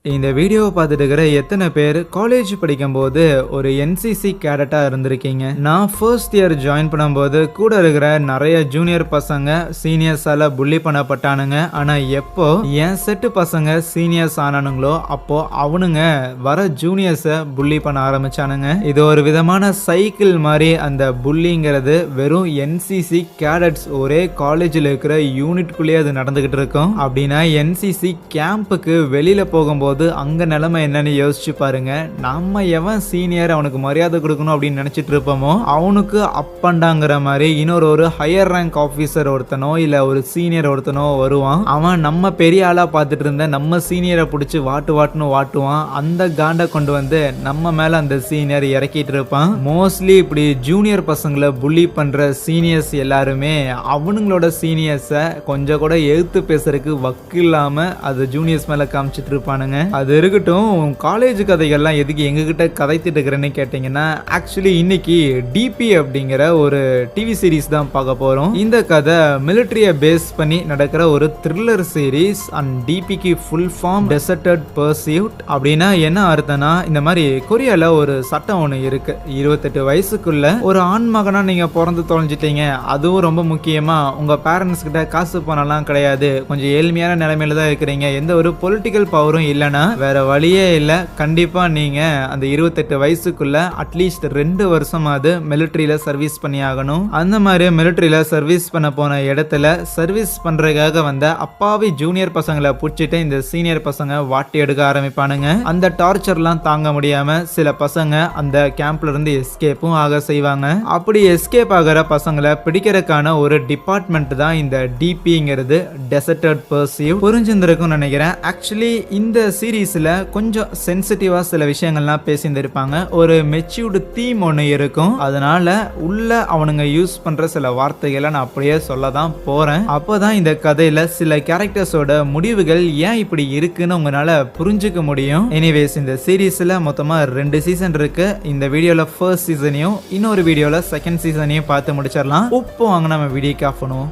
இந்த வீடியோவை பார்த்துட்டு இருக்கிற எத்தனை பேர் காலேஜ் படிக்கும்போது ஒரு என்சிசி கேடட்டா இருந்திருக்கீங்க? நான் ஃபர்ஸ்ட் இயர் ஜாயின் பண்ணும்போது கூட இருக்கிற நிறைய ஜூனியர் பசங்க சீனியர்ஸால புள்ளி பண்ணப்பட்டானுங்க. ஆனா எப்போ என் செட்டு பசங்க சீனியர்ஸ் ஆனானுங்களோ அப்போ அவனுங்க வர ஜூனியர்ஸை புள்ளி பண்ண ஆரம்பிச்சானுங்க. இது ஒரு விதமான சைக்கிள் மாதிரி. அந்த புள்ளிங்கிறது வெறும் என்சிசி கேடட்ஸ் ஒரே காலேஜில் இருக்கிற யூனிட்குள்ளேயே அது நடந்துகிட்டு இருக்கும். அப்படின்னா என்சிசி கேம்புக்கு வெளியில போகும்போது அங்க நிலைமை என்னன்னு யோசிச்சு பாருங்க. நம்ம எவன் சீனியர் அவனுக்கு மரியாதை கொடுக்கணும் அப்படின்னு நினைச்சிட்டு இருப்போமோ அவனுக்கு அப்பண்டாங்கிற மாதிரி இன்னொரு ஹையர் ரேங்க் ஆபீசர் ஒருத்தனோ இல்ல ஒரு சீனியர் ஒருத்தனோ வருவான். அவன் நம்ம பெரிய ஆளா பார்த்துட்டு இருந்த நம்ம சீனியரை பிடிச்சி வாட்டுன்னு வாட்டுவான். அந்த காண்டை கொண்டு வந்து நம்ம மேல அந்த சீனியர் இறக்கிட்டு இருப்பான். மோஸ்ட்லி இப்படி ஜூனியர் பசங்களை புள்ளி பண்ற சீனியர்ஸ் எல்லாருமே அவனுங்களோட சீனியர்ஸை கொஞ்சம் கூட எழுத்து பேசுறதுக்கு வக்கு இல்லாம அது ஜூனியர்ஸ் மேல காமிச்சிட்டு இருப்பானுங்க. அது இருக்கட்டும், காலேஜ் கதைகள்லாம் எதுக்கு எங்ககிட்ட கதைத்திட்டு இருக்கிறேன்னு கேட்டீங்கன்னா, ஆக்சுவலி இன்னைக்கு டிபி அப்படிங்கிற ஒரு டிவி சீரிஸ் தான் பார்க்க போறோம். இந்த கதை மிலிட்டரியை பேஸ் பண்ணி நடக்கிற ஒரு த்ரில்லர் சீரிஸ். அண்ட் டிபிக்கு ஃபுல் ஃபார்ம் டெசர்டட் பர்சியூட். அப்படின்னா என்ன அர்த்தம்னா, இந்த மாதிரி கொரியால ஒரு சட்டம் ஒன்று இருக்கு. 28 வயசுக்குள்ள ஒரு ஆண் மகனா நீங்க பிறந்து தொலைஞ்சிட்டீங்க, அதுவும் ரொம்ப முக்கியமா உங்க பேரண்ட்ஸ் கிட்ட காசு பணம்லாம் கிடையாது, கொஞ்சம் ஏழ்மையான நிலைமையில தான் இருக்கிறீங்க, எந்த ஒரு பொலிட்டிக்கல் பவரும் இல்லைன்னா வேற வழியே இல்லை, கண்டிப்பா நீங்க அந்த 28 வயசுக்குள்ள அட்லீஸ்ட் 2 வருஷமாவது மிலிட்டரியில சர்வீஸ் பண்ணி ஆகணும். அந்த மாதிரி மிலிட்டரியில சர்வீஸ் பண்ண போன இடத்துல சர்வீஸ் பண்றதுக்காக வந்த அப்பாவி ஜூனியர் பசங்களை பிடிச்சிட்டு இந்த சீனியர் பசங்க வாட்டி எடுக்க ஆரம்பிப்பானுங்க. அந்த டார்ச்சர்லாம் தாங்க முடியாம சில பசங்க அந்த கேம்ப்ல இருந்து எஸ்கேப்பும் ஆக செய்வாங்க. அப்படி எஸ்கேப் ஆகிற பசங்களை பிடிக்கிறதுக்கான ஒரு டிபார்ட்மெண்ட் தான் இந்த டிபிங்கிறது, டெசர்டட் பர்சியூட். புரிஞ்சிருக்கும் நினைக்கிறேன். ஆக்சுவலி இந்த சீரீஸ்ல கொஞ்சம் சென்சிட்டிவா சில விஷயங்கள்லாம் பேசியிருந்திருப்பாங்க. ஒரு மெச்சூர்டு தீம் ஒன்று இருக்கும். அதனால உள்ள அவனுங்க யூஸ் பண்ற சில வார்த்தைகளை நான் அப்படியே சொல்ல தான் போறேன். அப்போதான் இந்த கதையில சில கேரக்டர்ஸோட முடிவுகள் ஏன் இப்படி இருக்குன்னு உங்களால புரிஞ்சுக்க முடியும். எனிவேஸ், இந்த சீரீஸ்ல மொத்தமா 2 சீசன் இருக்கு. இந்த வீடியோல ஃபர்ஸ்ட் சீசனையும் இன்னொரு வீடியோல செகண்ட் சீசனையும் பார்த்து முடிச்சிடலாம். உப்பு வாங்க நம்ம வீடியோக்கு ஆஃப் பண்ணுவோம்.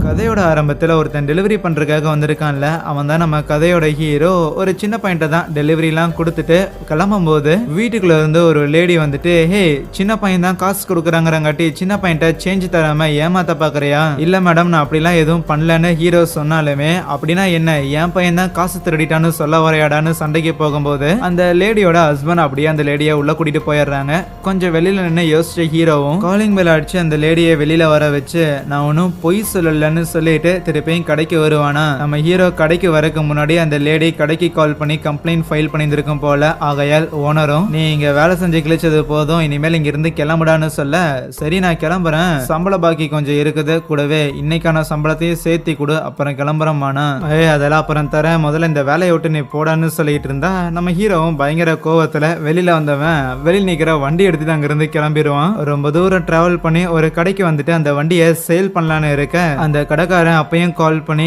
கதையோட ஆரம்பத்தில் ஒருத்தன் டெலிவரி பண்ணுறதுக்காக வந்திருக்கான்ல, அவன் தான் நம்ம கதையோட ஹீரோ. ஒரு சின்ன பையன்ட்ட தான் டெலிவரிலாம் கொடுத்துட்டு கிளம்பும்போது வீட்டுக்குள்ள இருந்து ஒரு லேடி வந்துட்டு, ஹே சின்ன பையன் தான் காசு கொடுக்குறாங்கிறங்காட்டி சின்ன பையன்ட்ட சேஞ்ச் தராம ஏமாத்த பார்க்குறியா? இல்லை மேடம், நான் அப்படிலாம் எதுவும் பண்ணலன்னு ஹீரோ சொன்னாலுமே, அப்படின்னா என்ன என் பையன் தான் காசு திருடிட்டான்னு சொல்ல வரையாடான்னு சண்டைக்கு போகும்போது அந்த லேடியோட ஹஸ்பண்ட் அப்படியே அந்த லேடியை உள்ள கூட்டிட்டு போயிடுறாங்க. கொஞ்சம் வெளியில நின்று யோசிச்ச ஹீரோவும் காலிங் பெல் அடிச்சு அந்த லேடியை வெளியில வர வச்சு, நான் ஒன்றும் பொய் சொல்லல சொல்லிட்டு திருப்பியும் கடைக்கு வருவானா. நம்ம ஹீரோ கடைக்கு வரக்கு முன்னாடி அந்த லேடி கடைக்கு கால் பண்ணி கம்ப்ளைண்ட் ஃபைல் பண்ணியிருக்கும் போல. ஆகையால் ஓனரும், நீ இங்க வேலை செஞ்சு கிழிச்சது போதும், இனிமேல் இங்க இருந்து கிளம்புடான்னு சொல்ல, சரி நான் கிளம்புறேன், சம்பள பாக்கி கொஞ்சம் இருக்குது, கூடவே இன்னைக்கான சம்பளத்தையும் சேர்த்தி கொடு, அப்புறம் கிளம்புறோமானா. அதெல்லாம் அப்புறம் தரேன், முதல்ல இந்த வேலையை விட்டு நீ போடான்னு சொல்லிட்டு இருந்தா நம்ம ஹீரோவும் பயங்கர கோவத்துல வெளியில வந்தவன் வெளியில் நிக்கிற வண்டி எடுத்துட்டு அங்கிருந்து கிளம்பிடுவான். ரொம்ப தூரம் டிராவல் பண்ணி ஒரு கடைக்கு வந்துட்டு அந்த வண்டியை சேல் பண்ணலான்னு இருக்க அந்த கடைக்காரன் அப்பையும் கால் பண்ணி,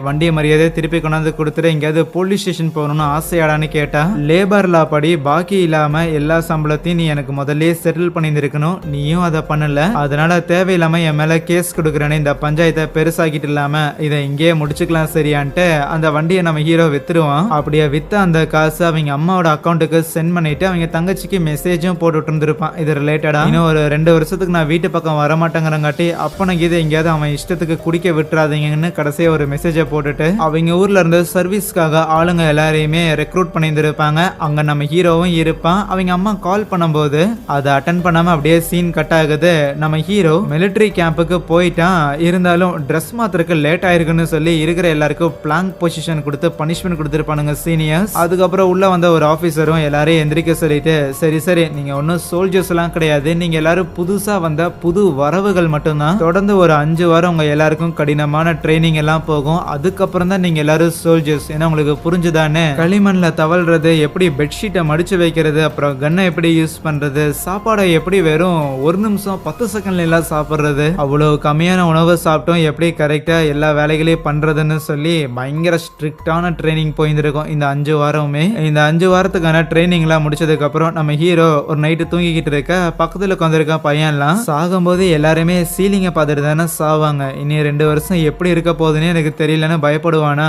வண்டியை மரியாதை திருப்பி கொண்டாந்து கொடுத்துட்டு எங்கேயாவது போலீஸ் ஸ்டேஷன் போகணும்னு ஆசையாடான்னு கேட்டா, லேபர் லா படி பாக்கி இல்லாம எல்லா சம்பளத்தையும் நீ எனக்கு முதல்ல செட்டில் பண்ணியிருக்கணும், நீயும் அதை பண்ணல, அதனால தேவையில்லாம என் மேல கேஸ் கொடுக்குறேன்னு இந்த பஞ்சாயத்தை பெருசாக்கிட்டு இல்லாம இதை இங்கேயே முடிச்சுக்கலாம் சரியான்ட்டு அந்த வண்டியை நம்ம ஹீரோ வித்துருவான். அப்படியே வித்த அந்த காசு அவங்க அம்மாவோட அக்கௌண்ட்டுக்கு சென்ட் பண்ணிட்டு அவங்க தங்கச்சிக்கு மெசேஜும் போட்டுட்டு இருந்திருப்பான். இது ரிலேட்டடா இன்னும் ஒரு 2 வருஷத்துக்கு நான் வீட்டு பக்கம் வரமாட்டேங்கிறங்காட்டி அப்பனுக்கு இது எங்கேயாவது அவன் இஷ்டத்துக்கு குடிக்க விட்டுறாதீங்கன்னு கடைசியா ஒரு மெசேஜை போட்டுட்டு அவங்க ஊர்ல இருந்து சர்வீஸ்க்காக ஆளுங்க எல்லாரையுமே ரெக்ரூட் பண்ணியிருந்திருப்பாங்க. அங்க நம்ம ஹீரோவும் இருப்பான். அவங்க அம்மா கால் பண்ணும்போது அதை அட்டன் பண்ணாம அப்படியே சீன் கட் ஆகுது. நம்ம ஹீரோ மிலிட்டரி கேம்புக்கு போயிட்டான். இருந்தாலும் ட்ரெஸ் மாத்திரக்கு லேட் ஆயிருக்குன்னு சொல்லி இருக்கிற எல்லாருக்கும் பிளாங்க் பொசிஷன் கொடுத்து பனிஷ்மெண்ட் கொடுத்துருப்பானுங்க சீனியர்ஸ். அதுக்கப்புறம் உள்ள வந்த ஒரு ஆபீசரும் எல்லாரையும் எந்திரிக்க சொல்லிட்டு, சரி நீங்க ஒன்னும் சோல்ஜர்ஸ் எல்லாம் கிடையாது, நீங்க எல்லாரும் புதுசா வந்த புது வரவுகள் மட்டும்தான், தொடர்ந்து ஒரு 5 வாரம் உங்க எல்லாருக்கும் கடினமான ட்ரைனிங் எல்லாம் போகும், அதுக்கப்புறம் தான் நீங்க எல்லாரும் சோல்ஜர்ஸ். ஏன்னா உங்களுக்கு புரிஞ்சுதானே, களிமண்ல தவழ்றது, எப்படி பெட்ஷீட்டை மடிச்சு வைக்கிறது, அப்புறம் கன்னை எப்படி யூஸ் பண்றது, சாப்பாடை எப்படி வெறும் 1 நிமிஷம் 10 செகண்ட்ல எல்லாம் சாப்பிடுறது, அவ்வளவு கம்மியான உணவை சாப்பிட்டோம் எப்படி கரெக்டா எல்லா வேலைகளையும் பண்றதுன்னு சொல்லி பயங்கர ஸ்ட்ரிக்டான ட்ரைனிங் போயிருக்கும் இந்த 5 வாரமுமே. இந்த 5 வாரத்துக்கான ட்ரைனிங் எல்லாம் முடிச்சதுக்கு அப்புறம் நம்ம ஹீரோ ஒரு நைட்டு தூங்கிக்கிட்டு இருக்க பக்கத்துல உட்காந்துருக்க பையன்லாம் சாகும்போது எல்லாருமே சீலிங்கை பார்த்துட்டு தானே சாவாங்க. இனி 2 வருஷம் எப்படி இருக்க போகுதுன்னு எனக்கு தெரியலன்னு பயப்படுவானா.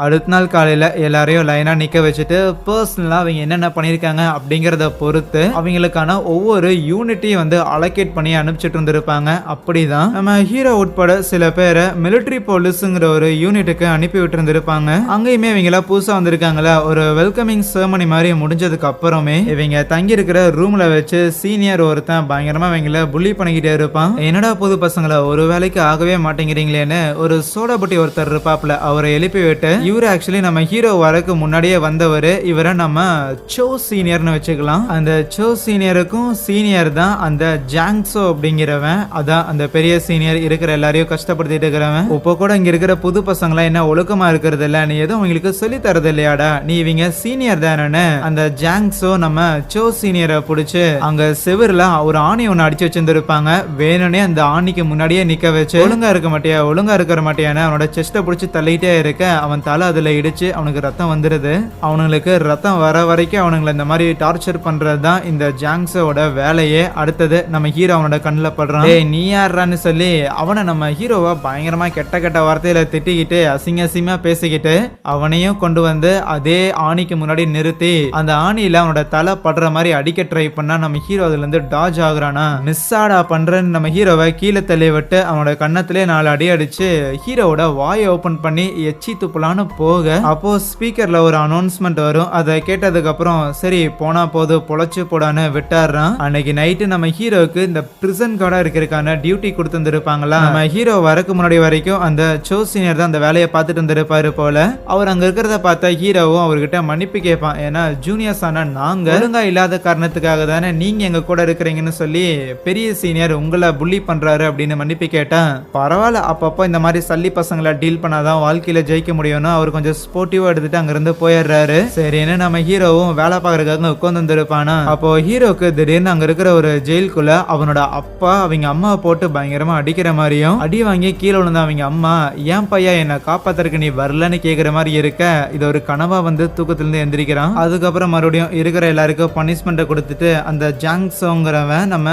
அடுத்த நாள் காலையில எல்லாரையும் லைனா நிக்க வச்சுட்டு பர்சனலா அவங்க என்னென்ன பண்ணிருக்காங்க அப்படிங்கறத பொறுத்து அவங்களுக்கான ஒவ்வொரு யூனிட்டையும் வந்து அலோகேட் பண்ணி அனுப்பிச்சிட்டு இருந்திருப்பாங்க. அப்படிதான் நம்ம ஹீரோ உட்பட சில பேரை மிலிட்டரி போலீஸ்ங்கிற ஒரு யூனிட்டுக்கு அனுப்பி விட்டு இருந்திருப்பாங்க. அங்கேயுமே இவங்கள புதுசா வந்திருக்காங்களா ஒரு வெல்கமிங் செரமனி மாதிரி முடிஞ்சதுக்கு அப்புறமே இவங்க தங்கி இருக்கிற ரூம்ல வச்சு சீனியர் ஒருத்தன் பயங்கரமா இவங்கள புள்ளி பண்ணிக்கிட்டே இருப்பான். என்னடா புது பசங்களை ஒரு வேலைக்கு ஆகவே மாட்டேங்கிறீங்களேன்னு ஒரு சோடா புட்டி ஒருத்தர் இருப்பாப்ல, அவரை எழுப்பி விட்டு இவரு ஆக்சுவலி நம்ம ஹீரோ வரக்கு முன்னாடியே வந்தவர். இவரை நம்ம சோ சீனியர்னு வச்சுக்கலாம். அந்த சோ சீனியருக்கும் சீனியர் தான் அந்த ஜாங்ஸோ அப்படிங்கிறவன். அதான் அந்த பெரிய சீனியர் இருக்கிற எல்லாரையும் கஷ்டப்படுத்திட்டு இருக்கிறவன். இப்போ கூட இங்க இருக்கிற புது பசங்களா என்ன ஒழுக்கமா இருக்கிறது இல்ல, நீ எதுவும் உங்களுக்கு சொல்லி தரது இல்லையாடா, நீ இவங்க சீனியர் தானே. அந்த ஜாங்ஸோ நம்ம சோ சீனியரை பிடிச்சு அங்க செவர்ல ஒரு ஆணி ஒன்னு அடிச்சு வச்சிருந்திருப்பாங்க. வேணும்னே அந்த ஆணிக்கு முன்னாடியே நிக்க வச்சு ஒழுங்கா இருக்க மாட்டியா ஒழுங்கா இருக்கிற மாட்டியான்னு அவனோட செஸ்ட பிடிச்சி தள்ளிட்டே இருக்க அவன் தலை அதுல இடிச்சு அவனுக்கு ரத்தம் வந்துருது. அவனுங்களுக்கு ரத்தம் வர வரைக்கும் அவனுங்களை இந்த மாதிரி டார்ச்சர் பண்றது தான் இந்த ஜாங்ஸோட வேலையே. அடுத்தது நம்ம ஹீரோ அவனோட கண்ணில் படுறான். நீ யாரான்னு சொல்லி அவனை நம்ம ஹீரோவா பயங்கரமா கெட்ட கெட்ட வார்த்தையில திட்டிக்கிட்டு அசிங்கமா பேசிக்கிட்டு அவனையும் கொண்டு வந்து அதே ஆணிக்கு முன்னாடி நிறுத்தி அந்த ஆணியில அவனோட தலை படுற மாதிரி அடிக்க ட்ரை பண்ணா நம்ம ஹீரோ அதுல இருந்து டாஜ் ஆகுறானா. மிஸ் ஆடா பண்றேன்னு நம்ம ஹீரோவை கீழே தள்ளி விட்டு அவனோட கண்ணத்திலே 4 அடி அடிச்சு ஹீரோவோட வாயை ஓபன் பண்ணி எச்சி துப்புலான்னு போக அப்போ ஸ்பீக்கர்ல ஒரு அனௌன்ஸ்மெண்ட் வரும். அதை கேட்டதுக்கு அப்புறம் சரி போனா போது பொழைச்சு போடான்னு விட்டாடுறான். அன்னைக்கு நைட்டு நம்ம ஹீரோவுக்கு இந்த பிரிசன் கார்டா இருக்கிறதுக்கான டியூட்டி கொடுத்துருப்பாங்களா. நம்ம ஹீரோ வரக்கு முன்னாடி வரைக்கும் அந்த சோ சீனியர் தான் அந்த வேலையை பார்த்துட்டு இருந்திருப்பாரு போல. அவர் அங்க இருக்கிறத பார்த்தா ஹீரோவும் அவர்கிட்ட மன்னிப்பு கேட்பான். ஏன்னா ஜூனியர்ஸ் ஆனா நாங்க ஒழுங்கா இல்லாத காரணத்துக்காக தானே நீங்க எங்க கூட இருக்கிறீங்கன்னு சொல்லி பெரிய சீனியர் உங்களை புள்ளி பண்றாரு அப்படின்னு மன்னிப்பு கேட்டேன். பரவாயில்ல, அப்பப்போ இந்த மாதிரி சல்லி பசங்களை டீல் பண்ணாதான் வாழ்க்கையில ஜெயிக்க முடியும்னு அவர் கொஞ்சம் ஸ்போர்ட்டிவா எடுத்துட்டு அங்க இருந்து போயிடுறாரு. சரின்னு நம்ம ஹீரோவும் வேலை பார்க்கறதுக்காக உட்கார்ந்து வந்திருப்பானா. அப்போ ஹீரோக்கு திடீர்னு அங்க இருக்கிற ஒரு ஜெயிலுக்குள்ள அவனோட அப்பா அவங்க அம்மாவை போட்டு பயங்கரமா அடிக்கிற மாதிரியும் அடி வாங்கி கீழே விழுந்த அவங்க அம்மா ஏன் பையா என்ன காப்பாத்துறதுக்கு நீ வரலன்னு கேக்குற மாதிரி இருக்க. இது ஒரு கனவா வந்து தூக்கத்திலிருந்து எந்திரிக்கிறான். அதுக்கப்புறம் மறுபடியும் இருக்கிற எல்லாருக்கும் பனிஷ்மெண்ட் கொடுத்துட்டு அந்த ஜாங்ஸோங்கிறவன் நம்ம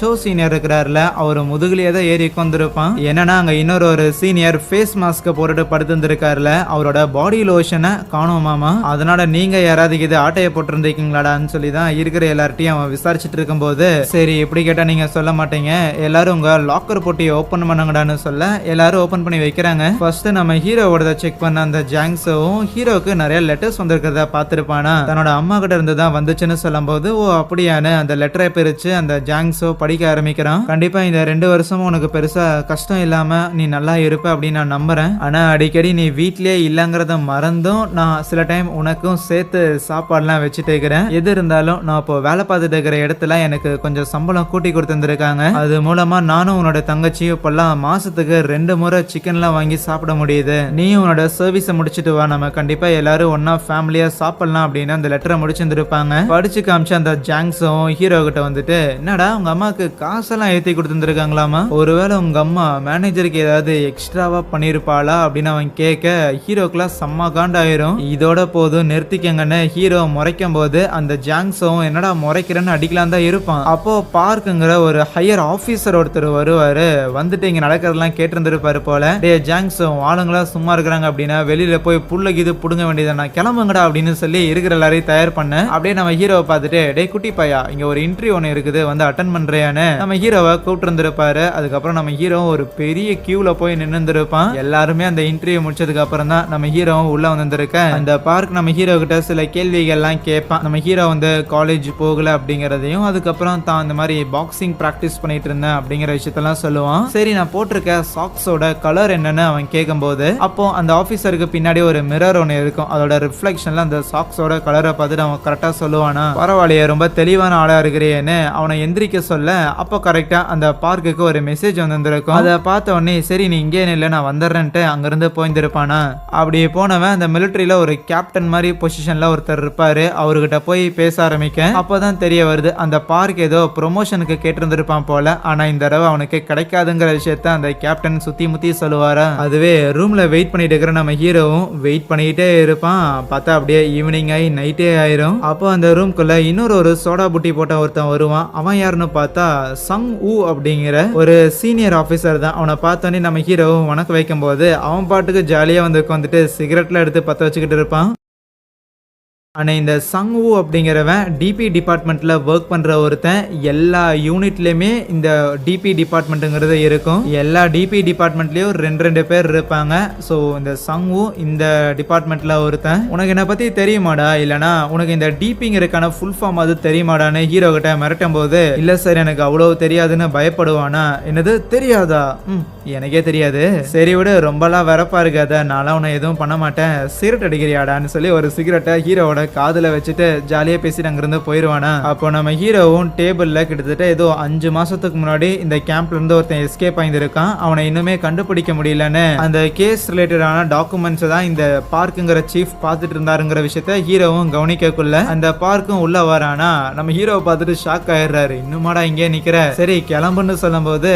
சோ சீனியர் இருக்கிறாருல அவர் முதுகுலயே தான் ஏறி உட்காந்துருப்பான். என்னன்னா அங்க இன்னொரு சீனியர் ஃபேஸ் மாஸ்க போட்டுட்டு படுத்திருந்திருக்காருல அவரோட பாடி லோஷனை காணோமாமா. அதனால நீங்க யாராவது இது ஆட்டையை போட்டிருந்தீங்களாடான்னு சொல்லி தான் இருக்கிற எல்லார்ட்டையும் அவன் விசாரிச்சுட்டு இருக்கும்போது சரி இப்படி கேட்டா நீங்க சொல்ல மாட்டீங்க, எல்லாரும் உங்க லாக்கர் போட்டி ஓபன் பண்ணுங்கடான்னு சொல்ல எல்லாரும் ஓபன் பண்ணி வைக்கிறாங்க. ஃபர்ஸ்ட் நம்ம ஹீரோவோட செக் பண்ண அந்த ஜாங்ஸோவும் ஹீரோக்கு நிறைய லெட்டர்ஸ் வந்திருக்கிறத பார்த்திருப்பானா. தன்னோட அம்மா கிட்ட இருந்து தான் வந்துச்சுன்னு சொல்லும் போது ஓ அப்படியானு அந்த லெட்டரை பிரிச்சு அந்த ஜாங்ஸோ படிக்க ஆரம்பிக்கிறான். கண்டிப்பா இந்த 2 வருஷமும் உனக்கு பெருசா கஷ்டம் இல்லாம நீ நல்லா இருப்ப அப்படின்னு நான் நம்புறேன். ஆனா அடிக்கடி நீ வீட்லயே இல்லங்கிறத மறந்தும் நான் சில டைம் உனக்கும் சேர்த்து சாப்பாடுலாம் வச்சுட்டு இருக்கிறேன். எது இருந்தாலும் நான் இப்போ வேலை பார்த்துட்டு இருக்கிற இடத்துல எனக்கு கொஞ்சம் சம்பளம் கூட்டி கொடுத்துருக்காங்க. அது மூலமா நானும் உன்னோட தங்கச்சியும் இப்பெல்லாம் மாசத்துக்கு 2 முறை சிக்கன்லாம் வாங்கி சாப்பிட முடியுது. நீயும் உன்னோட சர்வீஸை முடிச்சுட்டு வா, நம்ம கண்டிப்பா எல்லாரும் ஒன்னா ஃபேமிலியா சாப்பிடலாம் அப்படின்னு அந்த லெட்டரை முடிச்சிருந்திருப்பாங்க. படிச்சு காமிச்சு அந்த ஜாங்ஸும் ஹீரோ கிட்ட வந்துட்டு என்னடா உங்க அம்மாக்கு காசெல்லாம் ஏற்றி கொடுத்துருக்காங்களாமா, ஒருவேளை உங்க அம்மா மேனேஜருக்கு ஏதாவது எக்ஸ்ட்ராவா பண்ணிருப்பாளா அப்படின்னு அவன் கேட்க ஹீரோக்குலாம் செம்ம காண்டாயிரும். இதோட போதும் நிறுத்திக்கங்கன்னு ஹீரோ முறைக்கும் போது அந்த ஜாங்ஸும் என்னடா முறைக்கிறேன்னு அடிக்கலாம் தான் இருப்பான். அப்போ பார்க்குங்கிற ஒரு ஹையர் ஆபீசர் ஒருத்தர் வருவாரு. வந்துட்டு இங்க நடக்கிறதெல்லாம் கேட்டிருந்திருப்பாரு போல. டே ஜாங்ஸும் ஆளுங்களா சும்மா இருக்கிறாங்க அப்படின்னா வெளியில போய் புல்ல கீது புடுங்க வேண்டியதானா, கிளம்புங்கடா அப்படின்னு சொல்லி இருக்கிற எல்லாரையும் தயார் பண்ண அப்படியே நம்ம ஹீரோவை பார்த்துட்டு டே குட்டி பையா இங்க ஒரு இன்டர்வியூ ஒன்று இருக்குது வந்து அட்டன் பண்றியான்னு நம்ம ஹீரோவை கூப்பிட்டு இருந்திருப்பாரு. அதுக்கப்புறம் நம்ம ஹீரோ ஒரு பெரிய கியூல போய் நின்று இருப்பான். எல்லாருமே அந்த இன்டர்வியூ முடிச்சதுக்கு அப்புறம் தான் நம்ம ஹீரோ உள்ள வந்திருக்க. அந்த பார்க் நம்ம ஹீரோ கிட்ட சில கேள்விகள்லாம் கேட்பான். நம்ம ஹீரோ வந்து காலேஜ் போகல அப்படிங்கறதையும் அதுக்கப்புறம் தான் இந்த மாதிரி பாக்ஸிங் பிராக்டிஸ் பண்ணிட்டு இருந்தேன் அப்படிங்கிற விஷயத்தெல்லாம் சொல்லுவான். சரி நான் போட்டிருக்க சாக்ஸோட கலர் என்னன்னு அவன் கேட்கும்போது அப்போ அந்த ஆபீசருக்கு பின்னாடி ஒரு மிரர் ஒன்று இருக்கும். அதோட ரிஃப்ளெக்ஷன்ல அந்த சாக்ஸோட கலரை பார்த்துட்டு அவன் கரெக்டா சொல்லுவானா. பரவாயில்லையே ரொம்ப தெளிவான ஆளா இருக்கிறேன்னு அவனை எந்திரிக்க சொல்ல அப்போ கரெக்டா அந்த பார்க்குக்கு ஒரு மெசேஜ் வந்திருக்கும். அதை பார்த்த உடனே சரி நீ இங்கே இல்லை நான் வந்துடுறேன்ட்டு அங்கிருந்து போயிருந்திருப்பானா. அப்படி போனவன் அந்த மிலிட்டரியில ஒரு கேப்டன் மாதிரி பொசிஷன்ல ஒருத்தர் இருப்பாரு. அவர்கிட்ட போய் பேச ஆரம்பிக்க அப்பதான் தெரிய வருது அந்த பார்க் ஏதோ ப்ரொமோஷனுக்கு கேட்டிருந்திருப்பான் போல. ஆனா இந்த தடவை அவனுக்கு கிடைக்காதுங்கிற விஷயத்த அந்த கேப்டன் சுத்தி முத்தி சொல்லுவாரா. அதுவே ரூம்ல வெயிட் பண்ணிட்டு இருக்கிற நம்ம ஹீரோவும் வெயிட் பண்ணிட்டே இருப்பான். பார்த்தா அப்படியே ஈவினிங் ஆகி நைட்டே ஆயிரும். அப்போ அந்த ரூம்குள்ள இன்னொரு சோடா புட்டி போட்ட ஒருத்தன் வருவான். அவன் யாருன்னு பார்த்தா சங் ஊ அப்படிங்கிற ஒரு சீனியர் ஆபீசர் தான். அவனை பார்த்தோன்னே நம்ம ஹீரோவும் வணக்கம் வைக்கும் போது அவன் பாட்டுக்கு ஜாலியா வந்து வந்துட்டு சிகரெட்ல எடுத்து பத்த வச்சுக்கிட்டு இருப்பான். ஆனால் இந்த சங்வூ அப்படிங்கிறவன் டிபி டிபார்ட்மெண்ட்டில் ஒர்க் பண்ணுற ஒருத்தன். எல்லா யூனிட்லேயுமே இந்த டிபி டிபார்ட்மெண்ட்டுங்கிறது இருக்கும். எல்லா டிபி டிபார்ட்மெண்ட்லேயும் ரெண்டு பேர் இருப்பாங்க. ஸோ இந்த சங்வூ இந்த டிபார்ட்மெண்ட்டில் ஒருத்தன். உனக்கு என்னை பற்றி தெரியுமாடா, இல்லைனா உனக்கு இந்த டிபிங்கிறதுக்கான ஃபுல் ஃபார்ம் அது தெரியுமாடான்னு ஹீரோ கிட்ட மிரட்டும் போது, இல்லை சார் எனக்கு அவ்வளோ தெரியாதுன்னு பயப்படுவானா. என்னது தெரியாதா? எனக்கே தெரியாது. சரி விடு, ரொம்பலாம் வரப்பா இருக்காத, நான்லாம் உன்னை எதுவும் பண்ண மாட்டேன், சிகரெட் அடிக்கிறியாடான்னு சொல்லி ஒரு சிகரெட்டை ஹீரோவோட காதுல வச்சுட்டு ஜாலியா பேசிட்டு அங்கிருந்து போயிருவானா. அப்போ நம்ம ஹீரோவும் டேபிள்ல கிட்டத்தட்ட ஏதோ 5 மாசத்துக்கு முன்னாடி இந்த கேம்ப்ல இருந்து ஒருத்தன் எஸ்கேப் ஆயிருக்கான். அவனை இன்னுமே கண்டுபிடிக்க முடியலன்னு அந்த கேஸ் ரிலேட்டடான டாக்குமெண்ட்ஸ் தான் இந்த பார்க்குங்கிற சீஃப் பார்த்துட்டு இருந்தாருங்கிற விஷயத்த ஹீரோவும் கவனிக்கக்குள்ள அந்த பார்க்கும் உள்ள வரானா. நம்ம ஹீரோவை பார்த்துட்டு ஷாக் ஆயிடுறாரு. இன்னுமாடா இங்கே நிக்கிற, சரி கிளம்புன்னு சொல்லும் போது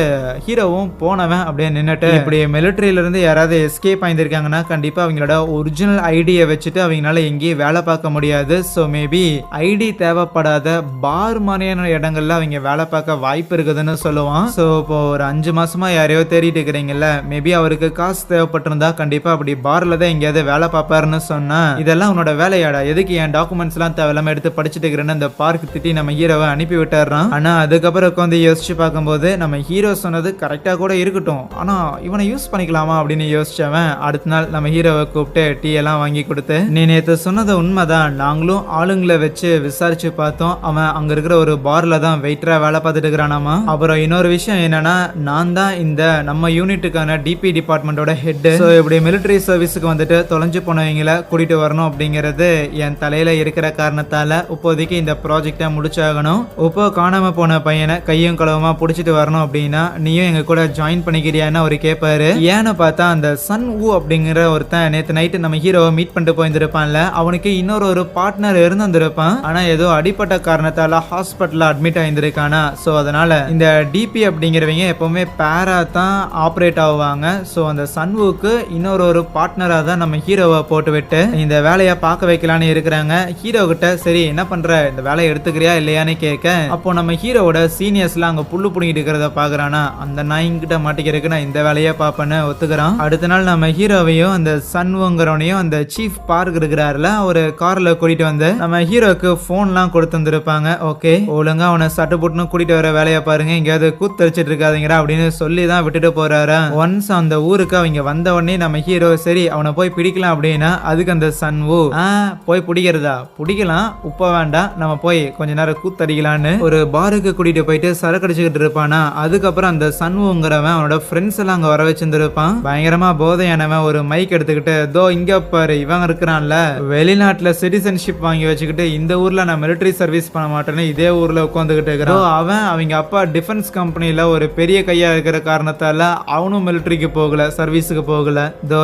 ஹீரோவும் போனவன் அப்படியே நின்னுட்டு, இப்படி மிலிட்டரியில இருந்து யாராவது எஸ்கேப் ஆயிருக்காங்கன்னா கண்டிப்பா அவங்களோட ஒரிஜினல் ஐடியை வச்சுட்டு அவங்களால எங்கேயும் வேலை பார்க்க முடியாது. ஸோ மேபி ஐடி தேவைப்படாத பார் மாதிரியான இடங்கள்ல அவங்க வேலை பார்க்க வாய்ப்பு இருக்குதுன்னு சொல்லுவான். ஸோ இப்போ ஒரு 5 மாசமா யாரையோ தேடிட்டு இருக்கிறீங்கல்ல, மேபி அவருக்கு காசு தேவைப்பட்டிருந்தா கண்டிப்பா அப்படி பார்ல தான் எங்கேயாவது வேலை பார்ப்பாருன்னு சொன்னா, இதெல்லாம் உன்னோட வேலையாடா, எதுக்கு என் டாக்குமெண்ட்ஸ் எல்லாம் தேவையில்லாம எடுத்து படிச்சுட்டு இருக்கிறேன்னு அந்த பார்க் திட்டி நம்ம ஹீரோவை அனுப்பி விட்டுறான். ஆனா அதுக்கப்புறம் உட்காந்து யோசிச்சு பார்க்கும்போது நம்ம ஹீரோ சொன்னது கரெக்டா கூட இருக்கட்டும், ஆனா இவனை யூஸ் பண்ணிக்கலாமா அப்படின்னு யோசிச்சவன் அடுத்த நாள் நம்ம ஹீரோவை கூப்பிட்டு டீ எல்லாம் வாங்கி கொடுத்து, நீ நேற்று சொன்னது உண்மைதான், நாங்களும் ஆளுங்களை வச்சு விசாரிச்சு பார்த்தோம், அவன் அங்க இருக்கிற ஒரு பார்ல தான் வெயிட்டரா வேலை பார்த்துட்டு இருக்கிறானாமா. அப்புறம் இன்னொரு விஷயம் என்னன்னா, நான் தான் இந்த நம்ம யூனிட்டுக்கான டிபி டிபார்ட்மெண்டோட ஹெட். ஸோ இப்படி மிலிட்டரி சர்வீஸுக்கு வந்துட்டு தொலைஞ்சு போனவங்களை கூட்டிட்டு வரணும் அப்படிங்கிறது என் தலையில இருக்கிற காரணத்தால இப்போதைக்கு இந்த ப்ராஜெக்டை முடிச்சாகணும். இப்போ காணாம போன பையனை கையும் களவுமா பிடிச்சிட்டு வரணும் அப்படின்னா நீயும் எங்க கூட ஜாயின் பண்ணிக்கிறியான்னு அவர் கேட்பாரு. ஏன்னு பார்த்தா அந்த சன் ஊ அப்படிங்கிற ஒருத்தன் நேற்று நைட்டு நம்ம ஹீரோவை மீட் பண்ணிட்டு போயிருந்திருப்பான்ல, அவனுக்கு இன்னொரு பார்ட்னர் இருந்திருப்பான். ஆனா ஏதோ அடிப்பட்ட காரணத்தால ஹாஸ்பிட்டல்ல அட்மிட் ஆயிருந்திருக்கானா. சோ அதனால இந்த டிபி அப்படிங்கிறவங்க எப்பவுமே பேரா தான் ஆப்ரேட் ஆவாங்க. சோ அந்த சன்வுக்கு இன்னொரு பார்ட்னரா தான் நம்ம ஹீரோவை போட்டு விட்டு இந்த வேலையை பார்க்க வைக்கலான்னு இருக்கிறாங்க. ஹீரோ கிட்ட சரி என்ன பண்ற, இந்த வேலையை எடுத்துக்கிறியா இல்லையான்னு கேட்க, அப்போ நம்ம ஹீரோவோட சீனியர்ஸ்லாம் அங்க புல்லு புடிங்கிட்டு இருக்கிறத பாக்குறானா. அந்த நாய்கிட்ட மாட்டிக்கிறதுக்கு நான் இந்த வேலையை பார்ப்பேன்னு ஒத்துக்கிறான். அடுத்த நாள் நம்ம ஹீரோவையும் அந்த சன்வுங்கிறவனையும் அந்த சீஃப் பார்க் இருக்கிறாருல ஒரு கார்ல கூட்டிட்டு வந்து நம்ம ஹீரோக்கு போன்லாம் கொடுத்து வந்திருப்பாங்க. ஓகே ஒழுங்கா அவனை சட்டு புட்டுன்னு கூட்டிட்டு வர வேலையை பாருங்க, எங்கேயாவது கூத்தரிச்சிட்டு இருக்காதீங்கடா அப்படின்னு சொல்லி தான் விட்டுட்டு போறாரு. ஒன்ஸ் அந்த ஊருக்கு அவங்க வந்த உடனே நம்ம ஹீரோ சரி அவனை போய் பிடிக்கலாம் அப்படின்னா அதுக்கு அந்த சன்வு போய் பிடிக்கிறதா, பிடிக்கலாம் உப்ப வேண்டாம், நம்ம போய் கொஞ்ச நேரம் கூத்தடிக்கலான்னு ஒரு பாருக்கு கூட்டிட்டு போயிட்டு சரக்கு அடிச்சுக்கிட்டு இருப்பானா. அதுக்கப்புறம் அந்த சன்வுங்கிறவன் அவனோட ஃப்ரெண்ட்ஸ் எல்லாம் அங்க வர வச்சிருந்திருப்பான். பயங்கரமா போதையானவன் ஒரு மைக் எடுத்துக்கிட்டு, தோ இங்க பாரு இவன் இருக்கிறான்ல வெளிநாட்டுல சிட்டிசன்ஷிப் வாங்கி வச்சுக்கிட்டு இந்த ஊர்ல நான் மிலிட்டரி சர்வீஸ் பண்ண மாட்டேன்னு இதே ஊர்ல உட்காந்துக்கிட்டு இருக்கிறான். அவன் அவங்க அப்பா டிஃபென்ஸ் கம்பெனில ஒரு பெரிய கையா இருக்கிற காரணத்தால அவனும் மிலிட்டரிக்கு போகல, சர்வீஸுக்கு போகல. தோ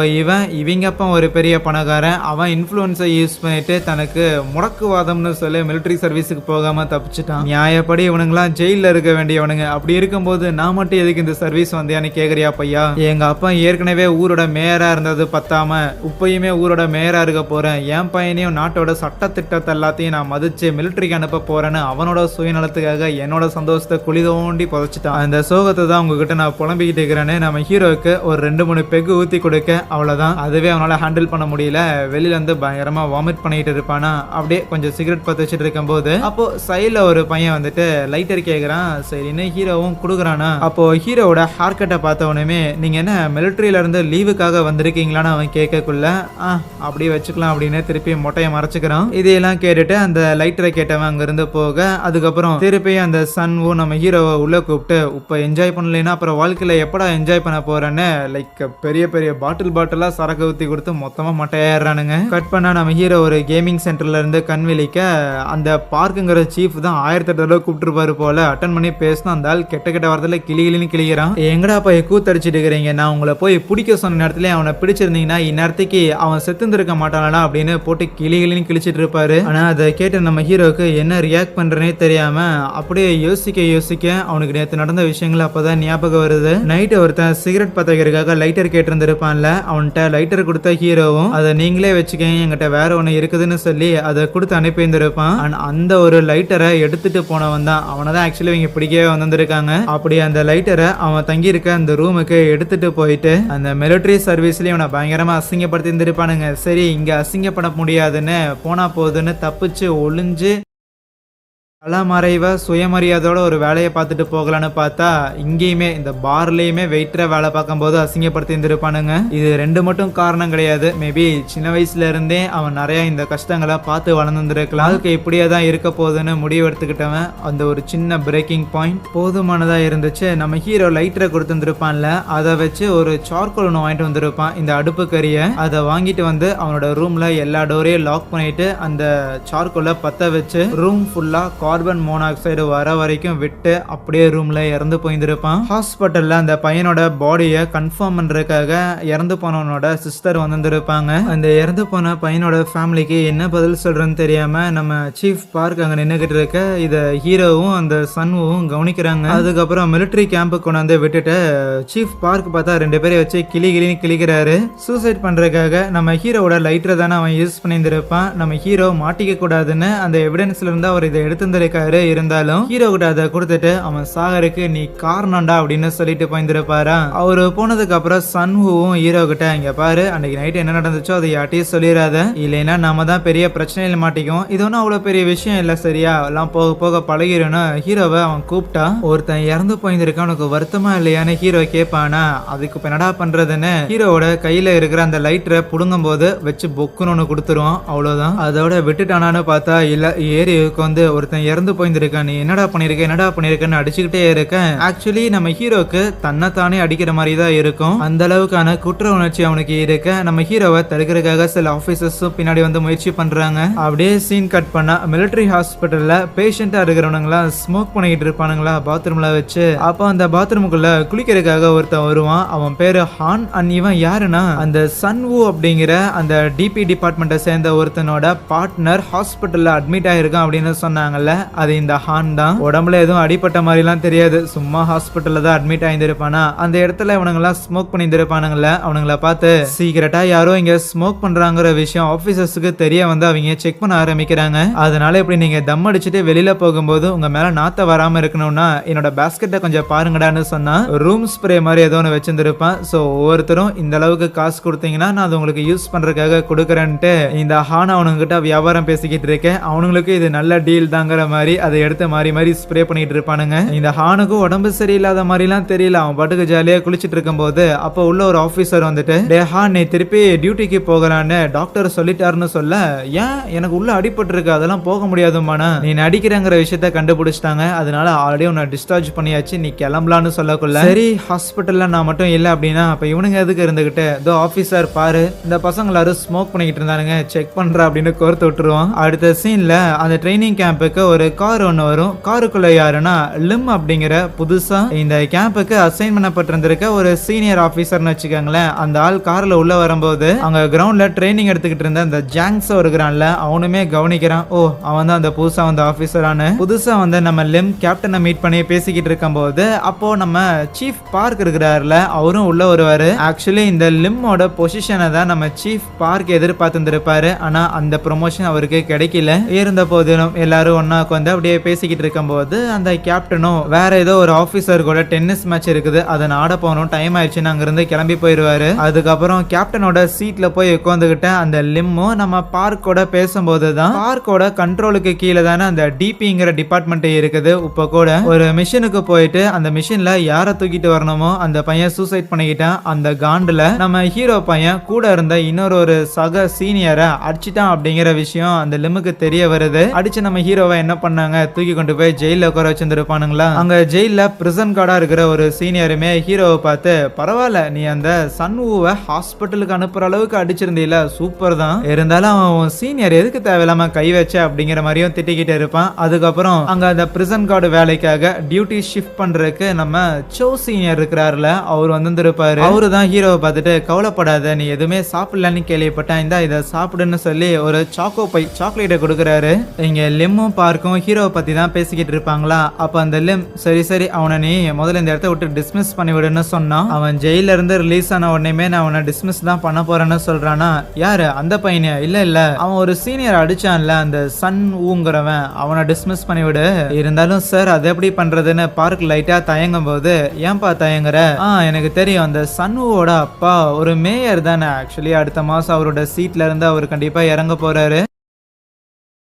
இவங்க அப்பா ஒரு பெரிய பணக்காரன், அவன் இன்ஃப்ளூயன்ஸை யூஸ் பண்ணிட்டு தனக்கு முடக்குவாதம்னு சொல்லி மிலிட்டரி சர்வீஸுக்கு போகாம தப்பிச்சிட்டான். நியாயப்படி இவனுங்களாம் ஜெயில இருக்க வேண்டியவனுங்க. அப்படி இருக்கும்போது நான் மட்டும் எதுக்கு இந்த சர்வீஸ் வந்தியான்னு கேக்குறியா பையா, எங்க அப்பா ஏற்கனவே ஊரோட மேயரா இருந்தது பத்தாம இப்பயுமே ஊரோட மேயரா இருக்க போறேன், என் பையனையும் நாட்டோட சட்ட திட்டத்தை எல்லாத்தையும் நான் மதிச்சு மிலிட்டரிக்கு அனுப்ப போறேன்னு அவனோட சுயநலத்துக்காக என்னோட சந்தோஷத்தை குழி தோண்டி புதைச்சிட்டான். அந்த சோகத்தை தான் உங்ககிட்ட நான் புலம்பிக்கிட்டு இருக்கிறேன்னு நம்ம ஹீரோவுக்கு ஒரு 2-3 பெகு ஊத்தி கொடுக்க அவ்வளவுதான். அதுவே அவனால ஹேண்டில் பண்ண முடியல, வெளியில இருந்து பயங்கரமா வாமிட் பண்ணிட்டு இருப்பானா. அப்படியே கொஞ்சம் சிகரெட் பத்து வச்சுட்டு இருக்கும் போது அப்போ சைட்ல ஒரு பையன் வந்துட்டு லைட்டர் கேக்குறான். சரின்னு ஹீரோவும் கொடுக்குறானா. அப்போ ஹீரோவோட ஹேர் கட்டை பார்த்தவனுமே நீங்க என்ன மிலிட்டரியில இருந்து லீவுக்காக வந்திருக்கீங்களான்னு அவன் கேட்கக்குள்ள அப்படியே வச்சுக்கலாம் அப்படின்னு திருப்பி மொட்டையை மறைச்சுக்கிறான். இதையெல்லாம் கேட்டுட்டு அந்த லைட்டரை கேட்டவன் அங்க இருந்து போக அதுக்கப்புறம் திருப்பி அந்த சன்வு நம்ம ஹீரோவை உள்ள கூப்பிட்டு இப்ப என்ஜாய் பண்ணலைன்னா அப்புறம் வாழ்க்கையில எப்படா என்ஜாய் பண்ண போறேன்னு லைக் பெரிய பெரிய பாட்டிலா சரக்கு ஊத்தி கொடுத்து மொத்தமா மட்டையாடுறானுங்க. கட் பண்ணா நம்ம ஹீரோ ஒரு கேமிங் சென்டர்ல இருந்து கண் விழிக்க அந்த பார்க்குங்கிற சீஃப் தான் 1008 தடவை கூப்பிட்டுருப்பாரு போல. அட்டன் பண்ணி பேசினா அந்த ஆள் கெட்ட வாரத்துல கிளிகிளின்னு கிளிக்கிறான். எங்கடா போய் கூத்தடிச்சிட்டு இருக்கிறீங்க, நான் உங்களை போய் பிடிக்க சொன்ன நேரத்துல அவனை பிடிச்சிருந்தீங்கன்னா இந்நேரத்துக்கு அவன் செத்துந்திருக்க மாட்டானா அப்படின்னு போட்டு கிளிகிளின்னு கிளின்னு கிழிச்சிட்டு இருப்பாரு. ஆனா அதை கேட்ட நம்ம ஹீரோக்கு என்ன ரியாக்ட் பண்றேனே தெரியாம அப்படியே யோசிக்க அவனுக்கு நேற்று நடந்த விஷயங்கள் அப்பதான் ஞாபகம் வருது. நைட் ஒருத்தன் சிகரெட் பத்த வைக்கிறதுக்காக லைட்டர் கேட்டிருந்திருப்பான்ல, அவன்கிட்ட லைட்டர் கொடுத்த ஹீரோவும் அதை நீங்களே வச்சுக்கங்க என்கிட்ட வேற ஒண்ணு இருக்குதுன்னு சொல்லி அதை கொடுத்து அனுப்பி இருந்திருப்பான். அந்த ஒரு லைட்டரை எடுத்துட்டு போனவன் தான் அவனதான் ஆக்சுவலி இவங்க பிடிக்கவே வந்திருக்காங்க. அப்படி அந்த லைட்டரை அவன் தங்கி இருக்க அந்த ரூமுக்கு எடுத்துட்டு போயிட்டு அந்த மிலிட்டரி சர்வீஸ்லயும் அவனை பயங்கரமா அசிங்கப்படுத்தி இருந்திருப்பானுங்க. சரி இங்க அசிங்கப்பட முடியாதுன்னு போனா போகுதுன்னு தப்பிச்சு ஒளிஞ்சு மறைவா சுயமரியாதையோட ஒரு வேலையை பார்த்துட்டு போகலான்னு பார்த்தா இங்கேயுமே இந்த பார்லயுமே வெயிட்டரா வேலை பார்க்கும் போது அசிங்கப்படுத்தி இருந்திருப்பானுங்க. இது ரெண்டு மட்டும் காரணம் கிடையாது. மேபி சின்ன வயசுல இருந்தே அவன் நிறைய இந்த கஷ்டங்களை பார்த்து வளர்ந்துருக்கலாம். வாழ்க்கை இப்படியே தான் இருக்க போகுதுன்னு முடிவு எடுத்துக்கிட்டவன் அந்த ஒரு சின்ன பிரேக்கிங் பாயிண்ட் போதுமானதா இருந்துச்சு. நம்ம ஹீரோ லைட்டரை கொடுத்துருப்பான்ல, அதை வச்சு ஒரு சார்கோல் ஒன்று வாங்கிட்டு வந்திருப்பான். இந்த அடுப்பு கறியை அதை வாங்கிட்டு வந்து அவனோட ரூம்ல எல்லா டோரையும் லாக் பண்ணிட்டு அந்த சார்கோலை பத்த வச்சு ரூம் ஃபுல்லா கார்பன் மோனாக்சைடு வர வரைக்கும் விட்டு அப்படியே ரூம்ல இறந்து போயிருந்திருப்பான். ஹாஸ்பிட்டல்ல அந்த பையனோட பாடியை கன்ஃபார்ம் பண்றதுக்காக இறந்து போனவனோட சிஸ்டர் வந்திருப்பாங்க. அந்த இறந்து போன பையனோட ஃபேமிலிக்கு என்ன பதில் சொல்றேன்னு தெரியாம நம்ம சீஃப் பார்க் அங்க நின்னுகிட்டு இருக்க இத ஹீரோவும் அந்த சன்வும் கவனிக்கிறாங்க. அதுக்கப்புறம் மிலிட்டரி கேம்புக்கு கொண்டு வந்து விட்டுட்டு சீஃப் பார்க் பார்த்தா ரெண்டு பேரை வச்சு கிளின்னு கிளிக்கிறாரு. சூசைட் பண்றதுக்காக நம்ம ஹீரோவோட லைட்டரை தானே அவன் யூஸ் பண்ணியிருந்திருப்பான். நம்ம ஹீரோ மாட்டிக்க கூடாதுன்னு அந்த எவிடன்ஸ்ல இருந்து அவர் இதை எடுத்து இருந்தாலும் ஹீரோ கிட்ட அதை கொடுத்துட்டு அவன் சாகருக்கு நீ காரணம்டா அப்படின்னு சொல்லிட்டு போயிருப்பாரா. அவரு போனதுக்கு அப்புறம் சன்ஹூவும் ஹீரோ கிட்ட இங்க பாரு அன்னைக்கு நைட் என்ன நடந்துச்சோ அதை யார்ட்டையும் சொல்லிடாத, இல்லைன்னா நாம தான் பெரிய பிரச்சனையில மாட்டிக்கும். இது ஒன்றும் அவ்வளவு பெரிய விஷயம் இல்ல சரியா, எல்லாம் போக போக பழகிருன்னு ஹீரோவை அவன் கூப்பிட்டா. ஒருத்தன் இறந்து போயிருக்கான் உனக்கு வருத்தமா இல்லையான்னு ஹீரோ கேட்பானா. அதுக்கு என்னடா பண்றதுன்னு ஹீரோவோட கையில இருக்கிற அந்த லைட்டரை புடுங்கும் போது வச்சு பொக்குன்னு ஒண்ணு கொடுத்துருவான். அவ்வளவுதான். அதோட விட்டுட்டானான்னு பார்த்தா இல்ல ஏறி வந்து ஒருத்தன் இறந்து போயிருந்திருக்கான், நீ என்னடா பண்ணிருக்கன்னு அடிச்சுக்கிட்டே இருக்கேன். ஆக்சுவலி நம்ம ஹீரோக்கு தன்னைத்தானே அடிக்கிற மாதிரி தான் இருக்கும். அந்த அளவுக்கான குற்ற உணர்ச்சி அவனுக்கு இருக்க நம்ம ஹீரோவை தடுக்கிறதுக்காக சில ஆபீசர்ஸும் பின்னாடி வந்து முயற்சி பண்றாங்க. அப்படியே சீன் கட் பண்ணா மிலிட்டரி ஹாஸ்பிட்டல்ல பேஷண்டா இருக்கிறவனுங்களா ஸ்மோக் பண்ணிக்கிட்டு இருப்பானுங்களா பாத்ரூம்ல வச்சு. அப்போ அந்த பாத்ரூமுக்குள்ள குளிக்கிறதுக்காக ஒருத்தன் வருவான். அவன் பேரு ஹான். இவன் யாருன்னா அந்த சன்வு அப்படிங்கிற அந்த டிபி டிபார்ட்மெண்ட்டை சேர்ந்த ஒருத்தனோட பார்ட்னர் ஹாஸ்பிட்டல்ல அட்மிட் ஆயிருக்கான் அப்படின்னு சொன்னாங்கல்ல, அது இந்த ஹான் தான். உடம்புல எதுவும் அடிப்பட்ட மாதிரி எல்லாம் தெரியாது, சும்மா ஹாஸ்பிட்டல்ல தான் அட்மிட் ஆயிருப்பானா. அந்த இடத்துல இவனுங்கெல்லாம் ஸ்மோக் பண்ணிருப்பானுங்கல்ல, அவனுங்கள பார்த்து சீக்கிரட்டா யாரோ இங்க ஸ்மோக் பண்றாங்கிற விஷயம் ஆபீசர்ஸுக்கு தெரிய வந்து அவங்க செக் பண்ண ஆரம்பிக்கிறாங்க. அதனால இப்படி நீங்க தம் அடிச்சுட்டு வெளியில போகும்போது உங்க மேல நாத்த வராம இருக்கணும்னா என்னோட பாஸ்கெட்டை கொஞ்சம் பாருங்கடான்னு சொன்னா ரூம் ஸ்ப்ரே மாதிரி ஏதோ ஒன்று வச்சிருந்திருப்பான். சோ ஒவ்வொருத்தரும் இந்த அளவுக்கு காசு கொடுத்தீங்கன்னா நான் அது உங்களுக்கு யூஸ் பண்றதுக்காக கொடுக்குறேன்ட்டு இந்த ஹான் அவனுங்க கிட்ட வியாபாரம் பேசிக்கிட்டு இருக்கேன். அவனுங்களுக்கு இது நல்ல டீல் தாங்கிற மாதிரி அதை எடுத்து மாறி ஸ்ப்ரே பண்ணிட்டு இருப்பானுங்க. இந்த ஹானுக்கு உடம்பு சரியில்லாத மாதிரிலாம் தெரியல, அவன் பாட்டுக்கு ஜாலியா குளிச்சிட்டு இருக்கும் போது அப்போ உள்ள ஒரு ஆபீசர் வந்துட்டு டே ஹான் நீ திருப்பி டியூட்டிக்கு போகலான்னு டாக்டர் சொல்லிட்டாருன்னு சொல்ல, ஏன் எனக்கு உள்ள அடிபட்டு இருக்கு அதெல்லாம் போக முடியாதுமானா, நீ நடிக்கிறங்கிற விஷயத்த கண்டுபிடிச்சிட்டாங்க, அதனால ஆல்ரெடி உன்னை டிஸ்சார்ஜ் பண்ணியாச்சு நீ கிளம்பலான்னு சொல்லக்குள்ள சரி ஹாஸ்பிட்டல்ல நான் மட்டும் இல்லை அப்படின்னா அப்ப இவனுங்க எதுக்கு இருந்துகிட்டு இதோ ஆபீசர் பாரு இந்த பசங்க எல்லாரும் ஸ்மோக் பண்ணிக்கிட்டு இருந்தானுங்க செக் பண்ற அப்படின்னு கோர்த்து விட்டுருவான். அடுத்த சீன்ல அந்த ட்ரைனிங் கேம்புக்கு ஒரு கார் ஒன்று வரும். காருக்குள்ள யாருன்னா லிம் அப்படிங்கிற புதுசா இந்த கேம்புக்கு அசைன் பண்ணப்பட்டிருந்திருக்க ஒரு சீனியர் ஆபீசர்னு வச்சுக்கோங்களேன். அந்த ஆள் கார்ல உள்ள வரும்போது அங்க கிரவுண்ட்ல ட்ரைனிங் எடுத்துக்கிட்டு இருந்த அந்த ஜாங்ஸ் இருக்கிறான்ல அவனுமே கவனிக்கிறான். ஓ அவன் தான் அந்த புதுசா வந்த ஆபீசரானு. புதுசா வந்து நம்ம லிம் கேப்டனை மீட் பண்ணி பேசிக்கிட்டு இருக்கும் போது அப்போ நம்ம சீஃப் பார்க் இருக்கிறாருல அவரும் உள்ள வருவாரு. ஆக்சுவலி இந்த லிம்மோட பொசிஷனை தான் நம்ம சீஃப் பார்க் எதிர்பார்த்துருப்பாரு. ஆனா அந்த ப்ரொமோஷன் அவருக்கு கிடைக்கல. இருந்த போதிலும் எல்லாரும் ஒன்னா உட்காந்து அப்படியே பேசிக்கிட்டு இருக்கும் போது அந்த கேப்டனும் வேற ஏதோ ஒரு ஆபீசர் கூட டென்னிஸ் மேட்ச் இருக்குது அதை ஆட போகணும் டைம் ஆயிடுச்சுன்னு அங்கிருந்து கிளம்பி போயிருவாரு. அதுக்கப்புறம் கேப்டனோட சீட்ல போய் உட்காந்துக்கிட்ட அந்த லிம்மும் நம்ம பார்க்கோட பேசும்போது தான் பார்க்கோட கண்ட்ரோலுக்கு கீழே தானே அந்த டிபிங்கிற டிபார்ட்மெண்ட் இருக்குது. இப்ப கூட ஒரு மிஷினுக்கு போயிட்டு அந்த மிஷின்ல யாரை தூக்கிட்டு வரணுமோ அந்த பையன் சூசைட் பண்ணிக்கிட்டான். அந்த காண்டுல நம்ம ஹீரோ பையன் கூட இருந்த இன்னொரு சக சீனியரை அடிச்சிட்டான் அப்படிங்கிற விஷயம் அந்த லிம்முக்கு தெரிய வருது. அடிச்சு நம்ம ஹீரோவை என்ன பண்ணாங்க, தூக்கி கொண்டு போய் ஜெயில உட்கார வச்சிருப்பானுங்களா. அங்க ஜெயில பிரிசன் கார்டா இருக்கிற ஒரு சீனியருமே ஹீரோவை பார்த்து, பரவாயில்ல நீ அந்த சன்வூவை ஹாஸ்பிட்டலுக்கு அனுப்புற அளவுக்கு அடிச்சிருந்தீல, சூப்பர் தான், இருந்தாலும் அவன் சீனியர் எதுக்கு தேவையில்லாம கை வச்ச அப்படிங்கிற மாதிரியும் திட்டிக்கிட்டு இருப்பான். அதுக்கப்புறம் அங்க அந்த பிரிசன் கார்டு வேலைக்காக டியூட்டி ஷிஃப்ட் பண்றதுக்கு நம்ம சோ சீனியர் இருக்கிறாருல, அவர் வந்திருப்பாரு. அவரு தான் ஹீரோவை பார்த்துட்டு, கவலைப்படாத நீ எதுவுமே சாப்பிடலன்னு கேள்விப்பட்டேன், இந்த இதை சாப்பிடுன்னு சொல்லி ஒரு சாக்கோ பை சாக்லேட்டை கொடுக்குறாரு. இங்க லிம்மும் பார்க்கும் ஹீரோவை பத்தி தான் பேசிக்கிட்டு இருப்பாங்களா. அப்ப அந்த லிம், சரி சரி அவனை நீ முதல்ல இந்த இடத்த விட்டு டிஸ்மிஸ் பண்ணி விடுன்னு சொன்னான். அவன் ஜெயில இருந்து ரிலீஸ் ஆன உடனே நான் அவனை டிஸ்மிஸ் தான் பண்ண போறேன்னு சொல்றானா. யாரு அந்த பையனை? இல்ல இல்ல அவன் ஒரு சீனியர் அடிச்சான்ல அந்த சன் ஊங்கிறவன், அவனை டிஸ்மிஸ் பண்ணி விடு. இருந்தாலும் சார் அது எப்படி பண்றதுன்னு பார்க் லைட்டா தயங்கும் போது, ஏன்பா தயங்குற? எனக்கு தெரியும், அந்த சன்னுவோட அப்பா ஒரு மேயர் தானே, ஆக்சுவலி அடுத்த மாசம் அவரோட சீட்ல இருந்து அவர் கண்டிப்பா இறங்க போறாரு.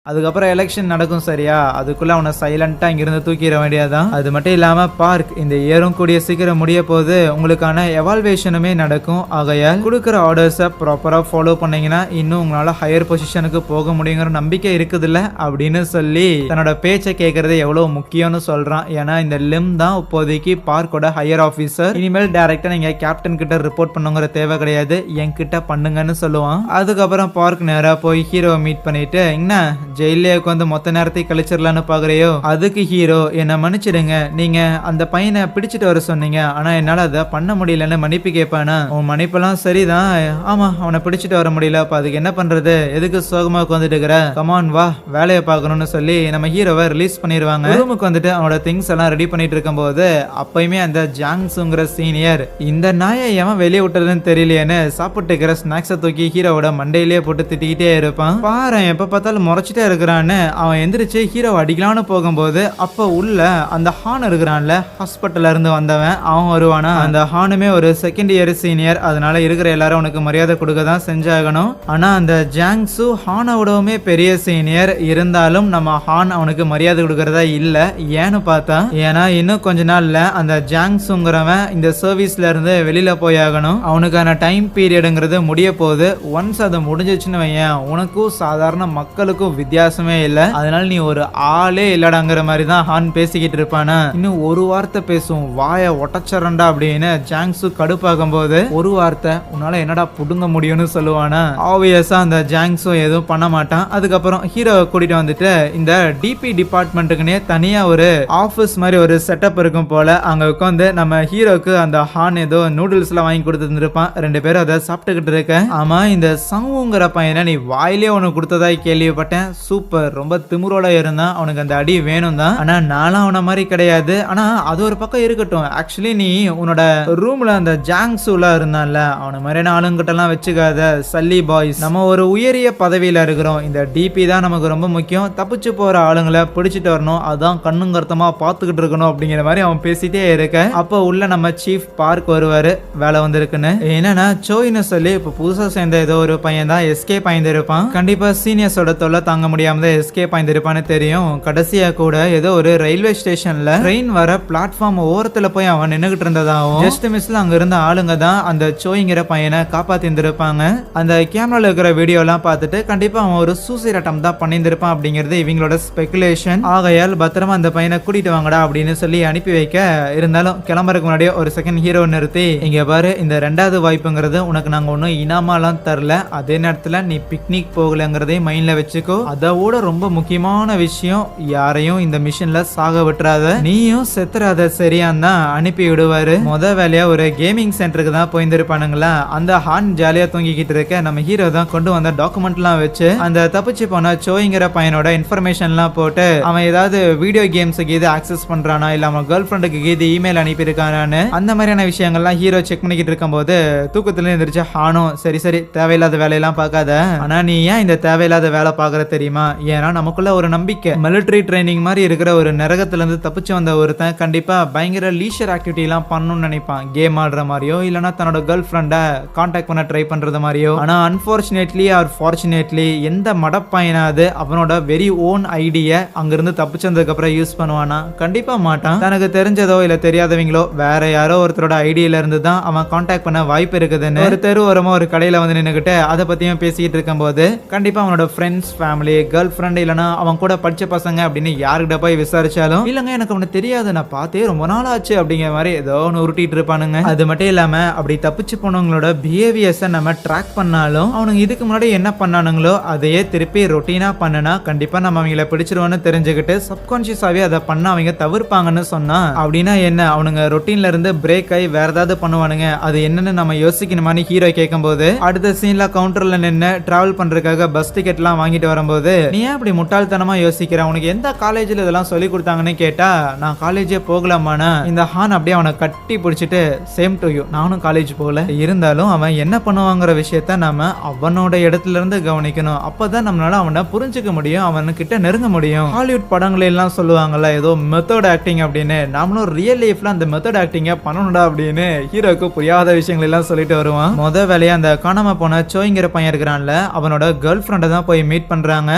அதுக்கப்புறம் எலெக்ஷன் நடக்கும் சரியா, அதுக்குள்ள அவனை சைலண்டா இங்கிருந்து தூக்கிட வேண்டியதான். அது மட்டும் இல்லாம பார்க் இந்த இயரும் கூடிய சீக்கிரம் முடிய போது உங்களுக்கான எவால்வேஷனுமே நடக்கும். ஆகையால் கொடுக்குற ஆர்டர்ஸை ப்ராப்பரா ஃபாலோ பண்ணீங்கன்னா இன்னும் உங்களால ஹையர் பொசிஷனுக்கு போக முடியுங்கிற நம்பிக்கை இருக்குதுல்ல அப்படின்னு சொல்லி தன்னோட பேச்சை கேட்கறது எவ்வளவு முக்கியம்னு சொல்றான். ஏன்னா இந்த லிம் தான் இப்போதைக்கு பார்க்கோட ஹையர் ஆஃபீஸர். இனிமேல் டைரக்டா நீங்க கேப்டன் கிட்ட ரிப்போர்ட் பண்ணுங்கிற தேவை கிடையாது, என்கிட்ட பண்ணுங்கன்னு சொல்லுவான். அதுக்கப்புறம் பார்க் நேரா போய் ஹீரோவை மீட் பண்ணிட்டு, என்ன ஜெயிலே உட்காந்து மொத்த நேரத்தை கழிச்சிடலான்னு பாக்குறையோ? அதுக்கு ஹீரோ, என்ன மன்னிச்சிடுங்க, நீங்க அந்த பையனை பிடிச்சிட்டு வர சொன்னீங்க, ஆனா என்னால அதை பண்ண முடியலன்னு மன்னிப்பு கேட்பானா. உன் மன்னிப்பெல்லாம் சரிதான், ஆமா அவனை பிடிச்சிட்டு வர முடியல, அப்ப அதுக்கு என்ன பண்றது, எதுக்கு சோகமா உட்காந்துட்டு இருக்கிற, கமான் வா வேலையை பார்க்கணும்னு சொல்லி நம்ம ஹீரோவை ரிலீஸ் பண்ணிடுவாங்க. ரூமுக்கு வந்துட்டு அவனோட திங்ஸ் எல்லாம் ரெடி பண்ணிட்டு இருக்கும் போது அப்பயுமே அந்த ஜாங்ஸுங்கிற சீனியர், இந்த நாயை எவன் வெளியே விட்டதுன்னு தெரியலையேன்னு சாப்பிட்டு இருக்கிற ஸ்நாக்ஸை தூக்கி ஹீரோவோட மண்டையிலேயே போட்டு திட்டிக்கிட்டே இருப்பான். பாரு எப்ப பார்த்தாலும் முறைச்சிட்டே இருக்கிறான்னு அவன் எந்திரிச்சு ஹீரோ அடிக்கலான்னு போகும்போது அப்ப உள்ள அந்த ஹான் இருக்கிறான்ல, ஹாஸ்பிட்டல்ல இருந்து வந்தவன், அவன் வருவானா. அந்த ஹானுமே ஒரு செகண்ட் இயர் சீனியர், அதனால இருக்கிற எல்லாரும் அவனுக்கு மரியாதை கொடுக்க தான் செஞ்சாகணும். ஆனா அந்த ஜாங்ஸு ஹானோடவுமே பெரிய சீனியர், இருந்தாலும் நம்ம ஹான் அவனுக்கு மரியாதை கொடுக்கறதா இல்ல. ஏன்னு பார்த்தா, ஏன்னா இன்னும் கொஞ்ச நாள்ல அந்த ஜாங்ஸுங்கிறவன் இந்த சர்வீஸ்ல இருந்து வெளியில போயாகணும். அவனுக்கான டைம் பீரியடுங்கிறது முடிய போகுது. ஒன்ஸ் அது முடிஞ்சிச்சுன்னு வையன், உனக்கும் சாதாரண மக்களுக்கும் வித்தியாசமே இல்ல, அதனால நீ ஒரு ஆளே இல்லடாங்கிற மாதிரி தான் ஹான் பேசிக்கிட்டு இருப்பானா. இன்னும் ஒரு வார்த்தை பேசும், வாய ஒட்டச்சரண்டா அப்படின்னு ஜாங்ஸு கடுப்பாகும் போது, ஒரு வார்த்தை உன்னால என்னடா புடுங்க முடியும்னு சொல்லுவானா. ஆப்வியஸா அந்த ஜாங்ஸும் எதுவும் பண்ண மாட்டான். அதுக்கப்புறம் ஹீரோவை கூட்டிட்டு வந்துட்டு இந்த டிபி டிபார்ட்மெண்ட்டுக்குன்னே தனியா ஒரு ஆபீஸ் மாதிரி ஒரு செட்டப் இருக்கும் போல, அங்க உட்காந்து நம்ம ஹீரோக்கு அந்த ஹான் ஏதோ நூடுல்ஸ் எல்லாம் வாங்கி கொடுத்துட்டு இருப்பான். ரெண்டு பேரும் அதை சாப்பிட்டுக்கிட்டு இருக்க. ஆமா இந்த சங்குங்கிற பையனை நீ வாயிலே ஒண்ணு கொடுத்ததாய் கேள்விப்பட்டேன், சூப்பர், ரொம்ப திமுரோட இருந்தான், அவனுக்கு அந்த அடி வேணும் தான், ஆனா நானும் அவன மாதிரி கிடையாது. ஆனா அது ஒரு பக்கம் இருக்கட்டும், ஆக்சுவலி நீ உன்னோட ரூம்ல அந்த ஜாங்ஸுல இருந்தான்ல, அவன மாதிரியான ஆளுங்கிட்ட எல்லாம் வச்சுக்காத சல்லி பாய்ஸ், நம்ம ஒரு உயரிய பதவியில இருக்கிறோம், இந்த டிபி தான் நமக்கு ரொம்ப முக்கியம், தப்பிச்சு போற ஆளுங்களை பிடிச்சிட்டு வரணும், அதான் கண்ணுங்கர்த்தமா பாத்துக்கிட்டு இருக்கணும் அப்படிங்கிற மாதிரி அவன் பேசிட்டே இருக்க. அப்ப உள்ள நம்ம சீஃப் பார்க் வருவாரு, வேலை வந்திருக்குன்னு. என்னன்னா சோயின்னு சொல்லி இப்ப புதுசா சேர்ந்த ஏதோ ஒரு பையன் தான் எஸ்கேப் ஆயிருப்பான். கண்டிப்பா சீனியர்ஸோட தொல்லை தாங்க முடியாம எஸ்கேப் ஆயிருப்பான்னு தெரியும். கடைசியா கூட ஏதோ ஒரு ரயில்வே ஸ்டேஷன்ல ட்ரெயின் வர பிளாட்ஃபார்ம் ஓரத்துல போய் அவன் நின்னுகிட்டு இருந்ததாகவும் ஜஸ்ட் மிஸ்ல அங்க இருந்த ஆளுங்க தான் அந்த சோயிங்கிற பையனை காப்பாத்திருப்பாங்க. அந்த கேமரால இருக்கிற வீடியோ எல்லாம் பார்த்துட்டு கண்டிப்பா அவன் ஒரு சூசைட் அட்டம் தான் பண்ணியிருப்பான் அப்படிங்கிறது இவங்களோட ஸ்பெகுலேஷன். ஆகையால் பத்திரமா அந்த பையனை கூட்டிட்டு வாங்கடா அப்படின்னு சொல்லி அனுப்பி வைக்க, இருந்தாலும் கிளம்புறதுக்கு முன்னாடியே ஒரு செகண்ட் ஹீரோ நிறுத்தி, இங்க பாரு இந்த ரெண்டாவது வாய்ப்புங்கிறது உனக்கு நாங்க ஒன்னும் இனாமாலாம் தரல, அதே நேரத்துல நீ பிக்னிக் போகலங்கிறதையும் மைண்ட்ல வச்சுக்கோ, அதோட ரொம்ப முக்கியமான விஷயம், யாரையும் இந்த மிஷன்ல சாக விட்டுறாத, நீயும் செத்துறாத, சரியான் தான் அனுப்பி விடுவாரு. முத வேலையா ஒரு கேமிங் சென்டருக்கு தான் போயிருப்பானுங்களா. அந்த ஹான் ஜாலியா தூங்கிக்கிட்டு இருக்க நம்ம ஹீரோ தான் கொண்டு வந்த டாக்குமெண்ட் எல்லாம் வச்சு அந்த தப்பிச்சு போன சோயிங்கிற பையனோட இன்ஃபர்மேஷன் எல்லாம் போட்டு, அவன் ஏதாவது வீடியோ கேம்ஸுக்கு இது ஆக்சஸ் பண்றானா, இல்ல அவன் கேர்ள் ஃப்ரெண்டுக்கு இது இமெயில் அனுப்பி இருக்கானு, அந்த மாதிரியான விஷயங்கள்லாம் ஹீரோ செக் பண்ணிக்கிட்டு இருக்கும் போது தூக்கத்துல இருந்துச்சு ஹானும், சரி சரி தேவையில்லாத வேலையெல்லாம் பார்க்காத, ஆனா நீ ஏன் இந்த தேவையில்லாத வேலை பார்க்கற தெரியுமா, ஏன்னா நமக்குள்ள ஒரு நம்பிக்கை, மிலிட்டரி ட்ரைனிங் மாதிரி இருக்கிற ஒரு நரகத்துல இருந்து தப்பிச்சு வந்த ஒருத்தன் கண்டிப்பா பயங்கர லீஷர் ஆக்டிவிட்டி எல்லாம் பண்ணணும்னு நினைப்பான், கேம் ஆடுற மாதிரியோ இல்லனா தன்னோட கேர்ள் ஃப்ரெண்டை கான்டாக்ட் பண்ண ட்ரை பண்றது மாதிரியோ. ஆனா அன்பார்ச்சுனேட்லி ஆர் ஃபார்ச்சுனேட்லி எந்த மடப்பையனாவது அவனோட வெரி ஓன் ஐடிய அங்கிருந்து தப்பிச்சு வந்ததுக்கு அப்புறம் யூஸ் பண்ணுவானா, கண்டிப்பா மாட்டான். தனக்கு தெரிஞ்சதோ இல்ல தெரியாதவங்களோ வேற யாரோ ஒருத்தரோட ஐடியில இருந்து தான் அவன் கான்டாக்ட் பண்ண வாய்ப்பு இருக்குதுன்னு ஒரு தெரு ஓரமா ஒரு கடையில வந்து நின்னுகிட்டு அதை பத்தியும் பேசிக்கிட்டு இருக்கும் போது கண்டிப்பா அவனோட ஃப்ரெண்ட்ஸ் ஃபேமிலி கேர்ள் ஃப்ரெண்ட் இல்லனா அவன் கூட படிச்ச பசங்க அப்படின்னு யாருக்கிட்ட போய் விசாரிச்சாலும் இல்லங்க எனக்கு அவனை தெரியாது, நான் பார்த்தே ரொம்ப நாள் ஆச்சு அப்படிங்கிற மாதிரி ஏதோ ஒன்று உருட்டிட்டு இருப்பானுங்க. அது மட்டும் இல்லாம அப்படி தப்பிச்சு போனவங்களோட பிஹேவியர்ஸை நம்ம ட்ராக் பண்ணாலும் அவனுங்க இதுக்கு முன்னாடி என்ன பண்ணானுங்களோ அதையே திருப்பி ரொட்டீனா பண்ணனா கண்டிப்பா நம்ம அவங்கள பிடிச்சிருவோம்னு தெரிஞ்சுக்கிட்டு சப்கான்சியஸாவே அதை பண்ண அவங்க தவிர்ப்பாங்கன்னு சொன்னா அப்படின்னா என்ன, அவனுங்க ரொட்டீன்ல இருந்து பிரேக் ஆகி வேற ஏதாவது பண்ணுவானுங்க. அது என்னன்னு நம்ம யோசிக்கணுமான்னு ஹீரோ கேட்கும்போது அடுத்த சீன்ல கவுண்டர்ல நின்று டிராவல் பண்றதுக்காக பஸ் டிக்கெட் எல்லாம் வாங்கிட்டு வரும்போது நீ ஏன் அப்படி முட்டாள்தனமா யோசிக்கிற, உனக்கு எந்த காலேஜ்ல இதெல்லாம் சொல்லி கொடுத்தாங்கன்னு கேட்டா நான் காலேஜே போகலாமானா இந்த ஹான் அப்படியே அவனை கட்டி பிடிச்சிட்டு சேம் டு யூ, நானும் காலேஜ் போகல, இருந்தாலும் அவன் என்ன பண்ணுவாங்கிற விஷயத்த நாம அவனோட இடத்துல இருந்து கவனிக்கணும். அப்பதான் நம்மளால அவனை புரிஞ்சுக்க முடியும், அவனுக்கிட்ட நெருங்க முடியும். ஹாலிவுட் படங்கள் எல்லாம் சொல்லுவாங்கல்ல ஏதோ மெத்தட் ஆக்டிங் அப்படின்னு, நாமளும் ரியல் லைஃப்ல அந்த மெத்தட் ஆக்டிங்க பண்ணணும்டா அப்படின்னு ஹீரோக்கு புரியாத விஷயங்கள் எல்லாம் சொல்லிட்டு வருவான். முத வேலையா அந்த காணாம போன சோய்ங்கிற பையன் இருக்கிறான்ல அவனோட கேர்ள் ஃப்ரெண்டை தான் போய் மீட் பண்றாங்க.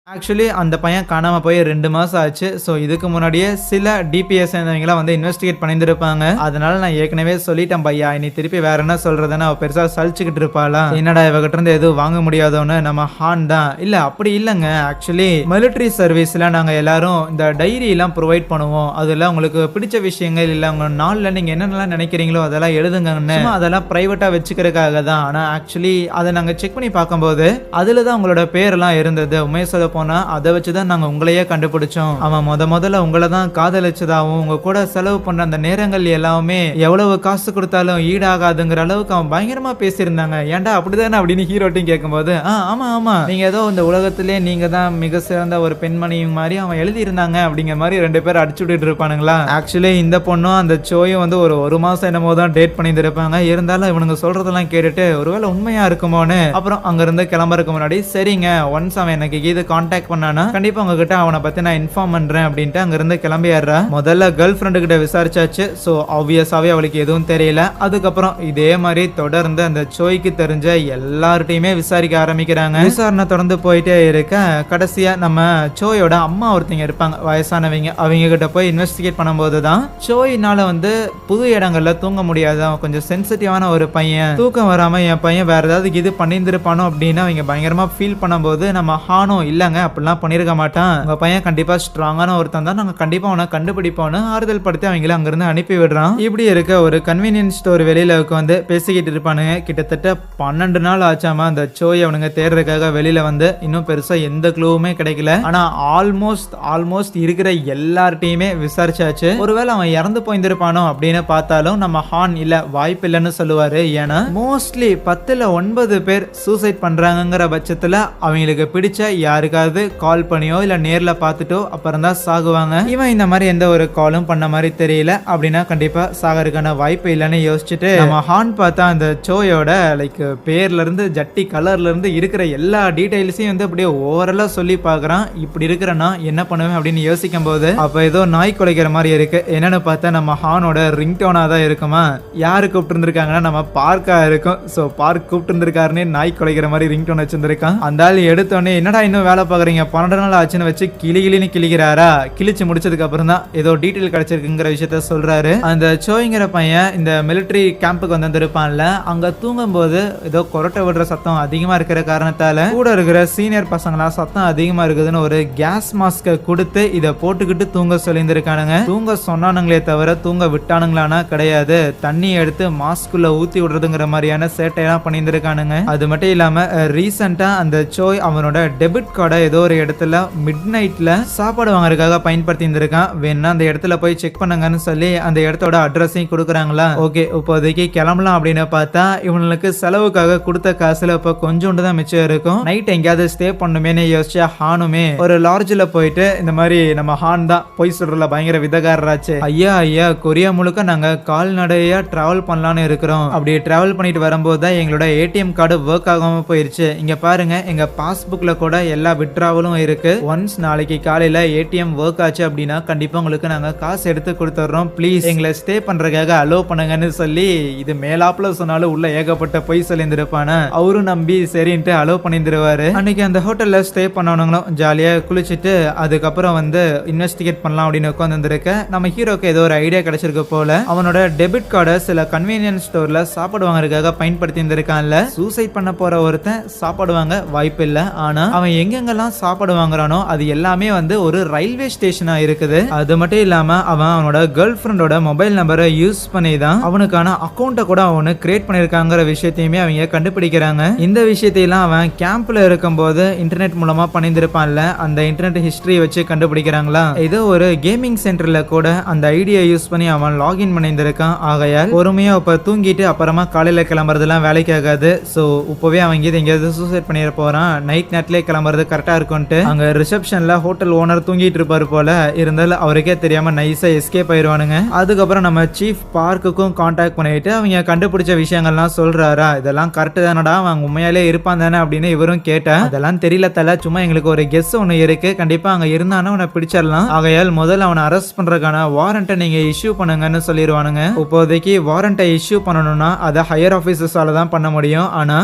ஆக்சுவலி அந்த பையன் காணாம போய் 2 மாசம் ஆச்சு. ஸோ இதுக்கு முன்னாடியே சில டிபிஎஸ் சேர்ந்தவங்களாம் வந்து இன்வெஸ்டிகேட் பண்ணியிருப்பாங்க. அதனால நான் ஏற்கனவே சொல்லிட்டேன் பையா, இனி திருப்பி வேற என்ன சொல்றதுன்னு அவ பெருசா சலிச்சுக்கிட்டு இருப்பாளா, என்னடா இவகிட்ட இருந்து எதுவும் வாங்க முடியாதோன்னு நம்ம ஹான் தான் இல்ல அப்படி இல்லைங்க, ஆக்சுவலி மிலிட்டரி சர்வீஸ்ல நாங்க எல்லாரும் இந்த டைரி எல்லாம் ப்ரொவைட் பண்ணுவோம், அதுல உங்களுக்கு பிடிச்ச விஷயங்கள் இல்ல உங்க நாள்ல நீங்க என்னென்னலாம் நினைக்கிறீங்களோ அதெல்லாம் எழுதுங்கன்னு, அதெல்லாம் பிரைவேட்டா வச்சுக்கிறதுக்காக தான். ஆனா ஆக்சுவலி அதை நாங்க செக் பண்ணி பார்க்கும்போது அதுலதான் உங்களோட பேரெல்லாம் இருந்தது. உண்மையை சொல்ல போனா அதை வச்சுதான் நாங்க உங்களையே கண்டுபிடிச்சோம். அவன் முதல்ல உங்களை தான் காதலிச்சதாவும் உங்க கூட செலவு பண்ற அந்த நேரங்கள் எல்லாமே எவ்வளவு காசு கொடுத்தாலும் ஈடாகாதுங்கிற அளவுக்கு அவன் பயங்கரமா பேசியிருந்தாங்க. ஏன்டா அப்படிதானே அப்படின்னு ஹீரோட்டையும் கேட்கும்போது ஆமா ஆமா நீங்க ஏதோ இந்த உலகத்திலே நீங்க தான் மிக சிறந்த ஒரு பெண்மணி மாதிரி அவன் எழுதி இருந்தாங்க அப்படிங்கிற மாதிரி 2 பேரும் அடிச்சு விட்டுட்டு இருப்பானுங்களா. ஆக்சுவலி இந்த பொண்ணும் அந்த சோயும் வந்து ஒரு மாசம் என்னமோ தான் டேட் பண்ணிட்டு இருப்பாங்க. இருந்தாலும் இவனுங்க சொல்றதெல்லாம் கேட்டுட்டு ஒருவேளை உண்மையா இருக்குமோன்னு அப்புறம் அங்க இருந்து கிளம்புறதுக்கு முன்னாடி சரிங்க ஒன்ஸ் அவன் எனக்கு இது கான்டாக்ட் பண்ணானா கண்டிப்பா உங்ககிட்ட அவனை பத்தி நான் இன்ஃபார்ம் பண்றேன் அப்படின்ட்டு அங்க இருந்து கிளம்பிடுறா. முதல்ல கேர்ள் ஃப்ரெண்டு கிட்ட விசாரிச்சாச்சு. சோ ஆப்வியஸாவே அவளுக்கு எதுவும் தெரியல. அதுக்கப்புறம் இதே மாதிரி தொடர்ந்து அந்த சோய்க்கு தெரிஞ்ச எல்லார்ட்டையுமே விசாரிக்க ஆரம்பிக்கிறாங்க. விசாரணை தொடர்ந்து போயிட்டே இருக்க கடைசியா நம்ம சோயோட அம்மா ஒருத்தங்க இருப்பாங்க வயசானவங்க, அவங்க கிட்ட போய் இன்வெஸ்டிகேட் பண்ணும்போது தான் சோயினால வந்து புது இடங்கள்ல தூங்க முடியாது, அவன் கொஞ்சம் சென்சிட்டிவான ஒரு பையன், தூக்கம் வராம என் பையன் வேற ஏதாவது இது பண்ணியிருந்திருப்பானோ அப்படின்னு அவங்க பயங்கரமா ஃபீல் பண்ணும்போது நம்ம ஹானோ இல்லங்க அப்படிலாம் பண்ணிருக்க மாட்டான், உங்க பையன் கண்டிப்பா ஸ்ட்ராங்கான ஒருத்தன் தான், நாங்க கண்டிப்பா அவனை கண்டுபிடிப்போம்னு ஆறுதல் படுத்தி அவங்கள அங்கிருந்து அனுப்பி விடுறான். இப்படி இருக்க ஒரு கன்வீனியன்ஸ் ஸ்டோர் வெளியில உட்காந்து பேசிக்கிட்டு இருப்பானுங்க. கிட்டத்தட்ட 12 நாள் ஆச்சாமா அந்த சோயை அவனுங்க தேடுறதுக்காக வெளியில வந்து இன்னும் பெருசா எந்த க்ளூவுமே கிடைக்கல. ஆனா ஆல்மோஸ்ட் இருக்கிற எல்லார்ட்டையுமே விசாரிச்சாச்சு. ஒருவேளை அவன் இறந்து போயிருப்பானோ அப்படின்னு பார்த்தாலும் நம்ம ஹான் இல்ல வாய்ப்பு இல்லைன்னு சொல்லுவாரு. ஏன்னா மோஸ்ட்லி 10ல் 9 பேர் சூசைட் பண்றாங்கிற பட்சத்துல அவங்களுக்கு பிடிச்ச யாருக்காவது கால் பண்ணியோ இல்ல நேர்ல பார்த்துட்டோ அப்புறம் தான் சாகுவாங்க. இவன் இந்த மாதிரி எந்த ஒரு காலும் பண்ண மாதிரி தெரியல அப்படின்னா கண்டிப்பா சாகறதுக்கான வாய்ப்பு இல்லைன்னு யோசிச்சுட்டு நம்ம ஹான் பார்த்தா அந்த சோயோட லைக் பேர்ல இருந்து ஜட்டி கலர்ல இருந்து இருக்கிற எல்லா டீடைல்ஸையும் வந்து அப்படியே ஓவரலா சொல்லி பாக்குறான். இப்படி இருக்கிறனா என்ன பண்ணுவேன் அப்படின்னு யோசிக்கும் போது அப்ப ஏதோ நாய் குலைக்கிற மாதிரி இருக்கு. என்னன்னு பார்த்தா நம்ம ஹானோட ரிங்டோனா தான் இருக்குமா. யாரு கூப்பிட்டு இருந்திருக்காங்கன்னா நம்ம பார்க்கா இருக்கும். சோ பார்க் கூப்பிட்டு இருந்திருக்காருன்னு நாய் குலைக்கிற மாதிரி ரிங்டோன் வச்சிருந்திருக்கான். அந்த ஆள் எடுத்தோடனே என்னடா இன்னும் வேலை பாக்குறீங்க 12 நாள் ஆச்சுன்னு வச்சு கிளின்னு கிளிக்கிறாரா, கிழிச்சு முடிச்சதுக்கு அப்புறம் தான் ஏதோ டீடைல் கிடைச்சிருக்குங்கிற விஷயத்த சொல்றாரு. அந்த சோய்ங்கிற பையன் இந்த மிலிட்டரி கேம்புக்கு வந்திருப்பான்ல, அங்க தூங்கும் போது ஏதோ கொரட்டை விடுற சத்தம் அதிகமா இருக்கிற காரணத்தால கூட இருக்கிற சீனியர் பசங்களா சத்தம் அதிகமா இருக்குதுன்னு ஒரு கேஸ் மாஸ்க கொடுத்து இதை போட்டுக்கிட்டு தூங்க சொல்லியிருந்திருக்கானுங்க. தூங்க சொன்னானுங்களே தவிர தூங்க விட்டானுங்களானா கிடையாது, தண்ணி எடுத்து மாஸ்குள்ள ஊத்தி விடுறதுங்கிற மாதிரியான சேட்டையெல்லாம் பண்ணியிருந்திருக்கானுங்க. அது மட்டும் இல்லாம ரீசெண்டா அந்த சோய் அவனோட டெபிட் கார்டை ஏதோ ஒரு இடத்துல மிட் நைட்ல சாப்பாடு வாங்குறதுக்காக பயன்படுத்தி இருந்திருக்கான். வேணா அந்த இடத்துல போய் செக் பண்ணுங்கன்னு சொல்லி அந்த இடத்தோட அட்ரஸையும் கொடுக்குறாங்களா. ஓகே இப்போதைக்கு கிளம்பலாம் அப்படின்னு பார்த்தா இவனுக்கு செலவுக்காக கொடுத்த காசுல இப்ப கொஞ்சோண்டு தான் மிச்சம் இருக்கும். நைட் எங்கேயாவது ஸ்டே பண்ணுமேனு யோசிச்சா ஹானுமே ஒரு லாட்ஜ்ல போயிட்டு இந்த மாதிரி நம்ம ஹான் தான் போய் சொல்றல பயங்கர விதகாரராச்சு. ஐயா கொரியா முழுக்க நாங்க கால்நடையா டிராவல் பண்ணலான்னு இருக்கிறோம். அப்படி டிராவல் பண்ணிட்டு வரும்போது தான் எங்களோட ஏடிஎம் கார்டு ஒர்க் ஆகாம போயிருச்சு. இங்க பாருங்க எங்க பாஸ்புக்ல கூட எல்லா வித்ட்ராவலும் இருக்கு. ஒன்ஸ் நாளைக்கு காலையில ஏடிஎம் ஒர்க் ஆச்சு அப்படின்னா கண்டிப்பா உங்களுக்கு நாங்க காசு எடுத்து கொடுத்துறோம், ப்ளீஸ் எங்களை ஸ்டே பண்றதுக்காக அலோ பண்ணுங்கன்னு சொல்லி இது மேலாப்ல சொன்னாலும் உள்ள ஏகப்பட்ட பொய் சொல்லியிருந்திருப்பான. அவரும் நம்பி சரின்ட்டு அலோ பண்ணிருவாரு. அன்னைக்கு அந்த ஹோட்டல்ல ஸ்டே பண்ணவனுங்களும் ஜாலியா குளிச்சுட்டு அதுக்கப்புறம் வந்து இன்வெஸ்டிகேட் பண்ணலாம் அப்படின்னு உட்காந்துருக்க நம்ம ஹீரோக்கு ஏதோ ஒரு ஐடியா கிடைச்சிருக்கு போல. அவனோட டெபிட் கார்டை சில கன்வீனியன்ஸ் ஸ்டோர்ல சாப்பாடு வாங்குறதுக்காக பயன்படுத்தி இருந்திருக்கான்ல. சூசைட் பண்ண போற ஒருத்தன் சாப்பாடு வாங்க வாய்ப்பு இல்ல, ஆனா அவன் எங்கெங்கெல்லாம் சாப்பாடு வாங்குறானோ அது எல்லாமே வந்து ஒரு ரயில்வே ஸ்டேஷனா இருக்குது. அது மட்டும் இல்லாம அவனோட கேர்ள் ஃப்ரெண்டோட மொபைல் நம்பரை யூஸ் பண்ணி தான் அவனுக்கான அக்கௌண்ட்டை கூட அவனு கிரியேட் பண்ணிருக்காங்கிற விஷயத்தையுமே அவங்க கண்டுபிடிக்கிறாங்க. இந்த விஷயத்தையெல்லாம் அவன் கேம்ப்ல இருக்கும்போது இன்டர்நெட் மூலமா பண்ணியிருந்திருப்பான்ல, அந்த இன்டர்நெட் ஹிஸ்டரி வச்சு கண்டுபிடிக்கிறாங்களா. ஏதோ ஒரு கேமிங் சென்டர்ல கூட அந்த ஐடியா யூஸ் பண்ணி அவன் லாகின் பண்ணியிருந்திருக்கான். ஆகையால் பொறுமையா இப்ப தூங்கிட்டு அப்புறமா காலையில கிளம்புறதுலாம் வேலைக்கு ஆகாது. சோ இப்பவே அவங்க எங்கேயாவது சூசைட் பண்ணிட போறான், நைட் நேரத்திலே கிளம்புறது கரெக்டா இருக்கும்ட்டு அங்க ரிசப்ஷன்ல ஹோட்டல் ஓனர் தூங்கிட்டு இருப்பாரு போல. இருந்தாலும் அவருக்கே தெரியாம நைஸா எஸ்கேப் ஆயிருவானுங்க. அதுக்கப்புறம் நம்ம சீஃப் பார்க்குக்கும் கான்டாக்ட் பண்ணிட்டு அவங்க கண்டுபிடிச்ச விஷயங்கள்லாம் சொல்றாரா, இதெல்லாம் கரெக்ட் தானடா, அவங்க உண்மையாலே இருப்பான் தானே அப்படின்னு இவரும் கேட்டா, அதெல்லாம் தெரியல தல, சும்மா எங்களுக்கு ஒரு கெஸ் ஒண்ணு இருக்கு, கண்டிப்பா அங்க இருந்தானே உன்னை பிடிச்சிடலாம், ஆகையால் முதல்ல அவனை அரெஸ்ட் பண்றதுக்கான வாரண்ட்டை நீங்க இஷ்யூ பண்ணுங்கன்னு சொல்லிடுவானுங்க. இப்போதைக்கு வாரண்ட்டை இஷ்யூ பண்ணணும்னா அதை ஹையர் ஆபீசர்ஸால தான் பண்ண முடியும். ஆனா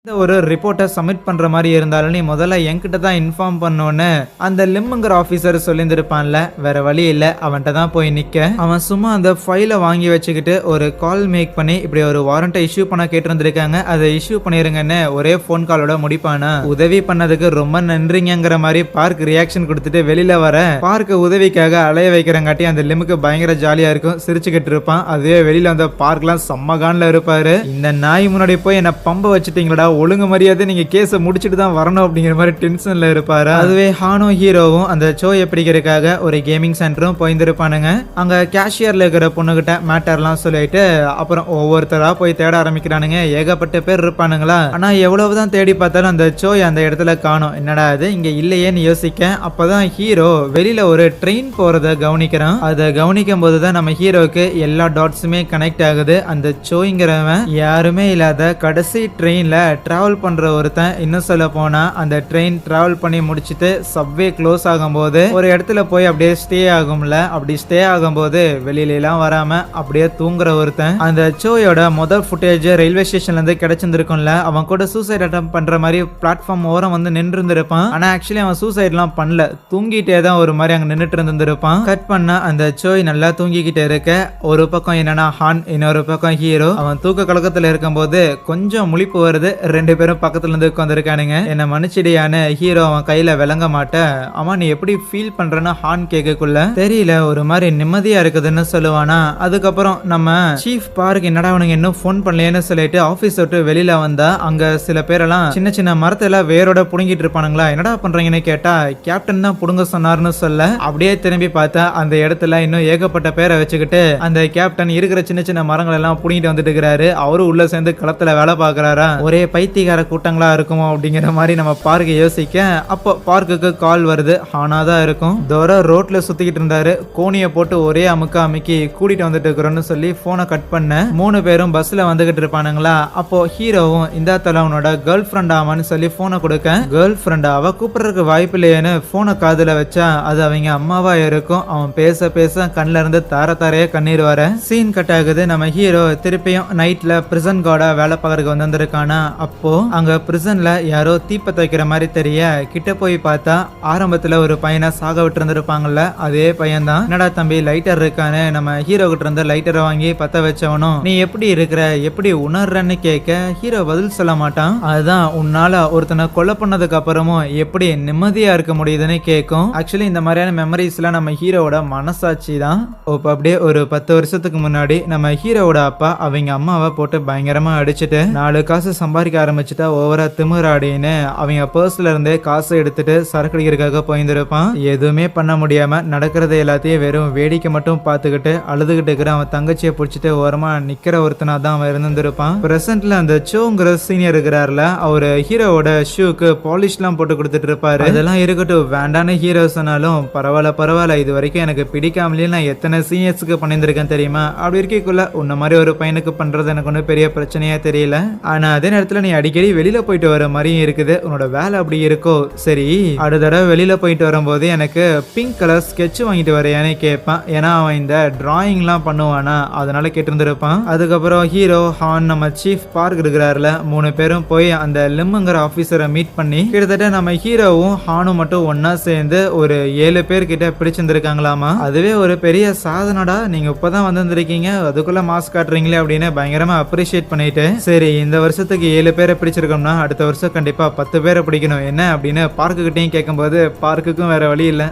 ஒரு ரிப்போர்ட்டை சப்மிட் பண்ற மாதிரி இருந்தாலும் நீ முதல்ல என்கிட்ட தான் இன்ஃபார்ம் பண்ணோன்னு அந்த லிம்முங்கிற ஆபீசர் சொல்லியிருந்திருப்பான்ல. வேற வழி இல்ல, அவன்கிட்ட தான் போய் நிக்க. அவன் சும்மா அந்த ஃபைலை வாங்கி வச்சுக்கிட்டு ஒரு கால் மேக் பண்ணி இப்படி ஒரு வாரண்ட்டை இஷ்யூ பண்ண கேட்டிருந்திருக்காங்க, அதை இஷ்யூ பண்ணிருங்கன்னு ஒரே போன் காலோட முடிப்பானா. உதவி பண்ணதுக்கு ரொம்ப நன்றிங்கிற மாதிரி பார்க் ரியாக்ஷன் கொடுத்துட்டு வெளியில வர பார்க்க உதவிக்காக அலைய வைக்கிறங்காட்டி அந்த லிம்முக்கு பயங்கர ஜாலியா இருக்கும், சிரிச்சுக்கிட்டு இருப்பான். அதுவே வெளியில அந்த பார்க்லாம் செம்மகான்ல இருப்பாரு. இந்த நாய் முன்னாடி போய் என்ன பம்ப வச்சுட்டீங்களா, ஒழுங்கு மரியாதை நீங்க கேஸை முடிச்சுட்டு தான் வரணும் அப்படிங்கிற மாதிரி டென்ஷன்ல இருப்பாரு. அதுவே ஹானோ ஹீரோவும் அந்த சோயை பிடிக்கிறதுக்காக ஒரு கேமிங் சென்டரும் போயிருந்திருப்பானுங்க. அங்க கேஷியர்ல இருக்கிற பொண்ணுகிட்ட மேட்டர்லாம் சொல்லிட்டு அப்புறம் ஒவ்வொருத்தரா போய் தேட ஆரம்பிக்கிறானுங்க. ஏகப்பட்ட பேர் இருப்பானுங்களா. ஆனா எவ்வளவுதான் தேடி பார்த்தாலும் அந்த சோய் அந்த இடத்துல காணோம். என்னடா அது இங்க இல்லையேன்னு யோசிக்க அப்பதான் ஹீரோ வெளியில ஒரு ட்ரெயின் போறத கவனிக்கிறான். அதை கவனிக்கும் போதுதான் நம்ம ஹீரோக்கு எல்லா டாட்ஸுமே கனெக்ட் ஆகுது. அந்த சோய்ங்கிறவன் யாருமே இல்லாத கடைசி ட்ரெயின்ல டிராவல் பண்ற ஒருத்தன். இன்னும் சொல்ல போனா அந்த ட்ரெயின் டிராவல் பண்ணி முடிச்சுட்டு சப்வே க்ளோஸ் ஆகும்போது ஒரு இடத்துல போய் அப்படியே ஸ்டே ஆகும்ல, அப்படி ஸ்டே ஆகும்போது வெளியில எல்லாம் வராம அப்படியே தூங்குற ஒருத்தன். அந்த சோயோட முதல் ஃபுட்டேஜ் ரயில்வே ஸ்டேஷன்ல இருந்து கிடைச்சிருந்திருக்கும்ல, அவன் கூட சூசைட் அட்டம் பண்ற மாதிரி பிளாட்ஃபார்ம் ஓரம் வந்து நின்று இருந்திருப்பான். ஆனா ஆக்சுவலி அவன் சூசைட் எல்லாம் பண்ணல, தூங்கிட்டே தான் ஒரு மாதிரி அங்க நின்றுட்டு இருந்திருப்பான். கட் பண்ணா அந்த சோய் நல்லா தூங்கிக்கிட்டே இருக்க. ஒரு பக்கம் என்னன்னா ஹான், இன்னொரு பக்கம் ஹீரோ. அவன் தூக்க கலக்கத்துல இருக்கும்போது கொஞ்சம் முழிப்பு வருது. ரெண்டு பேரும் பக்கத்துல இருந்து உட்காந்துருக்கானுங்க. என்ன மன்னிச்சிடியான ஹீரோ அவன் கையில விளங்க மாட்ட. அவன் நீ எப்படி ஃபீல் பண்றன்னு ஹான் கேட்கக்குள்ள தெரியல, ஒரு மாதிரி நிம்மதியா இருக்குதுன்னு சொல்லுவானா. அதுக்கப்புறம் நம்ம சீஃப் பார்க் என்னடா அவனுங்க இன்னும் போன் பண்ணலையேன்னு சொல்லிட்டு ஆபீஸ் விட்டு வெளியில வந்தா அங்க சில பேரெல்லாம் சின்ன சின்ன மரத்தை எல்லாம் வேரோட புடுங்கிட்டு இருப்பானுங்களா. என்னடா பண்றீங்கன்னு கேட்டா கேப்டன் தான் புடுங்க சொன்னார்னு சொல்ல அப்படியே திரும்பி பார்த்தா அந்த இடத்துல இன்னும் ஏகப்பட்ட பேரை வச்சுக்கிட்டு அந்த கேப்டன் இருக்கிற சின்ன சின்ன மரங்கள் எல்லாம் புடுங்கிட்டு வந்துட்டு இருக்கிறாரு. அவரும் உள்ள சேர்ந்து களத்துல வேலை பாக்குறாரா. ஒரே பைத்தியக்கார கூட்டங்களா இருக்குமோ அப்படிங்கிற மாதிரி நம்ம பார்க்க யோசிக்க அப்போ பார்க்குக்கு கால் வருது. ஹானா தான் இருக்கும். தோர ரோட்ல சுத்திக்கிட்டு இருந்தாரு. கோணியை போட்டு ஒரே அமுக்கா அமுக்கி கூட்டிட்டு வந்துட்டு இருக்கிறோன்னு சொல்லி போனை கட் பண்ண. 3 பேரும் பஸ்ல வந்துகிட்டு இருப்பானுங்களா. அப்போ ஹீரோவும் இந்த தலை அவனோட கேர்ள் ஃப்ரெண்ட் ஆமான்னு சொல்லி போனை கொடுக்க, கேர்ள் ஃப்ரெண்டா அவ கூப்பிடுறதுக்கு வாய்ப்பு இல்லையேன்னு போனை காதுல வச்சா அது அவங்க அம்மாவா இருக்கும். அவன் பேச பேச கண்ணுல இருந்து தாரையா கண்ணீர் வர சீன் கட் ஆகுது. நம்ம ஹீரோ திருப்பியும் நைட்ல பிரிசன் கார்டா வேலை பார்க்கறதுக்கு வந்திருக்கானா. அப்போ அங்க பிரிசன்ல யாரோ தீப்பத்த வைக்கிற மாதிரி தெரிய கிட்ட போய் பார்த்தா ஆரம்பத்துல ஒரு பையனை சாக விட்டு இருந்திருப்பாங்கல்ல, அதே பையன் தான். என்னடா தம்பி லைட்டர் இருக்கானு நம்ம ஹீரோ கிட்ட இருந்து லைட்டரை வாங்கி பத்த வச்சவனும் நீ எப்படி இருக்கிற எப்படி உணர்றன்னு கேட்க ஹீரோ பதில் சொல்ல மாட்டான். அதுதான் உன்னால ஒருத்தனை கொலை பண்ணதுக்கு அப்புறமும் எப்படி நிம்மதியா இருக்க முடியுதுன்னு கேட்கும். ஆக்சுவலி இந்த மாதிரியான மெமரிஸ் எல்லாம் நம்ம ஹீரோவோட மனசாட்சி தான். இப்ப அப்படியே ஒரு 10 வருஷத்துக்கு முன்னாடி நம்ம ஹீரோவோட அப்பா அவங்க அம்மாவை போட்டு பயங்கரமா அடிச்சுட்டு 4 காசு சம்பாதிக்க ஆரம்பிச்சுட்டா ஓவரா திமிராடின்னு அவங்க பர்ஸ்ல இருந்தே காசை எடுத்துட்டு சரக்கு அடிக்கிறதுக்காக போயிருந்திருப்பான். எதுவுமே பண்ண முடியாம நடக்கிறத எல்லாத்தையும் வெறும் வேடிக்கை மட்டும் பார்த்துக்கிட்டு அழுதுகிட்டு இருக்கிற அவன் தங்கச்சியை பிடிச்சிட்டு ஓரமா நிக்கிற ஒருத்தனா தான் அவன் இருந்திருப்பான். பிரசன்ட்ல அந்த சோங்கிற சீனியர் இருக்கிறார்ல, அவரு ஹீரோவோட ஷூக்கு பாலிஷ் எல்லாம் போட்டு கொடுத்துட்டு இருப்பாரு. அதெல்லாம் இருக்கட்டும், வேண்டான ஹீரோ சொன்னாலும் பரவாயில்ல இது வரைக்கும் எனக்கு பிடிக்காமலே நான் எத்தனை சீனியர்ஸுக்கு பண்ணியிருந்திருக்கேன் தெரியுமா. அப்படி இருக்கக்குள்ள உன்ன மாதிரி ஒரு பையனுக்கு பண்றது எனக்கு ஒன்றும் பெரிய பிரச்சனையா தெரியல. ஆனா அதே நேரத்துல நீ அடிக்கடி வெளியில போயிட்டு வர மாதிரியும் இருக்குது, உன்னோட வேலை அப்படி இருக்கோ, சரி அடுத்த தடவை வெளியில போயிட்டு வரும்போது எனக்கு பிங்க் கலர் ஸ்கெட்ச் வாங்கிட்டு வரையானே கேட்பான். ஏன்னா அவன் இந்த டிராயிங்லாம் பண்ணுவானா, அதனால கேட்டிருந்திருப்பான். அதுக்கப்புறம் ஹீரோ, ஹான், நம்ம சீஃப் பார்க் இருக்கிறாருல, 3 பேரும் போய் அந்த லிம்முங்கிற ஆபீசரை மீட் பண்ணி கிட்டத்தட்ட நம்ம ஹீரோவும் ஹானும் மட்டும் ஒன்னா சேர்ந்து ஒரு 7 பேர் கிட்ட பிடிச்சிருந்திருக்காங்களாமா. அதுவே ஒரு பெரிய சாதனடா, நீங்க இப்பதான் வந்திருக்கீங்க, அதுக்குள்ள மாஸ்க் காட்டுறீங்களே அப்படின்னு பயங்கரமா அப்ரிஷியேட் பண்ணிட்டு, சரி இந்த வருஷத்துக்கு 7 பேரை பிடிச்சிருக்கோம்னா அடுத்த வருஷம் கண்டிப்பா 10 பேரை பிடிக்கணும் என்ன அப்படின்னு பார்க்கு கிட்டையும் கேட்கும்போது பார்க்குக்கும் வேற வழி இல்ல,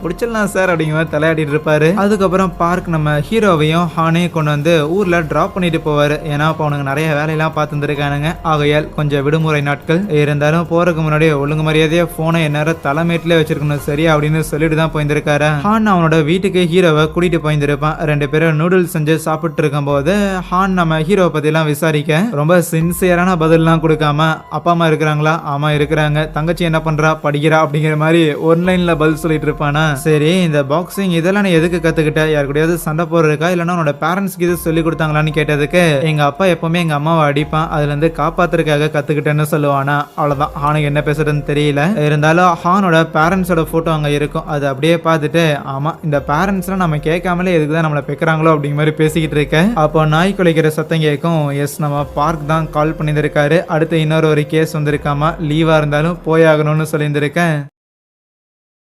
பிடிச்சிடலாம் சார் அப்படிங்கிற மாதிரி தலையாடிட்டு இருப்பாரு. அதுக்கப்புறம் பார்க் நம்ம ஹீரோவையும் ஹானையும் கொண்டு வந்து ஊர்ல டிராப் பண்ணிட்டு போவாரு. ஏன்னா இப்போ அவனுக்கு நிறைய வேலையெல்லாம் பார்த்துருக்கானுங்க, ஆகையால் கொஞ்சம் விடுமுறை நாட்கள் இருந்தாலும் போறதுக்கு முன்னாடி ஒழுங்கு மரியாதையா போனை எந்நேரம் தலைமேட்டிலே வச்சிருக்கணும் சரியா அப்படின்னு சொல்லிட்டு தான் போயிருக்காரு. ஹான் அவனோட வீட்டுக்கு ஹீரோவை கூட்டிட்டு போயிருப்பான். 2 பேரும் நூடுல்ஸ் செஞ்சு சாப்பிட்டு இருக்கும் போது ஹான் நம்ம ஹீரோவை பத்தி எல்லாம் விசாரிக்க ரொம்ப சின்சியரான பதில்லாம் கொடுக்காம, அப்பா அம்மா இருக்கிறாங்களா, ஆமா இருக்கிறாங்க, தங்கச்சி என்ன பண்றா, படிக்கிறா அப்படிங்கிற மாதிரி ஒன்லைன்ல பதில் சொல்லிட்டு இருப்பானா. சரி இந்த பாக்ஸிங் இதெல்லாம் நீ எதுக்கு கத்துக்கிட்ட, யாரு கூடயாவது சண்டை போடுறதுக்கா இல்லைன்னா உன்னோட பேரண்ட்ஸ்க்கு இது சொல்லி கொடுத்தாங்களான்னு கேட்டதுக்கு, எங்க அப்பா எப்பவுமே எங்க அம்மாவை அடிப்பான், அதுல இருந்து காப்பாத்துறதுக்காக கத்துக்கிட்டேன்னு சொல்லுவானா. அவ்வளவுதான், ஹானுக்கு என்ன பேசுறதுன்னு தெரியல. இருந்தாலும் ஹானோட பேரண்ட்ஸோட போட்டோ அங்க இருக்கும், அது அப்படியே பார்த்துட்டு ஆமா இந்த பேரண்ட்ஸ்லாம் நம்ம கேட்காமலே எதுக்குதான் நம்மளை பெக்கிறாங்களோ அப்படிங்கிற மாதிரி பேசிக்கிட்டு இருக்க. அப்போ நாய் குலைக்கிற சத்தம் கேட்கும். எஸ் நம்ம பார்க் தான் கால் பண்ணியிருக்காரு. அடுத்து இன்னொரு ஒரு கேஸ் வந்திருக்காமா, லீவா இருந்தாலும் போயாகணும்னு சொல்லியிருந்திருக்கேன்.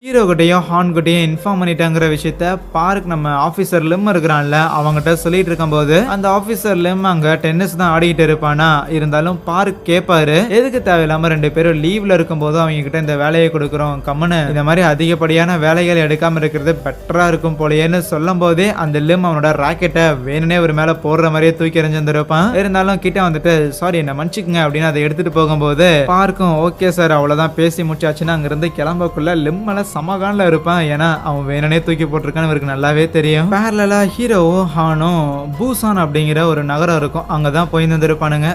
ஹீரோ கிட்டையும் ஹான் கிட்டையும் இன்ஃபார்ம் பண்ணிட்டாங்கிற விஷயத்த பார்க் நம்ம ஆபீசர் லிம் இருக்கிறான்ல அவங்ககிட்ட சொல்லிட்டு இருக்கும் போது, அந்த ஆபீசர் லிம் அங்க டென்னிஸ் தான் ஆடிட்டு இருப்பானா. இருந்தாலும் பார்க் கேட்பாரு, எதுக்கு தேவையில்லாம 2 பேரும் லீவ்ல இருக்கும் போது அவங்க கிட்ட இந்த வேலையை கொடுக்குறோம், கம்மனு இந்த மாதிரி அதிகப்படியான வேலைகள் எடுக்காம இருக்கிறது பெட்டரா இருக்கும் போலேன்னு சொல்லும் போதே அந்த லிம் அவனோட ராக்கெட்டை வேணுனே ஒரு மேல போடுற மாதிரியே தூக்கி எறிஞ்சிருப்பான். இருந்தாலும் கிட்ட வந்துட்டு சாரி என்ன மன்னிச்சுக்குங்க அப்படின்னு அதை எடுத்துட்டு போகும்போது பார்க்கும் ஓகே சார் அவ்வளவுதான் பேசி முடிச்சாச்சுன்னா அங்கிருந்து கிளம்பக்குள்ள லிம் சமகான்ல இருப்பான். ஏன்னா அவன் வேணனே தூக்கி போட்டிருக்கான்னு இவருக்கு நல்லாவே தெரியும். பேரலா ஹீரோவும் ஹானும் பூசான் அப்படிங்கிற ஒரு நகரம் இருக்கும், அங்கதான் போய் இருந்திருப்பானுங்க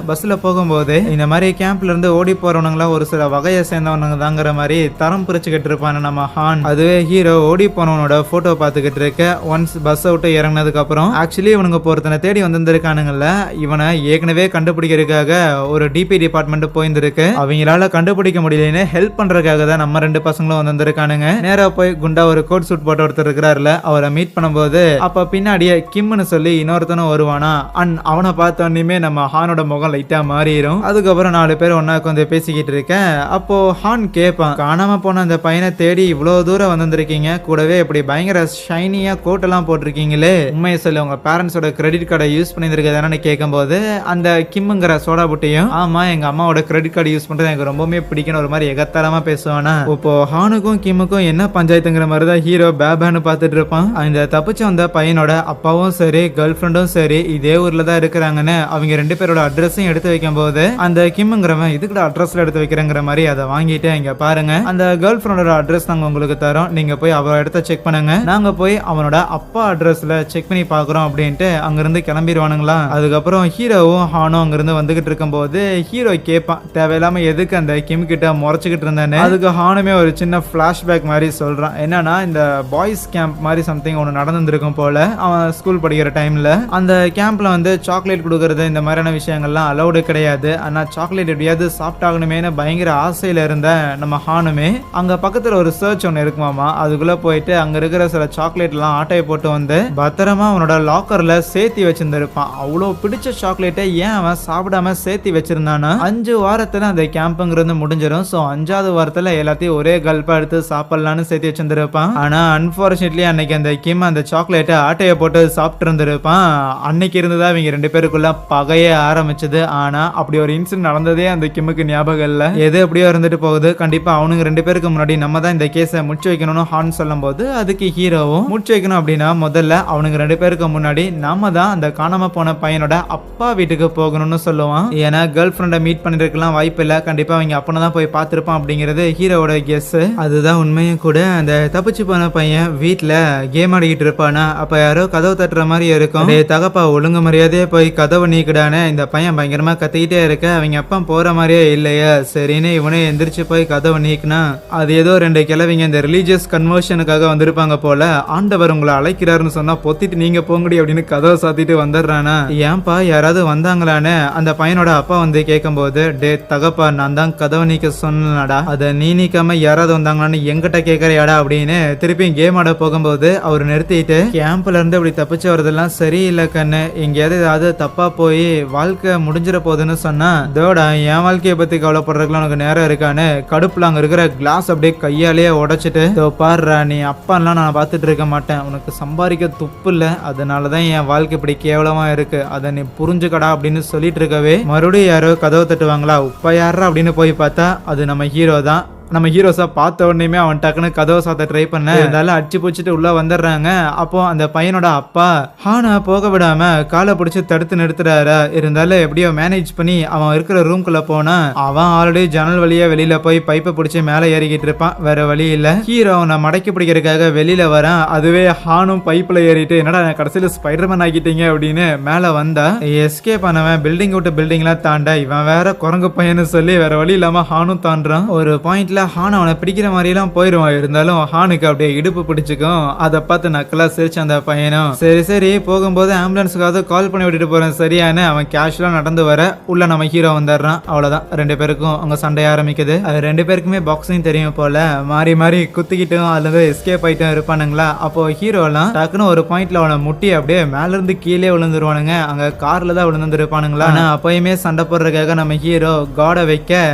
பஸ்ல போகும்போது இந்த மாதிரி கேம்ப்ல இருந்து ஓடி போறவனுங்களா ஒரு சில வகையை சேர்ந்தவனுங்க தாங்கிற மாதிரி தரம் பிரிச்சுக்கிட்டு இருப்பானு நம்ம ஹான். அதுவே ஹீரோ ஓடி போனவனோட போட்டோ பார்த்துக்கிட்டு இருக்க. ஒன்ஸ் பஸ் விட்டு இறங்கினதுக்கு அப்புறம் ஆக்சுவலி இவனுங்க ஒருத்தனை தேடி வந்திருக்கானுங்கல்ல, இவனை ஏற்கனவே கண்டுபிடிக்கிறதுக்காக ஒரு டிபி டிபார்ட்மெண்ட் போயிருந்திருக்கு. அவங்களால கண்டுபிடிக்க முடியலன்னு ஹெல்ப் பண்றதுக்காக தான் நம்ம 2 பசங்களும் வந்திருக்கானுங்க. நேரா போய் குண்டா ஒரு கோட் சூட் போட்டு ஒருத்தர் இருக்கிறாருல, அவரை மீட் பண்ணும்போது அப்ப பின்னாடியே கிம்னு சொல்லி இன்னொருத்தனும் வருவானா. அண்ட் அவனை பார்த்தோன்னே நம்ம ஹானோட முகம் லைட்டா மாறிடும். அதுக்கப்புறம் 4 பேர் ஒன்னா உட்காந்து பேசிக்கிட்டு இருக்கேன். அப்போ ஹான் கேட்பான், காணாம போன அந்த பையனை தேடி இவ்வளவு தூரம் வந்திருக்கீங்க, கூடவே இப்படி பயங்கர ஷைனியா கோட் எல்லாம் போட்டிருக்கீங்களே, உண்மையை சொல்லி உங்க பேரண்ட்ஸோட கிரெடிட் கார்டை யூஸ் பண்ணிருக்கதானு கேட்கும்போது அந்த கிம்ங்கிற சோடா புட்டியும் ஆமா எங்க அம்மாவோட கிரெடிட் கார்டு யூஸ் பண்றது எனக்கு ரொம்பவே பிடிக்கும் ஒரு மாதிரி எகத்தாரமா பேசுவானா. இப்போ ஹானுக்கும் கிம்முக்கும் என்ன பஞ்சாயத்துங்கிற மாதிரி தான் ஹீரோ பேபான்னு பார்த்துட்டு இருப்பான். அந்த தப்பிச்சு வந்த பையனோட அப்பாவும் சரி கேர்ள் ஃப்ரெண்டும் சரி இதே ஊர்ல தான் இருக்கிறாங்கன்னு அவங்க 2 பேரோட அட்ரஸையும் எடுத்து வைக்கும் போது அந்த கிம்ங்கிறவன் இதுக்கு அட்ரஸ்ல எடுத்து வைக்கிறேங்கிற மாதிரி அதை வாங்கிட்டு இங்க பாருங்க அந்த கேர்ள் ஃப்ரெண்டோட அட்ரஸ் நாங்க உங்களுக்கு தரோம், நீங்க போய் அவ இடத்த செக் பண்ணுங்க, நாங்க போய் அவனோட அப்பா அட்ரஸ்ல செக் பண்ணி பாக்குறோம் அப்படின்ட்டு அங்கிருந்து கிளம்பிடுவானுங்களா. அதுக்கப்புறம் ஹீரோவும் ஹானும் அங்கிருந்து வந்துகிட்டு இருக்கும் போது ஹீரோ கேட்பான், தேவையில்லாம எதுக்கு அந்த கிம் கிட்ட முறைச்சுக்கிட்டு இருந்தானே. அதுக்கு ஹானுமே ஒரு சின்ன ஃபிளாஷ்பேக் மாதிரி சொல்றான். என்னன்னா இந்த பாய்ஸ் கேம்ப் மாதிரி சம்திங் ஒன்று நடந்துருக்கும் போல அவன் ஸ்கூல் படிக்கிற டைம்ல. அந்த கேம்ப்ல வந்து சாக்லேட் கொடுக்கறது இந்த மாதிரியான விஷயங்கள்லாம் அலௌடு கிடையாது. ஆனா சாக்லேட் எப்படியாவது சாப்பிட்டாகணுமேனு பயங்கர ஆசையில இருந்த நம்ம ஹானுமே அங்க பக்கத்துல ஒரு சர்ச் ஒன்று இருக்குமாமா, அதுக்குள்ள போயிட்டு அங்க இருக்கிற சில சாக்லேட் எல்லாம் ஆட்டையை போட்டு வந்து பத்திரமா அவனோட லாக்கர்ல சேர்த்தி வச்சிருந்திருப்பான். அவ்வளோ பிடிச்ச சாக்லேட்டை ஏன் அவன் சாப்பிடாம சேர்த்தி வச்சிருந்தானா 5 வாரத்துல அந்த கேம்புங்கிறது முடிஞ்சிடும். ஸோ 5வது வாரத்துல எல்லாத்தையும் ஒரே கல்பா எடுத்து சாப்பிடலான்னு சேர்த்து வச்சிருந்திருப்பான். ஆனா அன்பார்ச்சுனேட்லி அன்னைக்கு அந்த கிம் அந்த சாக்லேட்டை ஆட்டையை போட்டு சாப்பிட்டு இருந்திருப்பான். அன்னைக்கு இருந்ததா இவங்க 2 பேருக்குள்ள பகையே ஆரம்பிச்சது. ஆனா அப்படி ஒரு இன்சிடென்ட் நடந்ததே அந்த கிம்முக்கு ஞாபகம் இல்ல. எது எப்படியோ இருந்துட்டு போகுது, கண்டிப்பா அவனுங்க 2 பேருக்கு முன்னாடி நம்ம தான் இந்த கேஸை முடிச்சு வைக்கணும்னு ஹான் சொல்லும் போது அதுக்கு ஹீரோவும் முடிச்சு வைக்கணும் அப்படின்னா முதல்ல அவனுங்க 2 பேருக்கு முன்னாடி நாம தான் அந்த காணாம போன பையனோட அப்பா வீட்டுக்கு போகணும்னு சொல்லுவான். ஏன்னா கேர்ள் ஃப்ரெண்டை மீட் பண்ணிருக்கலாம் வாய்ப்பு இல்ல, கண்டிப்பா அவங்க அப்பனை தான் போய் பார்த்திருப்பான் அப்படிங்கிறது ஹீரோவோட கெஸ். அதுதான் உண்மையும் கூட. அந்த தப்பிச்சு போன பையன் வீட்டுல கேம் ஆடிக்கிட்டு இருப்பானா, அப்ப யாரோ கதவு தட்டுற மாதிரி இருக்கும். டேய் தகப்பா, ஒழுங்கு மரியாதையே போய் கதவை நீக்கிடானே. இந்த பையன் பயங்கரமா கத்திக்கிட்டே இருக்க, அவங்க அப்பா போற மாதிரியே இல்லையா. சரின்னு இவனே எந்திரிச்சு போய் கதவை நீக்கினா, அது ஏதோ 2 கிழவிங்க இந்த ரிலீஜியஸ் கன்வர்ஷனுக்காக வந்திருப்பாங்க போல. ஆண்டவர் உங்களை அழைக்கிறாருன்னு சொன்னா பொத்திட்டு நீங்க போங்கடி அப்படின்னு கதவை சாத்திட்டு வந்துடுறானா. ஏன்பா யாராவது வந்தாங்களான்னு அந்த பையனோட அப்பா வந்து கேட்கும்போது, டே தகப்பா, நான் தான் கதவை நீக்க சொன்னடா, அதை நீ நீக்காம யாராவது வந்தாங்களான்னு எங்கிட்ட கேட்கறியாடா அப்படின்னு திருப்பி கேம் ஆட போகும்போது அவர் நிறுத்திட்டு, கேம்ப்ல இருந்து இப்படி தப்பிச்சு வரதெல்லாம் சரியில்லை கண்ணு, எங்கேயாவது ஏதாவது தப்பா போய் வாழ்க்கை முடிஞ்சிட போகுதுன்னு சொன்னா, இதோடா என் வாழ்க்கையை பத்தி கவலைப்படுறதுக்குலாம் உனக்கு நேரம் இருக்கான்னு கடுப்புல அங்க இருக்கிற கிளாஸ் அப்படியே கையாலேயே உடைச்சிட்டு, பாடுறா நீ அப்பான்லாம் நான் பார்த்துட்டு இருக்க மாட்டேன், உனக்கு சம்பாதிக்க துப்பு இல்லை, அதனாலதான் என் வாழ்க்கை இப்படி கேவலமா இருக்கு, அதை நீ புரிஞ்சுக்கடா அப்படின்னு சொல்லிட்டு இருக்கவே மறுபடியும் யாரோ கதவை தட்டுவாங்களா. உப்ப யாரா அப்படின்னு போய் பார்த்தா அது நம்ம ஹீரோ தான். நம்ம ஹீரோஸா பார்த்த உடனே அவன் டக்குன்னு கதவை சாத்த ட்ரை பண்ண, இருந்தாலும் அடிச்சு பிடிச்சிட்டு உள்ள வந்துடுறாங்க. அப்போ அந்த பையனோட அப்பா ஹானா போக விடாம காலை பிடிச்சி தடுத்து நிறுத்துறாரு. இருந்தாலும் எப்படியோ மேனேஜ் பண்ணி அவன் இருக்கிற ரூம்குள்ள போனா, அவன் ஆல்ரெடி ஜன்னல் வழியா வெளியில போய் பைப்பை பிடிச்சி மேலே ஏறிக்கிட்டு இருப்பான். வேற வழி இல்ல, ஹீரோ அவனை மடக்கி பிடிக்கிறதுக்காக வெளியில வரான். அதுவே ஹானும் பைப்ல ஏறிட்டு, என்னடா கடைசியில ஸ்பைடர்மேன் ஆகிட்டீங்க அப்படின்னு மேல வந்தா, எஸ்கேப் ஆனவன் பில்டிங் விட்டு பில்டிங்லாம் தாண்ட, இவன் வேற குரங்கு பையன்னு சொல்லி வேற வழி இல்லாம ஹானும் தாண்டான். ஒரு பாயிண்ட்ல ஹான் அவனை பிடிக்கிற மாதிரி எல்லாம் போயிருவான். இருந்தாலும் ஹானுக்கு அப்படியே இடுப்பு பிடிச்சிக்கும். அதை பார்த்து நக்கலா சிரிச்சு அந்த பையனும், சரி போகும்போது ஆம்புலன்ஸுக்காவது கால் பண்ணி விட்டுட்டு போறேன் சரியானு அவன் கேஷுவலா நடந்து வர உள்ள நம்ம ஹீரோ வந்துடுறான். அவ்வளவுதான், 2 பேருக்கும் அங்க சண்டை ஆரம்பிக்குது. அது 2 பேருக்குமே பாக்ஸிங் தெரியும் போல, மாறி மாறி குத்திக்கிட்டும் அல்லது எஸ்கேப் ஆயிட்டும் இருப்பானுங்களா. அப்போ ஹீரோலாம் டக்குன்னு ஒரு பாயிண்ட்ல அவனை முட்டி அப்படியே மேல இருந்து கீழே விழுந்துருவானுங்க. அங்க கார்ல தான் விழுந்து இருப்பானுங்களா. ஆனா அப்பயுமே சண்டை போடுறதுக்காக நம்ம ஹீரோ காடை வைக்க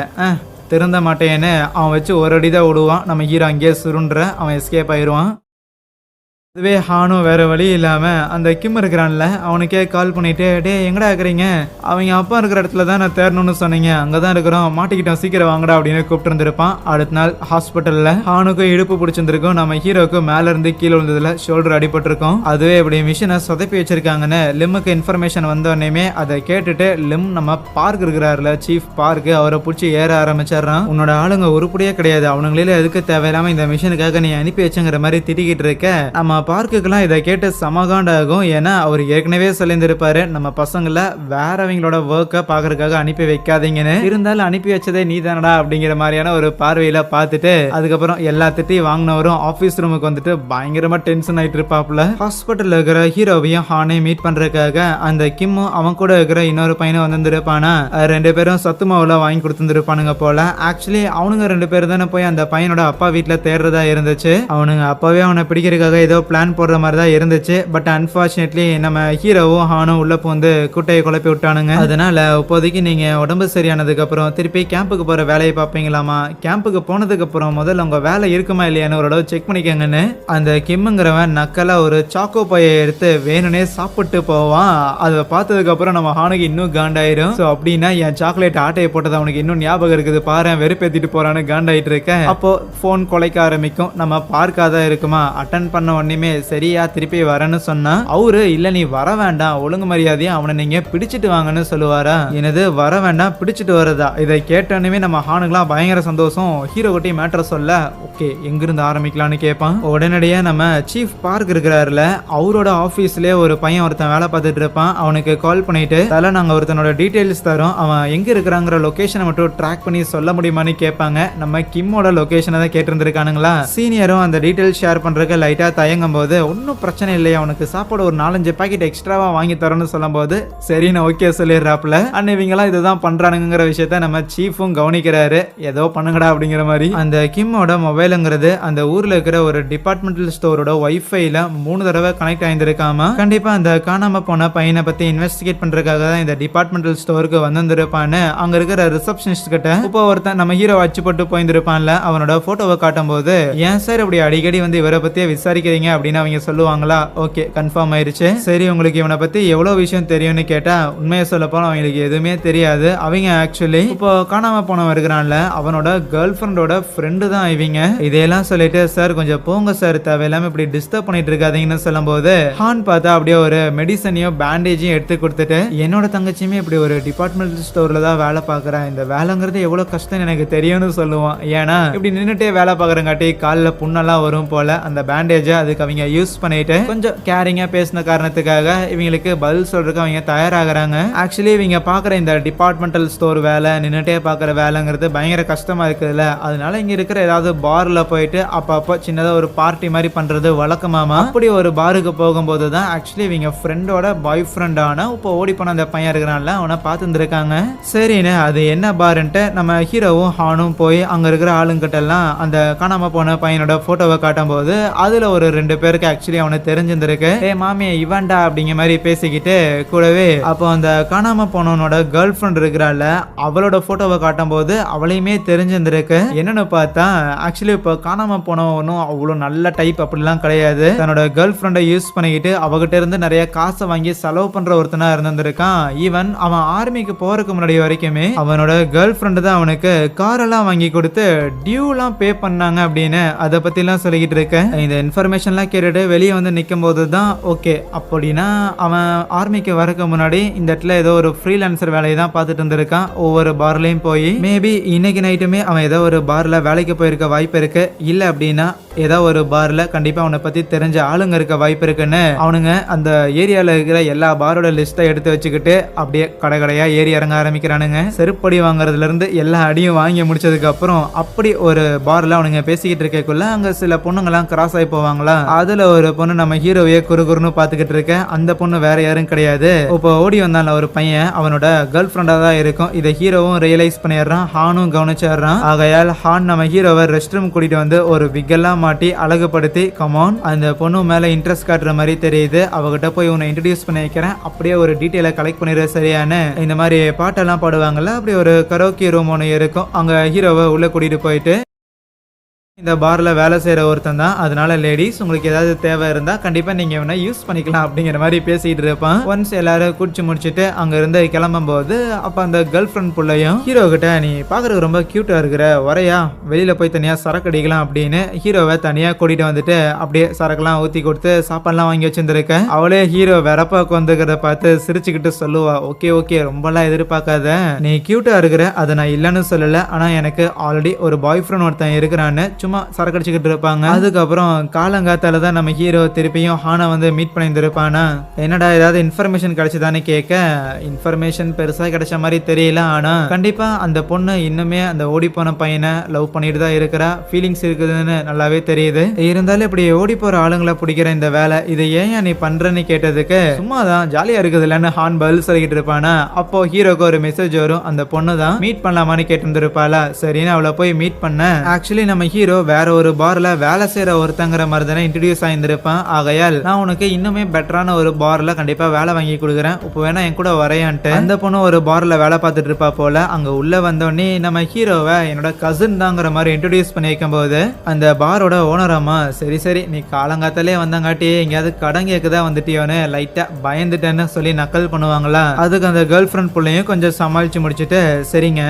திருந்த மாட்டேன்னு அவன் வச்சு ஒரு அடிதான் விடுவான். நம்ம ஹீரோ அங்கேயே சுருன்ற அவன் எஸ்கேப் ஆயிடுவான். அதுவே ஹானும் வேற வழி இல்லாம அந்த கிம் இருக்கிறான்ல, அவனுக்கே கால் பண்ணிட்டு, டே எங்கடா இருக்கிறீங்க, அவங்க அப்பா இருக்கிற இடத்துல தான் நான் தேடணும்னு சொன்னீங்க, அங்கதான் இருக்கிறோம், மாட்டிக்கிட்டோம், சீக்கிரம் வாங்கடா அப்படின்னு கூப்பிட்டு இருந்திருப்பான். அடுத்த நாள் ஹாஸ்பிட்டல்ல ஹானுக்கும் இடுப்பு பிடிச்சிருந்திருக்கும். நம்ம ஹீரோக்கும் மேல இருந்து கீழே விழுந்ததுல ஷோல்டர் அடிபட்டிருக்கும். அதுவே இப்படி மிஷினை சொதப்பி வச்சிருக்காங்கன்னு லிம்முக்கு இன்ஃபர்மேஷன் வந்தோடனே அதை கேட்டுட்டு லிம் நம்ம பார்க் இருக்கிறாருல சீஃப் பார்க், அவரை பிடிச்சி ஏற ஆரம்பிச்சிடறான். உன்னோட ஆளுங்க உருப்படியே கிடையாது, அவனுங்களே எதுக்கு தேவையில்லாம இந்த மிஷினுக்காக நீ அனுப்பி வச்சுங்கிற மாதிரி திட்டிக்கிட்டு இருக்க. நம்ம பார்க்குக்கெல்லாம் இதை கேட்டு சமகாண்டாகும். ஏன்னா அவர் ஏற்கனவே சொல்லியிருந்திருப்பாரு, நம்ம பசங்களை வேறவங்களோட ஒர்க்கை பார்க்கறதுக்காக அனுப்பி வைக்காதீங்கன்னு. இருந்தாலும் அனுப்பி வச்சதே நீ தானடா அப்படிங்கிற மாதிரியான ஒரு பார்வையில பார்த்துட்டு அதுக்கப்புறம் எல்லா திட்டையும் வாங்கினவரும் ஆஃபீஸ் ரூமுக்கு வந்துட்டு பயங்கரமா டென்ஷன் ஆயிட்டு இருப்பாப்புல. ஹாஸ்பிட்டல்ல இருக்கிற ஹீரோவையும் ஹானையும் மீட் பண்றதுக்காக அந்த கிம்மும் அவன் கூட இருக்கிற இன்னொரு பையனும் வந்திருப்பானா. 2 பேரும் சத்து மாவுல வாங்கி கொடுத்துருப்பானுங்க போல. ஆக்சுவலி அவனுங்க 2 பேரும் தானே போய் அந்த பையனோட அப்பா வீட்டுல தேடுறதா இருந்துச்சு. அவனுங்க அப்பாவே அவனை பிடிக்கிறதுக்காக ஏதோ பிளான் போடுற மாதிரி தான் இருந்துச்சு. பட் அன்பார்ச்சுனேட்லி நம்ம ஹீரோவும் ஹானும் உள்ள வந்து குட்டையை குழப்பி விட்டானுங்க. அதனால இப்போதைக்கு நீங்க உடம்பு சரியானதுக்கு அப்புறம் திருப்பி கேம்புக்கு போற வேலையை பார்ப்பீங்களாமா, கேம்புக்கு போனதுக்கு அப்புறம் முதல்ல உங்க வேலை இருக்குமா இல்லையான்னு ஒரு அளவு செக் பண்ணிக்கங்கன்னு அந்த கிம்முங்கிறவன் நக்கலா ஒரு சாக்கோ பையை எடுத்து வேணும்னே சாப்பிட்டு போவான். அதை பார்த்ததுக்கு அப்புறம் நம்ம ஹானுக்கு இன்னும் காண்டாயிரும். ஸோ அப்படின்னா என் சாக்லேட் ஆட்டையை போட்டது அவனுக்கு இன்னும் ஞாபகம் இருக்குது பாரு, வெறுப்பேத்திட்டு போறான்னு காண்டாயிட்டு இருக்கேன். அப்போ போன் கொலைக்க ஆரம்பிக்கும். நம்ம பார்க்காதான் இருக்குமா, அட்டன் பண்ண உடனே சரியா திருப்பி வரேன்னு சொன்னா அவரு இல்ல நீ வர வேண்டாம், ஒழுங்கு மரியாதையா அவனை நீங்க பிடிச்சிட்டு வாங்கன்னு சொல்லுவாரா. எனது வர வேண்டாம் பிடிச்சிட்டு வரதா. இதை கேட்டோன்னே நம்ம ஹானுக்குலாம் பயங்கர சந்தோஷம். ஹீரோ கிட்டே மேட்டர் சொல்ல, ஓகே எங்கிருந்து ஆரம்பிக்கலாம்னு கேட்பான். உடனடியா நம்ம சீஃப் பார்க் இருக்கிறாருல, அவரோட ஆபீஸ்லயே ஒரு பையன் ஒருத்தன் வேலை பார்த்துட்டு இருப்பான். அவனுக்கு கால் பண்ணிட்டு தல நாங்க ஒருத்தனோட டீடைல்ஸ் தரோம், அவன் எங்க இருக்கிறாங்கிற லொகேஷனை மட்டும் ட்ராக் பண்ணி சொல்ல முடியுமான்னு கேட்பாங்க. நம்ம கிம்மோட லொகேஷனை தான் கேட்டிருந்திருக்கானுங்களா. சீனியரும் அந்த டீடைல்ஸ் ஷேர் பண்றதுக்கு லைட்டா தயங்கும் போது, ஒன்னும் பிரச்சனை இல்லையா, அவனுக்கு சாப்பாடு ஒரு 4-5 பாக்கெட் எக்ஸ்ட்ராவா வாங்கி தரோம்னு சொல்லும் போது சரி நான் ஓகே சொல்லிடுறாப்ல. இவங்கெல்லாம் இதுதான் பண்றானுங்கிற விஷயத்த நம்ம சீஃபும் கவனிக்கிறாரு. ஏதோ பண்ணுங்கடா அப்படிங்கிற மாதிரி. அந்த கிம்மோட மொபைலுங்கிறது அந்த ஊர்ல இருக்கிற ஒரு டிபார்ட்மெண்டல் ஸ்டோரோட வைஃபைல 3 தடவை கனெக்ட் ஆயிருந்திருக்காம. கண்டிப்பா அந்த காணாம போன பையனை பத்தி இன்வெஸ்டிகேட் பண்றதுக்காக தான் இந்த டிபார்ட்மெண்டல் ஸ்டோருக்கு வந்திருப்பான்னு அங்க இருக்கிற ரிசப்ஷனிஸ்ட் கிட்ட இப்போ ஒருத்தன் நம்ம ஹீரோ வச்சு போட்டு போயிருந்திருப்பான்ல, அவனோட போட்டோவை காட்டும் போது, ஏன் சார் இப்படி அடிக்கடி வந்து இவரை பத்தியே விசாரிக்கிறீங்க அப்படின்னு அவங்க சொல்லுவாங்களா? ஓகே, கன்ஃபார்ம் ஆயிருச்சு. சரி, உங்களுக்கு இவனை பத்தி எவ்வளவு விஷயம் தெரியும்னு கேட்டா உண்மையை சொல்ல போனா அவங்களுக்கு எதுவுமே தெரியாது. அவங்க ஆக்சுவலி இப்போ காணாம போனவன் இருக்கிறான்ல, அவனோட கேர்ள் ஃப்ரெண்டோட ஃப்ரெண்டு தான் இவங்க. இதையெல்லாம் சொல்லிட்டு சார் கொஞ்சம் போங்க சார், தேவையில்லாம இப்படி டிஸ்டர்ப் பண்ணிட்டு இருக்காதீங்கன்னு சொல்லும்போது ஹான் பார்த்தா அப்படியே ஒரு மெடிசனையும் பேண்டேஜையும் எடுத்து கொடுத்துட்டு, என்னோட தங்கச்சியுமே இப்படி ஒரு டிபார்ட்மெண்டல் ஸ்டோர்ல தான் வேலை பார்க்கறேன், இந்த வேலைங்கிறது எவ்வளவு கஷ்டம் எனக்கு தெரியும்னு சொல்லுவான். ஏன்னா இப்படி நின்னுட்டே வேலை பார்க்கறங்காட்டி காலில் புண்ணெல்லாம் வரும் போல. அந்த பேண்டேஜை அதுக்கு அவங்க யூஸ் பண்ணிட்டு கொஞ்சம் கேரிங்கா பேசின காரணத்துக்காக இவங்களுக்கு பதில் சொல்றதுக்கு அவங்க தயாராகிறாங்க. ஆக்சுவலி இவங்க பார்க்குற இந்த டிபார்ட்மெண்டல் ஸ்டோர் வேலை, நின்னுட்டே பார்க்குற வேலைங்கிறது பயங்கர கஷ்டமா இருக்குதுல்ல. அதனால இங்க இருக்கிற ஏதாவது பார்ல போயிட்டு அப்பப்போ சின்னதாக ஒரு பார்ட்டி மாதிரி பண்றது வழக்கமாமா. அப்படி ஒரு பாருக்கு போகும்போது தான் ஆக்சுவலி இவங்க ஃப்ரெண்டோட பாய் ஃப்ரெண்டான இப்போ ஓடி போன அந்த பையன் இருக்கிறான்ல, அவனை பார்த்துருக்காங்க. சரின்னு அது என்ன பாருன்ட்டு நம்ம ஹீரோவும் ஹானும் போய் அங்க இருக்கிற ஆளுங்கிட்ட எல்லாம் அந்த காணாம போன பையனோட போட்டோவை காட்டும் போது அதுல ஒரு 2 பேருக்கு ஆக்சுவலி அவனுக்கு தெரிஞ்சிருக்கு. ஏ மாமி இவன்டா அப்படிங்கிற மாதிரி பேசிக்கிட்டு கூடவே அப்போ அந்த காணாம போனவனோட கேர்ள் ஃப்ரெண்ட் இருக்கிறாள், அவளோட போட்டோவை காட்டும் போது அவளையுமே தெரிஞ்சிருக்கு. என்னன்னு பார்த்தா ஆக்சுவலி இப்போ காணாம போனவனும் அவ்வளோ நல்ல டைப் அப்படிலாம் கிடையாது. தன்னோட கேர்ள் ஃப்ரெண்டை யூஸ் பண்ணிக்கிட்டு அவகிட்ட இருந்து நிறைய காசை வாங்கி செலவு பண்ற ஒருத்தனா இருந்திருக்கான். ஈவன் அவன் ஆர்மிக்கு போறதுக்கு முன்னாடி வரைக்குமே அவனோட கேர்ள் ஃப்ரெண்டு தான் அவனுக்கு கார் எல்லாம் வாங்கி கொடுத்து டியூலாம் பே பண்ணாங்க அப்படின்னு அதை பத்தி எல்லாம் சொல்லிக்கிட்டு இருக்கேன். இந்த இன்ஃபர்மேஷன்லாம் கேட்டுட்டு வெளியே வந்து நிற்கும் போது தான் ஓகே, அப்படின்னா அவன் ஆர்மிக்கு வரக்கு முன்னாடி இந்த இடத்துல ஏதோ ஒரு ஃப்ரீலான்சர் வேலையை தான் பார்த்துட்டு இருந்திருக்கான். ஒவ்வொரு பார்லையும் போய் மேபி இன்னைக்கு நைட்டுமே அவன் ஏதோ ஒரு பார்ல வேலைக்கு போயிருக்க வாய்ப்பு இருக்கு. இல்ல அப்படின்னா ஏதோ ஒரு பார்ல கண்டிப்பா அவனை பத்தி தெரிஞ்ச ஆளுங்க இருக்க வாய்ப்பு இருக்குன்னு அவனுங்க அந்த ஏரியால இருக்கிற எல்லா பாரோட லிஸ்ட்டை எடுத்து வச்சுக்கிட்டு அப்படியே கடையா ஏறி இறங்க ஆரம்பிக்கிறானுங்க. செருப்படி வாங்குறதுல இருந்து எல்லா அடியும் வாங்கி முடிச்சதுக்கு அப்புறம் அப்படி ஒரு பார்ல அவனுங்க பேசிக்கிட்டு இருக்கக்குள்ள அங்க சில பொண்ணுங்கெல்லாம் கிராஸ் ஆகி போவாங்களா. அதுல ஒரு பொண்ணு நம்ம ஹீரோவையே குறுகுறுன்னு பாத்துக்கிட்டு இருக்க. அந்த பொண்ணு வேற யாரும் கிடையாது, இப்போ ஓடி வந்தால ஒரு பையன் அவனோட கேர்ள் ஃப்ரெண்டா தான் இருக்கும். இதை ஹீரோவும் ரியலைஸ் பண்ணிடுறான், ஹானும் கவனிச்சிடுறான். ஆகையால் ஹான் நம்ம ஹீரோவை ரெஸ்ட் ரூம் கூட்டிட்டு வந்து ஒரு விக்கெல்லாம் மாட்டி அழகுபடுத்தி கமான் அந்த பொண்ணு மேல இன்ட்ரெஸ்ட் காட்டுற மாதிரி தெரியுது, அவகிட்ட போய் உன்னை இன்ட்ரடியூஸ் பண்ணி வைக்கிறேன், அப்படியே ஒரு டீட்டெயிலை கலெக்ட் பண்ணிடுற சரியான இந்த மாதிரி பாட்டெல்லாம் பாடுவாங்கல்ல. அப்படி ஒரு கரோக்கி ரூம் ஒன்று இருக்கும். அங்க ஹீரோவை உள்ள கூட்டிட்டு போயிட்டு இந்த பார்ல வேலை செய்யற ஒருத்தன் தான், அதனால லேடிஸ் உங்களுக்கு ஏதாவது தேவை இருந்தா கண்டிப்பா நீங்க இவனை யூஸ் பண்ணிக்கலாம் அப்படிங்கிற மாதிரி பேசிட்டு இருப்பான். ஒன்ஸ் எல்லாரும் குடிச்சு முடிச்சுட்டு அங்க இருந்து கிளம்பும் போது அப்ப அந்த கேர்ள் ஃப்ரெண்ட் புள்ளையும் ஹீரோ கிட்ட நீ பாக்குறதுக்கு ரொம்ப கியூட்டா இருக்கிற, வரையா வெளியில போய் தனியா சரக்கு அடிக்கலாம் அப்படின்னு ஹீரோவை தனியா கூட்டிட்டு வந்துட்டு அப்படியே சரக்குலாம் ஊத்தி கொடுத்து சாப்பாடுலாம் வாங்கி வச்சிருந்திருக்க. அவளே ஹீரோ வெறப்பாக்கு வந்துக்கிறத பார்த்து சிரிச்சுக்கிட்டு சொல்லுவா, ஓகே ஓகே ரொம்பலாம் எதிர்பார்க்காத, நீ கியூட்டா இருக்கிற, அதை நான் இல்லைன்னு சொல்லல, ஆனா எனக்கு ஆல்ரெடி ஒரு பாய் ஃப்ரெண்ட் ஒருத்தன் இருக்கிறான்னு சும்மா சரக்கு அடிச்சுக்கிட்டு இருப்பாங்க. அதுக்கப்புறம் காலங்காத்தால தான் நம்ம ஹீரோ திருப்பியும் ஹானை வந்து மீட் பண்ணியிருந்திருப்பானா. என்னடா ஏதாவது இன்ஃபர்மேஷன் கிடைச்சதான்னு கேட்க, இன்ஃபர்மேஷன் பெருசா கிடைச்ச மாதிரி தெரியல, ஆனா கண்டிப்பா அந்த பொண்ணு இன்னுமே அந்த ஓடி போன பையனை லவ் பண்ணிட்டு தான் இருக்கிறா, ஃபீலிங்ஸ் இருக்குதுன்னு நல்லாவே தெரியுது. இருந்தாலும் இப்படி ஓடி போற ஆளுங்களை பிடிக்கிற இந்த வேலை இதை ஏன் நீ பண்றன்னு கேட்டதுக்கு சும்மா தான் ஜாலியா இருக்குது இல்லன்னு ஹான் பதில் சொல்லிக்கிட்டு இருப்பானா. அப்போ ஹீரோக்கு ஒரு மெசேஜ் வரும், அந்த பொண்ணு தான் மீட் பண்ணலாமான்னு கேட்டிருந்திருப்பாளா. சரின்னு அவளை போய் மீட் பண்ண ஆக்சுவலி நம்ம ஹீரோ வேற ஒரு பார்ல வேலை செய்யற ஒருத்தங்கிற மாதிரி தானே இன்ட்ரடியூஸ் ஆயிருந்திருப்பான். ஆகையால் நான் உனக்கு இன்னுமே பெட்டரான ஒரு பார்ல கண்டிப்பா வேலை வாங்கி கொடுக்குறேன், இப்போ வேணா என் கூட வரையான்ட்டு அந்த பொண்ணு ஒரு பார்ல வேலை பார்த்துட்டு இருப்பா போல. அங்க உள்ள வந்தோடனே நம்ம ஹீரோவை என்னோட கசின் தாங்கிற மாதிரி இன்ட்ரடியூஸ் பண்ணி வைக்கும் போது அந்த பாரோட ஓனராமா, சரி சரி நீ காலங்காத்தாலே வந்தங்காட்டி எங்கேயாவது கடன் கேக்குதா வந்துட்டியோன்னு லைட்டா பயந்துட்டேன்னு சொல்லி நக்கல் பண்ணுவாங்களா. அதுக்கு அந்த கேர்ள் ஃப்ரெண்ட் பிள்ளையும் கொஞ்சம் சமாளிச்சு முடிச்சுட்டு, சரிங்க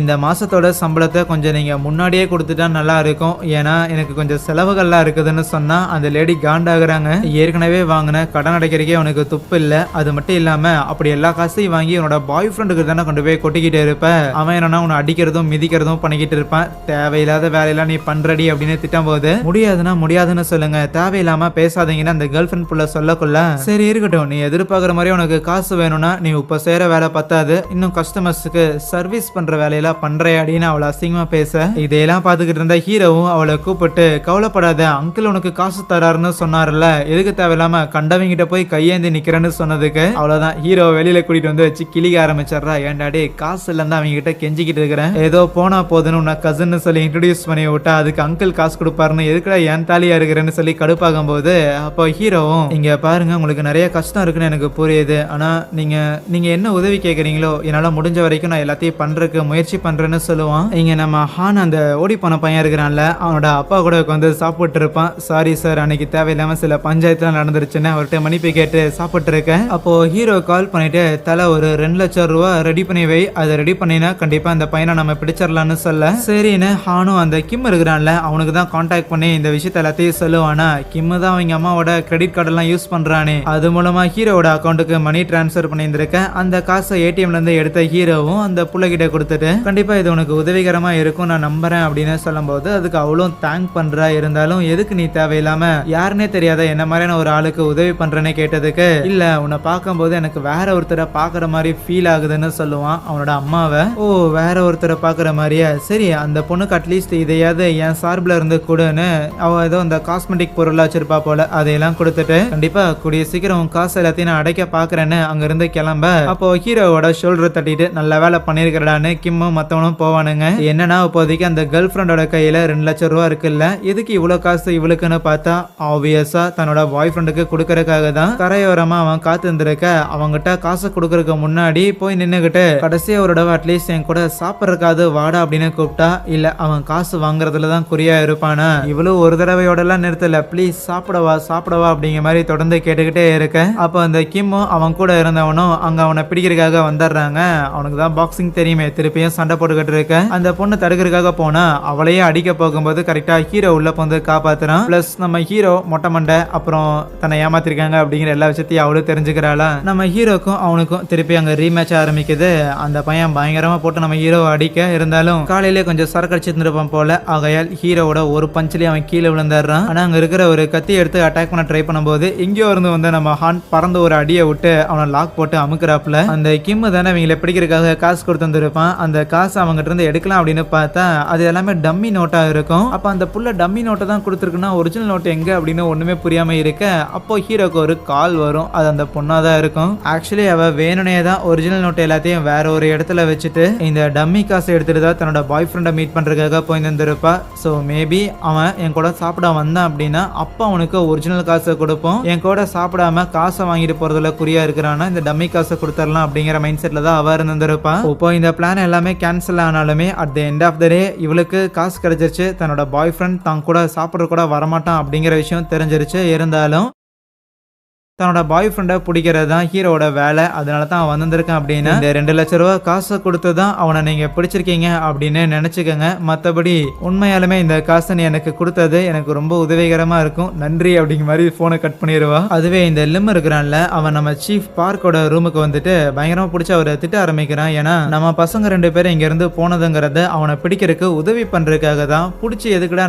இந்த மாசத்தோட சம்பளத்தை கொஞ்சம் நீங்க முன்னாடியே கொடுத்துட்டா நல்லா இருக்கும், ஏன்னா எனக்கு கொஞ்சம் செலவுகள்லாம் இருக்குதுன்னு சொன்னா அந்த லேடி காண்டாகிறாங்க. ஏற்கனவே வாங்கின கடன் அடைக்கிறக்கே உனக்கு துப்பு இல்ல, அது மட்டும் இல்லாம அப்படி எல்லா காசையும் வாங்கி உன்னோட பாய் ஃப்ரெண்டுக்கு தானே கொண்டு போய் கொட்டிக்கிட்டே இருப்ப, அவன் என்னன்னா உன்னை அடிக்கிறதும் மிதிக்கிறதும் பண்ணிக்கிட்டு இருப்பான், தேவையில்லாத வேலையெல்லாம் நீ பண்றடி அப்படின்னு திட்டம் போது முடியாதுன்னா முடியாதுன்னு சொல்லுங்க, தேவையில்லாம பேசாதீங்கன்னு அந்த கேர்ள் ஃப்ரெண்ட் புள்ள சொல்லக்குள்ள, சரி இருக்கட்டும் நீ எதிர்பார்க்குற மாதிரி உனக்கு காசு வேணும்னா நீ இப்ப செய்யற வேலை பத்தாது, இன்னும் கஸ்டமர்ஸுக்கு சர்வீஸ் பண்ற வேலையெல்லாம் பண்றே அப்படின்னு அவளை அசிங்கமா பேச இதையெல்லாம் பார்த்துக்கிட்டு இருந்த ஹீரோவும் அவளை கூப்பிட்டு, கவலைப்படாத அங்கிள் உனக்கு காசு தராருன்னு சொன்னார்ல, எதுக்கு தேவையில்லாம கண்டவங்கிட்ட போய் கையேந்தி நிக்கிறேன்னு சொன்னதுக்கு அவ்வளவுதான் ஹீரோ வெளியில கூட்டிட்டு வந்து வச்சு கிளிக்க ஆரம்பிச்சிடுறா. ஏண்டாடி காசு இல்லைன்னு அவங்க கிட்ட கெஞ்சிக்கிட்டு இருக்கிறேன், ஏதோ போனா போதுன்னு உன்னை கசின்னு சொல்லி இன்ட்ரடியூஸ் பண்ணி விட்டா அதுக்கு அங்கிள் காசு கொடுப்பாருன்னு எதுக்குடா ஏன் தாலியா இருக்கிறேன்னு சொல்லி கடுப்பாகும் போது அப்போ ஹீரோவும், இங்க பாருங்க உங்களுக்கு நிறைய கஷ்டம் இருக்குன்னு எனக்கு புரியுது, ஆனா நீங்க என்ன உதவி கேட்குறீங்களோ என்னால முடிஞ்ச வரைக்கும் நான் எல்லாத்தையும் பண்றதுக்கு முயற்சி பண்றேன்னு சொல்லுவான். இங்க நம்ம ஹான் அந்த ஓடி போன பையன் இருக்கிறான்ல அவனோட அப்பா கூட உட்காந்து சாப்பிட்டு இருப்பான். சாரி சார், அன்னைக்கு தேவையில்லாம சில பஞ்சாயத்துல நடந்துருச்சுன்னு அவர்கிட்ட மன்னிப்பு கேட்டு சாப்பிட்டு இருக்கேன். அப்போ ஹீரோ கால் பண்ணிட்டு தலை ஒரு 2 லட்சம் ரூபாய் ரெடி பண்ணி வை, அதை ரெடி பண்ணினா கண்டிப்பா அந்த பையனை நம்ம பிடிச்சிடலாம்னு சொல்ல சரின்னு ஹானும் அந்த கிம் இருக்கிறான்ல அவனுக்கு தான் கான்டாக்ட் பண்ணி இந்த விஷயத்த எல்லாத்தையும் சொல்லுவானா. கிம் தான் அவங்க அம்மாவோட கிரெடிட் கார்டு எல்லாம் யூஸ் பண்றானே, அது மூலமா ஹீரோவோட அக்கௌண்ட்டுக்கு மணி டிரான்ஸ்ஃபர் பண்ணியிருந்திருக்க. அந்த காசை ஏடிஎம்ல இருந்து எடுத்த ஹீரோவும் அந்த புள்ளகிட்ட கொடுத்துட்டு கண்டிப்பா இது உனக்கு உதவிகரமா இருக்கும் நான் நம்புறேன் அப்படின்னு சொல்லும்போது அதுக்கு அவ்வளவு தேங்க் பண்றா. இருந்தாலும் எதுக்கு நீ தேவையில்லாம யாருன்னே தெரியாத என்ன மாதிரியான ஒரு ஆளுக்கு உதவி பண்றேன்னு கேட்டதுக்கு இல்ல உன்னை பார்க்கும்போது எனக்கு வேற ஒருத்தரை பாக்குற மாதிரி ஃபீல் ஆகுதுன்னு சொல்லுவான் அவனோட அம்மாவை. ஓ, வேற ஒருத்தரை பாக்குற மாதிரியா, சரி அந்த பொண்ணுக்கு அட்லீஸ்ட் இதையாவது என் சார்பில் இருந்து கொடுன்னு அவ ஏதோ அந்த காஸ்மெட்டிக் பொருளா வச்சிருப்பா போல, அதையெல்லாம் கொடுத்துட்டு கண்டிப்பா கூடிய சீக்கிரம் காசு எல்லாத்தையும் நான் அடைக்க பாக்குறேன்னு அங்க இருந்து கிளம்ப அப்போ ஹீரோவோட ஷோல்டர் தட்டிட்டு நல்ல வேலை பண்ணிருக்கடான்னு கிம்மும் மத்தவனும் போவானுங்க. என்னன்னா இப்போதைக்கு அந்த கேர்ள் ஃப்ரெண்டோட கையில 2 லட்சம் ரூபா இருக்குல்ல, எதுக்கு இவ்வளவு காசு இவளுக்குன்னு பார்த்தா ஆப்வியஸா தன்னோட பாய் ஃப்ரெண்டுக்கு கொடுக்கறதுக்காக தான். கரையோரமா அவன் காத்து இருந்திருக்க அவங்கிட்ட காசு கொடுக்கறதுக்கு முன்னாடி போய் நின்னுகிட்டு கடைசியா ஒரு தடவை அட்லீஸ்ட் என் கூட சாப்பிட்றதுக்காவது வாடா அப்படின்னு கூப்பிட்டா இல்ல அவன் காசு வாங்குறதுல தான் குறியா இருப்பானா. இவ்வளவு ஒரு தடவையோட எல்லாம் நிறுத்தல, ப்ளீஸ் சாப்பிடவா அப்படிங்கிற மாதிரி தொடர்ந்து கேட்டுக்கிட்டே இருக்க. அப்ப அந்த கிம்மும் அவன் கூட இருந்தவனும் அங்க அவனை பிடிக்கிறதுக்காக வந்துடுறாங்க. அவனுக்கு தான் பாக்ஸிங் தெரியுமே, திருப்பியும் சண்டை போட்டுக்கிட்டு இருக்க. அந்த பொண்ணு தடுக்கிறதுக்காக போனா அவளையே அடிக்க போகும்போது கரெக்டா ஹீரோ உள்ள வந்து காப்பாத்துறான். பிளஸ் நம்ம ஹீரோ மொட்டை மண்டை அப்புறம் தன்னை ஏமாத்திருக்காங்க அப்படிங்கிற எல்லா விஷயத்தையும் அவளும் தெரிஞ்சுக்கிறாளா. நம்ம ஹீரோக்கும் அவனுக்கும் திருப்பி அங்க ரீமேட்ச் ஆரம்பிக்குது. அந்த பையன் பயங்கரமா போட்டு நம்ம ஹீரோவை அடிக்க, இருந்தாலும் காலையிலே கொஞ்சம் சரக்கு அடிச்சிருந்திருப்பான் போல, ஆகையால் ஹீரோவோட ஒரு பஞ்சிலே அவன் கீழே விழுந்துடுறான். ஆனா அங்க இருக்கிற ஒரு கத்தி எடுத்து அட்டாக் பண்ண ட்ரை பண்ணும்போது எங்கேயோ இருந்து வந்து நம்ம ஹான் பறந்து ஒரு அடியை விட்டு அவனை லாக் போட்டு அமுக்குறாப்புல. அந்த கிம் தானே இவங்களை பிடிக்கிறதுக்காக காசு கொடுத்து வந்திருப்பான். அந்த காசு அவங்ககிட்ட இருந்து எடுக்கலாம் அப்படின்னு பார்த்தா அது எல்லாமே டம்மி நோட்டா இருக்கும். அப்ப அந்த புள்ள டம்மி நோட்டை தான் கொடுத்துருக்குன்னா ஒரிஜினல் நோட் எங்க அப்படின்னு ஒண்ணுமே புரியாம இருக்க அப்போ ஹீரோக்கு ஒரு கால் வரும். அது அந்த பொண்ணாதான் இருக்கும். ஆக்சுவலி அவ வேணுனே தான் ஒரிஜினல் நோட் எல்லாத்தையும் வேற ஒரு இடத்துல வச்சுட்டு இந்த டம்மி காசை எடுத்துட்டு தான் தன்னோட பாய் ஃப்ரெண்டை மீட் பண்றதுக்காக போய் இருந்திருப்பா. ஸோ மேபி அவன் என் கூட சாப்பிட வந்தான் அப்படின்னா அப்போ அவனுக்கு ஒரிஜினல் காசை கொடுப்போம். என் கூட சாப்பிடாம காசை வாங்கிட்டு போறதுல குறியா இருக்கிறான்னா இந்த டம்மி காசை கொடுத்துடலாம் அப்படிங்கிற மைண்ட் செட்ல தான் அவ இருந்திருப்பா. இப்போ இந்த பிளான் எல்லாமே கேன்சல் ஆனாலுமே at the end of the day இவளுக்கு காசு கிடைச்சிருச்சு. தன்னோட பாய் ஃப்ரெண்ட் தான் கூட சாப்பிட்ற கூட வரமாட்டான் அப்படிங்கிற விஷயம் தெரிஞ்சிருச்சு. இருந்தாலும் தன்னோட பாய் ஃப்ரெண்டை பிடிக்கிறது தான் ஹீரோட வேலை. அதனால தான் அவன் வந்திருக்கான் அப்படின்னு இந்த 2 லட்சம் ரூபா காசை கொடுத்து தான் அவனை நீங்க பிடிச்சிருக்கீங்க அப்படின்னு நினைச்சுக்கோங்க. மற்றபடி உண்மையாலுமே இந்த காசை நீ எனக்கு கொடுத்தது எனக்கு ரொம்ப உதவிகரமா இருக்கும், நன்றி அப்படிங்கிற மாதிரி போனை கட் பண்ணிடுவா. அதுவே இந்த லிம் இருக்கிறான்ல அவன் நம்ம சீஃப் பார்க்கோட ரூமுக்கு வந்துட்டு பயங்கரமா பிடிச்சி அவரை திட்ட ஆரம்பிக்கிறான். ஏன்னா நம்ம பசங்க 2 பேரும் இங்க இருந்து போனதுங்கிறத அவனை பிடிக்கிறதுக்கு உதவி பண்றதுக்காக தான். பிடிச்சி எதுக்குடா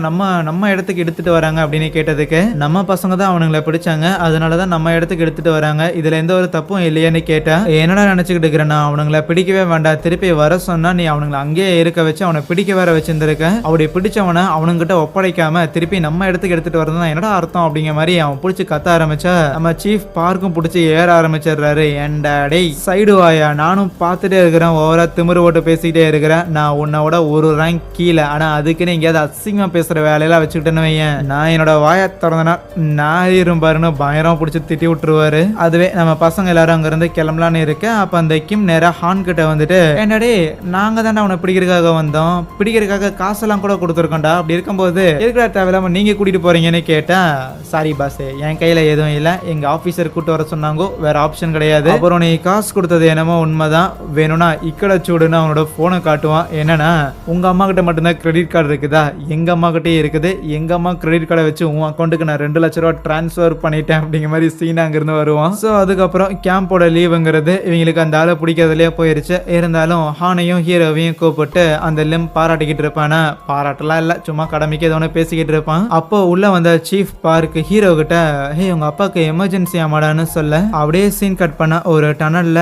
நம்ம இடத்துக்கு எடுத்துட்டு வராங்க அப்படின்னு கேட்டதுக்கு நம்ம பசங்க தான் அவனுங்களை பிடிச்சாங்க, அதனாலதான் நம்ம இடத்துக்கு எடுத்துட்டு வராங்க, இதுல எந்த ஒரு தப்பும் இல்லையான்னு கேட்டா என்னடா நினைச்சுக்கிட்டு இருக்கிறேன்னா அவனுங்களை பிடிக்கவே வேண்டாம், திருப்பி வர சொன்னா நீ அவனுங்களை அங்கேயே இருக்க வச்சு அவனை பிடிக்க வேற வச்சிருந்திருக்க, அப்படி பிடிச்சவனை அவனுங்கிட்ட ஒப்படைக்காம திருப்பி நம்ம இடத்துக்கு எடுத்துட்டு வரதுனா என்னடா அர்த்தம் அப்படிங்கிற மாதிரி அவன் பிடிச்சி கத்த ஆரம்பிச்சா நம்ம சீஃப் பார்க்கும் பிடிச்சி ஏற ஆரம்பிச்சிடுறாரு. ஏண்டா டேய் சைடு வாயா, நானும் பார்த்துட்டே இருக்கிறேன் ஓவரா திமிரு போட்டு பேசிக்கிட்டே இருக்கிறேன், நான் உன்னோட ஒரு ரேங்க் கீழே, ஆனா அதுக்குன்னு எங்கேயாவது அசிங்கமா பேசுற வேலையெல்லாம் வச்சுக்கிட்டேன்னு வையன், நான் என்னோட வாயை திறந்தனா நான் இருப்பாருன்னு பயங்கரம் பிடிச்சி திட்டி விட்டுருவாரு. அதுவே நம்ம பசங்க எல்லாரும் அங்க இருந்து கிளம்பலான்னு இருக்க அப்ப அந்த கிம் நேரா ஹான் கிட்ட வந்துட்டு என்னடே நாங்க தானே அவனை பிடிக்கிறதுக்காக வந்தோம், பிடிக்கிறதுக்காக காசெல்லாம் கூட கொடுத்துருக்கோண்டா, அப்படி இருக்கும்போது இருக்கிற தேவையில்லாம நீங்க கூட்டிட்டு போறீங்கன்னு கேட்டா சாரி பாஸ் என் கையில எதுவும் இல்லை, எங்க ஆபீசர் கூட்டு வர சொன்னாங்க, வேற ஆப்ஷன் கிடையாது. அப்புறம் நீ காசு கொடுத்தது என்னமோ உண்மைதான், வேணும்னா இக்கட சூடுன்னு அவனோட போனை காட்டுவான். என்னன்னா உங்க அம்மா கிட்ட மட்டும்தான் கிரெடிட் கார்டு இருக்குதா, எங்க அம்மா கிட்டே இருக்குது, எங்க அம்மா கிரெடிட் கார்டை வச்சு உன் அக்கௌண்ட்டுக்கு நான் 2 லட்சம் ரூபா டிரான்ஸ்ஃபர் பண்ணிட்டேன் அப்படிங்கிற மாதிரி சீனா அங்கிருந்து வருவான். ஸோ அதுக்கப்புறம் கேம்போட லீவுங்கிறது இவங்களுக்கு அந்த ஆளை பிடிக்கிறதுலேயே போயிருச்சு. இருந்தாலும் ஹானையும் ஹீரோவையும் கூப்பிட்டு அந்த லிம் பாராட்டிக்கிட்டு இருப்பானா, பாராட்டலாம் இல்லை சும்மா கடமைக்கு ஏதோ ஒன்று பேசிக்கிட்டு இருப்பான். அப்போ உள்ள வந்த சீஃப் பார்க் ஹீரோ கிட்ட ஹே உங்க அப்பாவுக்கு எமர்ஜென்சி ஆமாடான்னு சொல்ல அப்படியே சீன் கட் பண்ண ஒரு டனல்ல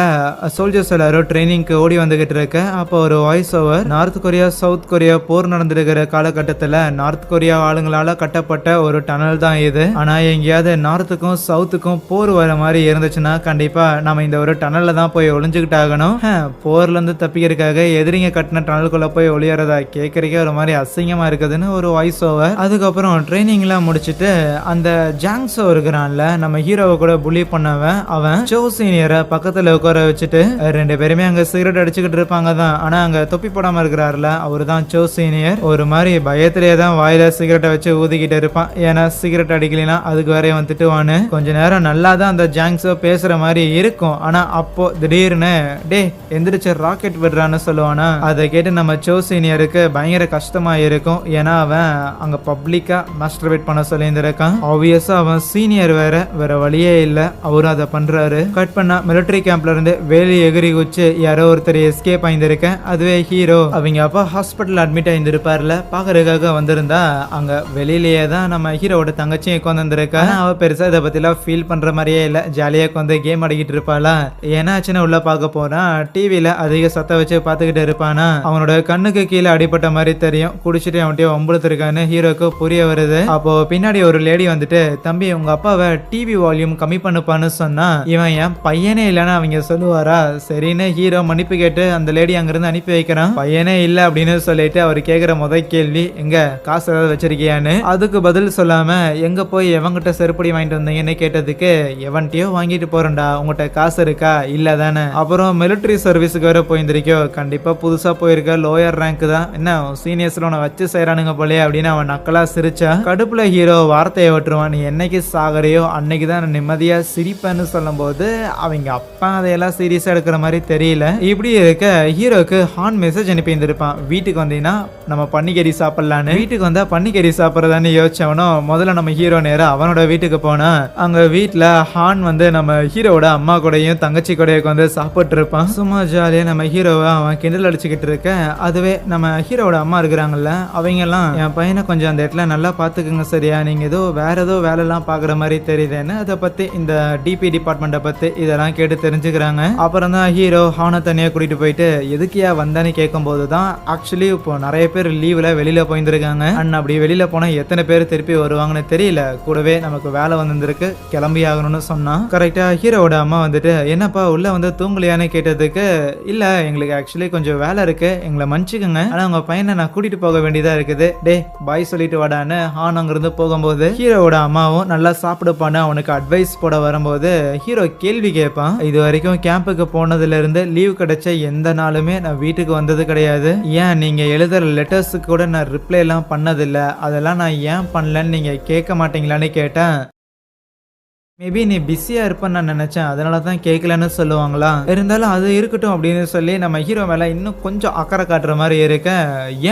சோல்ஜர்ஸ் எல்லாரும் ட்ரைனிங்க்கு ஓடி வந்துகிட்டு இருக்க. அப்போ ஒரு voice over, North Korea South Korea போர் நடந்திருக்கிற காலகட்டத்தில் நார்த் கொரியா ஆளுங்களால கட்டப்பட்ட ஒரு டனல் தான் இது, ஆனா எங்கேயாவது நார்த்துக்கும் சவுத்துக்கும் எதுவும் போர் வர மாதிரி இருந்துச்சுன்னா கண்டிப்பா நம்ம இந்த ஒரு டனல்ல தான் போய் ஒளிஞ்சுக்கிட்டு ஆகணும். போர்ல இருந்து தப்பிக்கிறதுக்காக எதிரிங்க கட்டின டனலுக்குள்ள போய் ஒளியறதா கேட்கறக்கே ஒரு மாதிரி அசிங்கமா இருக்குதுன்னு ஒரு வாய்ஸ் ஓவர். அதுக்கப்புறம் ட்ரைனிங் எல்லாம் முடிச்சுட்டு அந்த ஜாங்ஸோ இருக்கிறான்ல, நம்ம ஹீரோவை கூட புலி பண்ணவன், அவன் சோ சீனியரை பக்கத்துல உட்கார வச்சுட்டு 2 பேருமே அங்க சிகரெட் அடிச்சுக்கிட்டு இருப்பாங்க தான். ஆனா அங்க தொப்பி போடாம இருக்கிறாருல, அவரு தான் சோ சீனியர். ஒரு மாதிரி பயத்திலேயே தான் வாயில சிகரெட்டை வச்சு ஊதிக்கிட்டு இருப்பான். ஏன்னா சிகரெட் அடிக்கலாம் அதுக்கு வேற வந்து திட்டுவானு. கொஞ்ச நேரம் நல்லா தான் அந்த ஜாங்ஸோ பேசுற மாதிரி இருக்கும். ஆனா அப்போ திடீர்னு டே எந்திரிச்சு ராக்கெட் விடுறான்னு சொல்லுவானா. அதை கேட்டு நம்ம சோ சீனியருக்கு பயங்கர கஷ்டமா இருக்கும். ஏன்னா அவன் அங்க பப்ளிக்கா மாஸ்டர்பேட் பண்ண சொல்லியிருந்திருக்கான். ஆப்வியஸா அவன் சீனியர் வேற வழியே இல்ல, அவரும் அதை பண்றாரு. கட் பண்ணா மிலிட்டரி கேம்ப்ல இருந்து வேலி எகிரி குச்சி யாரோ ஒருத்தர் எஸ்கேப் ஆயிருந்திருக்கேன். அதுவே ஹீரோ அவங்க அப்பா ஹாஸ்பிட்டல் அட்மிட் ஆயிருந்திருப்பார்ல, பாக்குறதுக்காக வந்திருந்தா அங்க வெளியிலேயே தான் நம்ம ஹீரோட தங்கச்சியும் உட்காந்து வந்திருக்கா. அவ பெருசா இதை பத்திலாம் ஃபீல் பண்ற மாதிரியே இல்ல, ஜாலியா உட்காந்து கேம் ஆடிக்கிட்டு இருப்பாளா. ஏன்னாச்சுன்னு உள்ள பார்க்க போனா டிவில அதிக சத்த வச்சு பாத்துக்கிட்டு இருப்பானா. அவனோட கண்ணுக்கு கீழே அடிப்பட்ட மாதிரி தெரியும். குடிச்சிட்டு அவன்கிட்ட ஒம்பளுத்திருக்கான்னு ஹீரோக்கு புரிய வருது. அப்போ பின்னாடி ஒரு லேடி வந்துட்டு, தம்பி உங்க அப்பாவை டிவி வால்யூம் கம்மி பண்ணுப்பான்னு சொன்னா, இவன் என் பையனே இல்லைன்னு அவங்க சொல்லுவாரா. சரின்னு ஹீரோ மன்னிப்பு கேட்டு அந்த லேடி அங்கிருந்து அனுப்பி வைக்கிறான். பையனே இல்ல அப்படின்னு சொல்லிட்டு அவர் கேக்குற முதல் கேள்வி, எங்க காசு ஏதாவது வச்சிருக்கியான்னு. அதுக்கு பதில் சொல்லாம எங்க போய் எவங்கிட்ட செருப்படி வாங்கிட்டு வந்தீங்கன்னு கேட்டதுக்கு, எவன்கிட்டயோ வாங்கிட்டு போறேன்டா, உங்ககிட்ட காசு இருக்கா இல்ல தானே. அப்புறம் மிலிட்டரி சர்வீஸுக்கு வேற போயிருந்திருக்கோ, கண்டிப்பா புதுசா போயிருக்க, லோயர் ரேங்க் தான், என்ன சீனியர்ஸ்ல உன வச்சு செய்யறானுங்க போலே அப்படின்னு அவன் நக்கலா சிரிச்சா. கடுப்புல ஹீரோ வார்த்தையை விட்டுருவான், நீ என்னைக்கு சாகரையோ அன்னைக்கு தான் நிம்மதியா சிரிப்பேன்னு சொல்லும் போது அவங்க அப்பா அதையெல்லாம் சீரியஸா எடுக்கிற மாதிரி தெரியல. இப்படி இருக்க ஹீரோக்கு ஹான் மெசேஜ் அனுப்பி இருந்திருப்பான், வீட்டுக்கு வந்தீங்கன்னா நம்ம பன்னிக்கறி சாப்பிடலான்னு. வீட்டுக்கு வந்தா பன்னிக்கறி சாப்பிட்றதான்னு யோசிச்சவனும் முதல்ல நம்ம ஹீரோ நேரம் அவனோட வீட்டுக்கு போனா, அங்க வீட்டுல ஹான் வந்து நம்ம ஹீரோட அம்மா கூடயும் தங்கச்சி கூடயும் வந்து சாப்பிட்டு இருப்பான். சும்மா ஜாலியா நம்ம ஹீரோவை அவன் கிண்டல் அடிச்சுக்கிட்டு இருக்க. அதுவே நம்ம ஹீரோட அம்மா இருக்கிறாங்கல்ல, அவங்க எல்லாம் என் பையனை கொஞ்சம் அந்த இடத்துல நல்லா பாத்துக்குங்க சரியா, நீங்க ஏதோ வேற ஏதோ வேலை எல்லாம் பாக்குற மாதிரி தெரியுதுன்னு அதை பத்தி இந்த டிபி டிபார்ட்மெண்ட்டை பத்தி இதெல்லாம் கேட்டு தெரிஞ்சுக்கிறாங்க. அப்புறம் தான் ஹீரோ ஹானை தனியா கூட்டிட்டு போயிட்டு எதுக்கியா வந்தான்னு கேட்கும் போதுதான், ஆக்சுவலி இப்போ நிறைய பேர் லீவ்ல வெளியில போயிருந்திருக்காங்க. அண்ட் அப்படி வெளியில போனா எத்தனை பேர் திருப்பி வருவாங்கன்னு தெரியல, கூடவே நமக்கு வேலை வந்திருக்கு, கிளம்பி ஆகணும்னு சொன்னா. கரெக்டா ஹீரோட அம்மா வந்துட்டு, என்னப்பா உள்ள வந்து தூங்கலையான்னு கேட்டதுக்கு, இல்ல எங்களுக்கு ஆக்சுவலி கொஞ்சம் வேலை இருக்கு, எங்களை மன்னிச்சுக்கோங்க, ஆனா உங்க பையனை நான் கூட்டிட்டு போக வேண்டியதா இருக்குது, டே பாய் சொல்லிட்டு வாடான்னு ஹான் அங்கிருந்து போகும்போது ஹீரோட அம்மாவும் நல்லா சாப்பிடுப்பான்னு அவனுக்கு அட்வைஸ் போட வரும்போது ஹீரோ கேள்வி கேட்பான், இது வரைக்கும் கேம்புக்கு போனதுல இருந்து லீவ் கிடைச்ச எந்த நாளுமே நான் வீட்டுக்கு வந்தது கிடையாது, ஏன் நீங்க எழுதுற லெட்டர்ஸுக்கு கூட நான் ரிப்ளை எல்லாம் பண்ணதில்லை, அதெல்லாம் நான் ஏன் பண்ணலன்னு நீங்க கேட்க மாட்டீங்களான்னு கேட்டேன். மேபி நீ பிஸியா இருப்பேன்னு நான் நினைச்சேன், அதனால தான் கேட்கலன்னு சொல்லுவாங்களா. இருந்தாலும் அது இருக்கட்டும் அப்படின்னு சொல்லி நம்ம ஹீரோ மேல இன்னும் கொஞ்சம் அக்கறை காட்டுற மாதிரி இருக்க,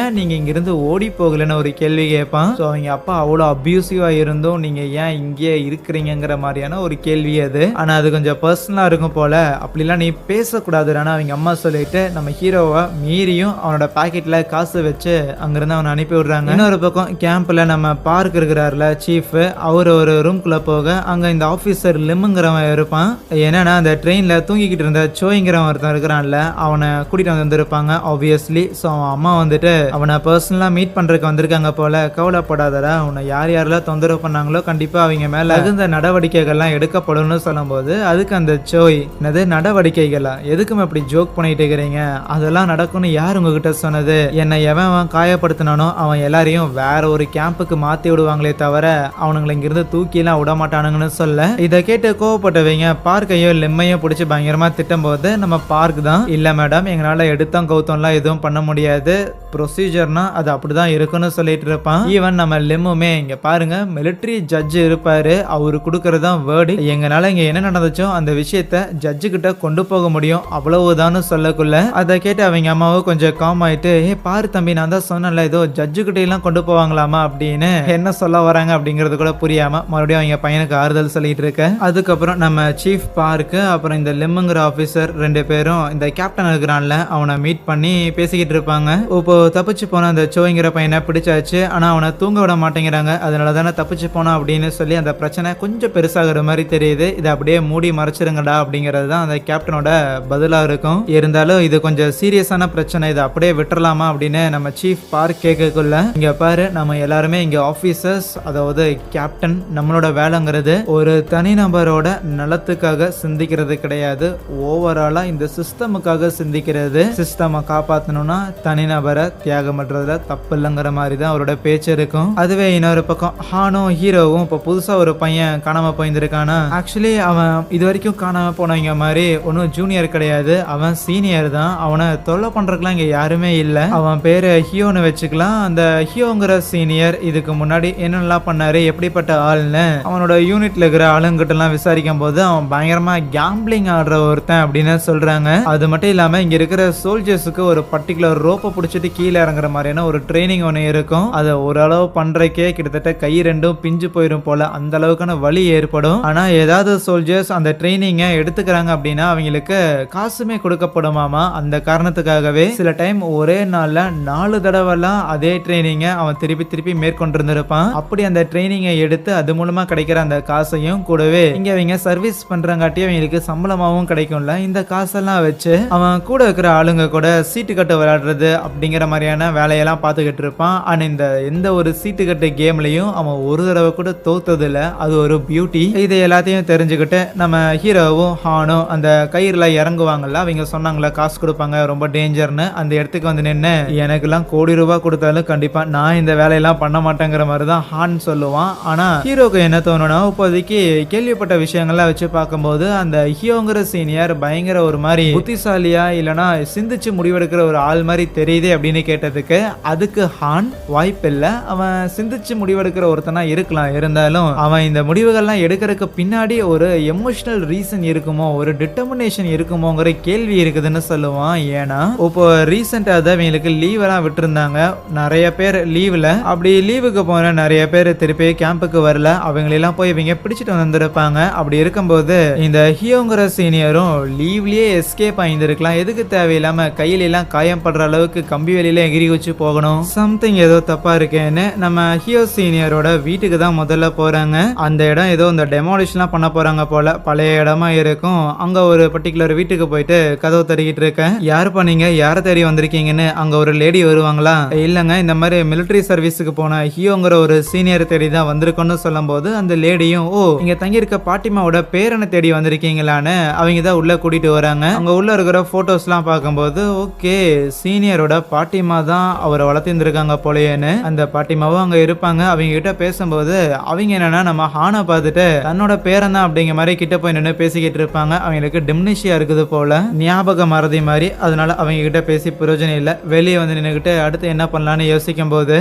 ஏன் நீங்க இங்கிருந்து ஓடி போகலன்னு ஒரு கேள்வி கேட்பான். ஸோ அவங்க அப்பா அவ்வளோ அப்யூசிவா இருந்தும் நீங்க ஏன் இங்கேயே இருக்கிறீங்கிற மாதிரியான ஒரு கேள்வி அது. ஆனா அது கொஞ்சம் பர்சனலா இருக்கும் போல, அப்படிலாம் நீ பேசக்கூடாது. ஆனா அவங்க அம்மா சொல்லிட்டு நம்ம ஹீரோவை மீறியும் அவனோட பாக்கெட்ல காசு வச்சு அங்கிருந்து அவனை அனுப்பி விடுறாங்க. இன்னொரு பக்கம் கேம்ப்ல நம்ம பார்க் இருக்கிறாருல சீஃப், அவர் ஒரு ரூம்குள்ள போக அங்க இந்த ஆஃபீஸர் லிம்முங்கிறவன் இருப்பான். என்னன்னா அந்த ட்ரெயின்ல தூங்கிக்கிட்டு இருந்த சோய்ங்கிறவன் ஒருத்தன் இருக்கிறான்ல, அவனை கூட்டிட்டு வந்திருப்பாங்க ஆப்வியஸ்லி. ஸோ அவன் அம்மா வந்துட்டு அவனை பர்சனலா மீட் பண்றதுக்கு வந்திருக்காங்க போல, கவலைப்படாதடா, உன்னை யார் யாரெல்லாம் தொந்தரவு பண்ணாங்களோ கண்டிப்பா அவங்க மேல தகுந்த நடவடிக்கைகள்லாம் எடுக்கப்படும்னு சொல்லும் போது, அதுக்கு அந்த சோய், என்னது நடவடிக்கைகளா, எதுக்கும் இப்படி ஜோக் பண்ணிட்டு இருக்கிறீங்க, அதெல்லாம் நடக்கும்னு யார் உங்ககிட்ட சொன்னது, என்னை எவன் காயப்படுத்தினானோ அவன் எல்லாரையும் வேற ஒரு கேம்புக்கு மாத்தி விடுவாங்களே தவிர அவனுங்களை இங்கிருந்து தூக்கிலாம் விட மாட்டானுங்கன்னு சொல்ல. இதை கேட்டு கோவப்பட்டவங்க பார்க்கையும் லெம்மையும் பிடிச்சி பயங்கரமா திட்டும் போது நம்ம பார்க் தான், இல்ல மேடம் எங்களால எடுத்தோம் கௌத்தம்லாம் எதுவும் பண்ண முடியாது, ப்ரொசீஜர்னா அது அப்படிதான் இருக்குன்னு சொல்லிட்டு இருப்பான். ஈவன் நம்ம லெம்முமே, இங்க பாருங்க மிலிட்டரி ஜட்ஜ் இருப்பாரு, அவரு கொடுக்கறதான் வேர்டு, எங்கனால இங்க என்ன நடந்துச்சோ அந்த விஷயத்த ஜட்ஜு கிட்ட கொண்டு போக முடியும், அவ்வளவுதான் சொல்லக்குள்ள அதை கேட்டு அவங்க அம்மாவும் கொஞ்சம் காம் ஆயிட்டு, பாரு தம்பி நான் தான் சொன்னேன்ல ஏதோ ஜட்ஜு கிட்ட எல்லாம் கொண்டு போவாங்களாமா அப்படின்னு, என்ன சொல்ல வராங்க அப்படிங்கறது கூட புரியாம மறுபடியும் அவங்க பையனுக்கு ஆறுதல் சொல்லிட்டு இருக்க. அதுக்கப்புறம் நம்ம சீஃப் பார்க்கு அப்புறம் இந்த லெம்முங்கிற ஆபீசர் 2 பேரும் இந்த கேப்டன் இருக்கிறான்ல அவனை மீட் பண்ணி பேசிக்கிட்டு இருப்பாங்க. இப்போ தப்பிச்சு போன அந்த சோங்கிற பையனை பிடிச்சாச்சு. ஆனா அவனை தூங்க விட மாட்டேங்கிறாங்க. அதனால தானே தப்பிச்சு போனா அப்படின்னு சொல்லி அந்த பிரச்சனை கொஞ்சம் பெருசாகிற மாதிரி தெரியுது. இதை அப்படியே மூடி மறைச்சிருங்கடா அப்படிங்கிறது தான் அந்த கேப்டனோட பதிலா இருக்கும். இருந்தாலும் இது கொஞ்சம் சீரியஸான பிரச்சனை, இதை அப்படியே விட்டுறலாமா அப்படின்னு நம்ம சீஃப் பார்க் கேட்கக்குள்ள, இங்க பாரு நம்ம எல்லாருமே இங்க ஆபீசர்ஸ், அதாவது கேப்டன், நம்மளோட வேலைங்கிறது ஒரு தனிநபரோட நலத்துக்காக சிந்திக்கிறது கிடையாது, ஓவராலா இந்த சிஸ்டமுக்காக சிந்திக்கிறது. சிஸ்டமை காப்பாற்றணும்னா தனிநபரை தியாகம் பண்றதுல தப்பு இல்லைங்கிற மாதிரி தான் அவரோட பேச்சு இருக்கும். அதுவே இன்னொரு பக்கம் ஹானும் ஹீரோவும் இப்போ புதுசா ஒரு பையன் காணாம போயிருந்திருக்கானா. ஆக்சுவலி அவன் இது வரைக்கும் காணாம போனவங்க மாதிரி ஒன்னும் ஜூனியர் கிடையாது, அவன் சீனியர் தான். அவனை தொல்லை பண்றதுக்குலாம் இங்க யாருமே இல்லை. அவன் பேரு ஹியோன்னு வச்சுக்கலாம். அந்த ஹியோங்கிற சீனியர் இதுக்கு முன்னாடி என்னெல்லாம் பண்ணாரு, எப்படிப்பட்ட ஆள்னு அவனோட யூனிட்ல இருக்கிற ஆளுங்கிட்ட எல்லாம் விசாரிக்கும் போது அவன் பயங்கரமா கேம்பிளிங் ஆடுற ஒருத்தன் அப்படின்னு சொல்றாங்க. அது மட்டும் இல்லாம இங்க இருக்கிற சோல்ஜர்ஸுக்கு ஒரு பர்டிகுலர் ரோப்பை பிடிச்சிட்டு கீழே இறங்குற மாதிரியான ஒரு ட்ரைனிங் ஒன்று இருக்கும். அதை ஓரளவு பண்றக்கே கிட்டத்தட்ட கை ரெண்டும் பிஞ்சு போயிடும் போல, அந்த அளவுக்கான வலி ஏற்படும். ஆனா ஏதாவது சோல்ஜர்ஸ் அந்த ட்ரைனிங்கை எடுத்துக்கிறாங்க அப்படின்னா அவங்களுக்கு காசுமே கொடுக்கப்படுமாமா. அந்த காரணத்துக்காகவே சில டைம் ஒரே நாள்ல 4 தடவைலாம் அதே ட்ரைனிங்கை அவன் திருப்பி திருப்பி மேற்கொண்டிருந்திருப்பான். அப்படி அந்த ட்ரைனிங்கை எடுத்து அது மூலமா கிடைக்கிற அந்த காசையும் கூடவே இங்க அவங்க சர்வீஸ் பண்றங்காட்டி அவங்களுக்கு சம்பளமாவும் கிடைக்கும்ல. இந்த காசெல்லாம் வச்சு அவன் கூட இருக்கிற ஆளுங்க கூட சீட்டு கட்டு விளையாடுறது அப்படிங்கிற மாதிரியான வேலையெல்லாம் பார்த்துக்கிட்டு இருப்பான். ஆனா இந்த எந்த ஒரு சீட்டு கட்டு கேம்லயும் அவன் ஒரு தடவை கூட தோத்தது இல்ல, அது ஒரு பியூட்டி. இது எல்லாத்தையும் தெரிஞ்சுக்கிட்டு நம்ம ஹீரோவும் ஹானும் அந்த கயிறுல இறங்குவாங்கல்ல, அவங்க சொன்னாங்களா காசு கொடுப்பாங்க ரொம்ப டேஞ்சர்னு, அந்த இடத்துக்கு வந்து நின்று எனக்கெல்லாம் கோடி ரூபாய் கொடுத்தாலும் கண்டிப்பா நான் இந்த வேலையெல்லாம் பண்ண மாட்டேங்கிற மாதிரி தான் ஹான் சொல்லுவான். ஆனா ஹீரோக்கு என்ன தோணும்னா, இப்போதைக்கு கேள்விப்பட்ட விஷயங்கள்லாம் வச்சு பார்க்கும்போது அந்த ஹியோங்கிற சீனியர் பயங்கர ஒரு மாதிரி புத்திசாலியா இல்லனா சிந்திச்சு முடிவெடுக்கிற ஒரு ஆள் மாதிரி தெரியுது அப்படின்னு கேட்டதுக்கு அதுக்கு ஹான் வாய்ப்பில்லை, அவன் சிந்திச்சு முடிவெடுக்கிற ஒருத்தனா இருக்கலாம், இருந்தாலும் அவன் இந்த முடிவுகள்லாம் எடுக்கிறதுக்கு பின்னாடி ஒரு எமோஷனல் ரீசன் இருக்குமோ, ஒரு டிட்டர்மினேஷன் இருக்குமோங்கிற கேள்வி இருக்குதுன்னு சொல்லுவான். ஏன்னா இப்போ ரீசெண்டா தான் இவங்களுக்கு லீவ் எல்லாம் விட்டுருந்தாங்க, நிறைய பேர் லீவ்ல, அப்படி லீவுக்கு போன நிறைய பேர் திருப்பி கேம்புக்கு வரல, அவங்களெல்லாம் போய் இவங்க பிடிச்சிட்டு வந்திருப்பாங்க. அப்படி இருக்கும்போது இந்த ஹியோங்கிற சீனியரும் லீவ்லயே எஸ்கேப் ஆயிருந்திருக்கலாம், எதுக்கு தேவையில்லாம கையில எல்லாம் காயம் படுற அளவுக்கு கம்பி வெளியில எகிரி வச்சு போகணும், சம்திங் ஏதோ தப்பா இருக்கேன்னு நம்ம ஹியோ சீனியரோட வீட்டுக்கு தான் முதல்ல போறாங்க. அந்த இடம் ஏதோ இந்த டெமாலிஷ்லாம் பண்ண போறாங்க போல, பழைய இடமா இருக்கும். அங்க ஒரு பர்டிகுலர் வீட்டுக்கு போயிட்டு கதவு தட்டிக்கிட்டு இருக்கேன். யாரு பண்ணீங்க, யாரை தேடி வந்திருக்கீங்கன்னு அங்க ஒரு லேடி வருவாங்களா, இல்லங்க இந்த மாதிரி மிலிட்டரி சர்வீஸுக்கு போன ஹியோங்கிற ஒரு சீனியர் தேடி தான் வந்திருக்கோன்னு சொல்லும் போது அந்த லேடியும் ஓ இங்க தங்கி இருக்க பாட்டிமாவோட பேரனை தேடி வந்திருக்கீங்களான்னு அவங்க தான் உள்ள கூட்டிட்டு வராங்க. அங்க உள்ள இருக்கிற போட்டோஸ் எல்லாம் பார்க்கும்போது ஓகே சீனியரோட பாட்டிமா தான் அவரை வளர்த்திருந்திருக்காங்க போலயேன்னு, அந்த பாட்டிமாவும் அங்க இருப்பாங்க. அவங்க கிட்ட பேசும்போது அவங்க என்னன்னா நம்ம ஹானை பார்த்துட்டு தன்னோட பேரன் தான் அப்படிங்கிற மாதிரி கிட்ட போய் நின்று பேசிக்கிட்டு இருப்பாங்க. அவங்களுக்கு டிம்னிஷியா இருக்குது போல, ஞாபக மறதி மாதிரி. அதனால அவங்க கிட்ட பேசி பிரயோஜனம் இல்லை, வெளியே வந்து நின்றுகிட்டு அடுத்து என்ன பண்ணலான்னு யோசிக்கும் போது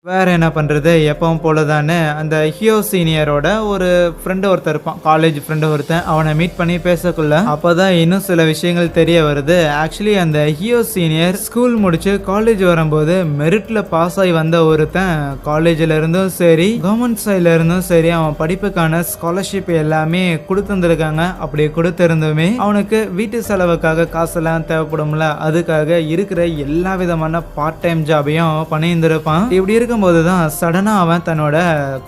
வேற என்ன பண்றது எப்பவும் போலதானே அந்த ஹியோ சீனியரோட ஒரு ஃப்ரெண்டு ஒருத்தர் இருப்பான், காலேஜ் ஃப்ரெண்டு ஒருத்தன். அவனை மீட் பண்ணி பேசக்குள்ள அப்பதான் இன்னும் சில விஷயங்கள் தெரிய வருது. ஆக்சுவலி அந்த ஹியோ சீனியர் ஸ்கூல் முடிச்சு காலேஜ் வரும்போது மெரிட்ல பாஸ் ஆகி வந்த ஒருத்தன், காலேஜ்ல இருந்தும் சரி கவர்மெண்ட் சைட்ல இருந்தும் சரி அவன் படிப்புக்கான ஸ்காலர்ஷிப் எல்லாமே கொடுத்துருக்காங்க. அப்படி கொடுத்திருந்துமே அவனுக்கு வீட்டு செலவுக்காக காசெல்லாம் தேவைப்படும்ல, அதுக்காக இருக்கிற எல்லா விதமான பார்ட் டைம் ஜாபையும் பண்ணியிருந்திருப்பான். இப்படி இருக்க போதுதான் சடனா அவன் தன்னோட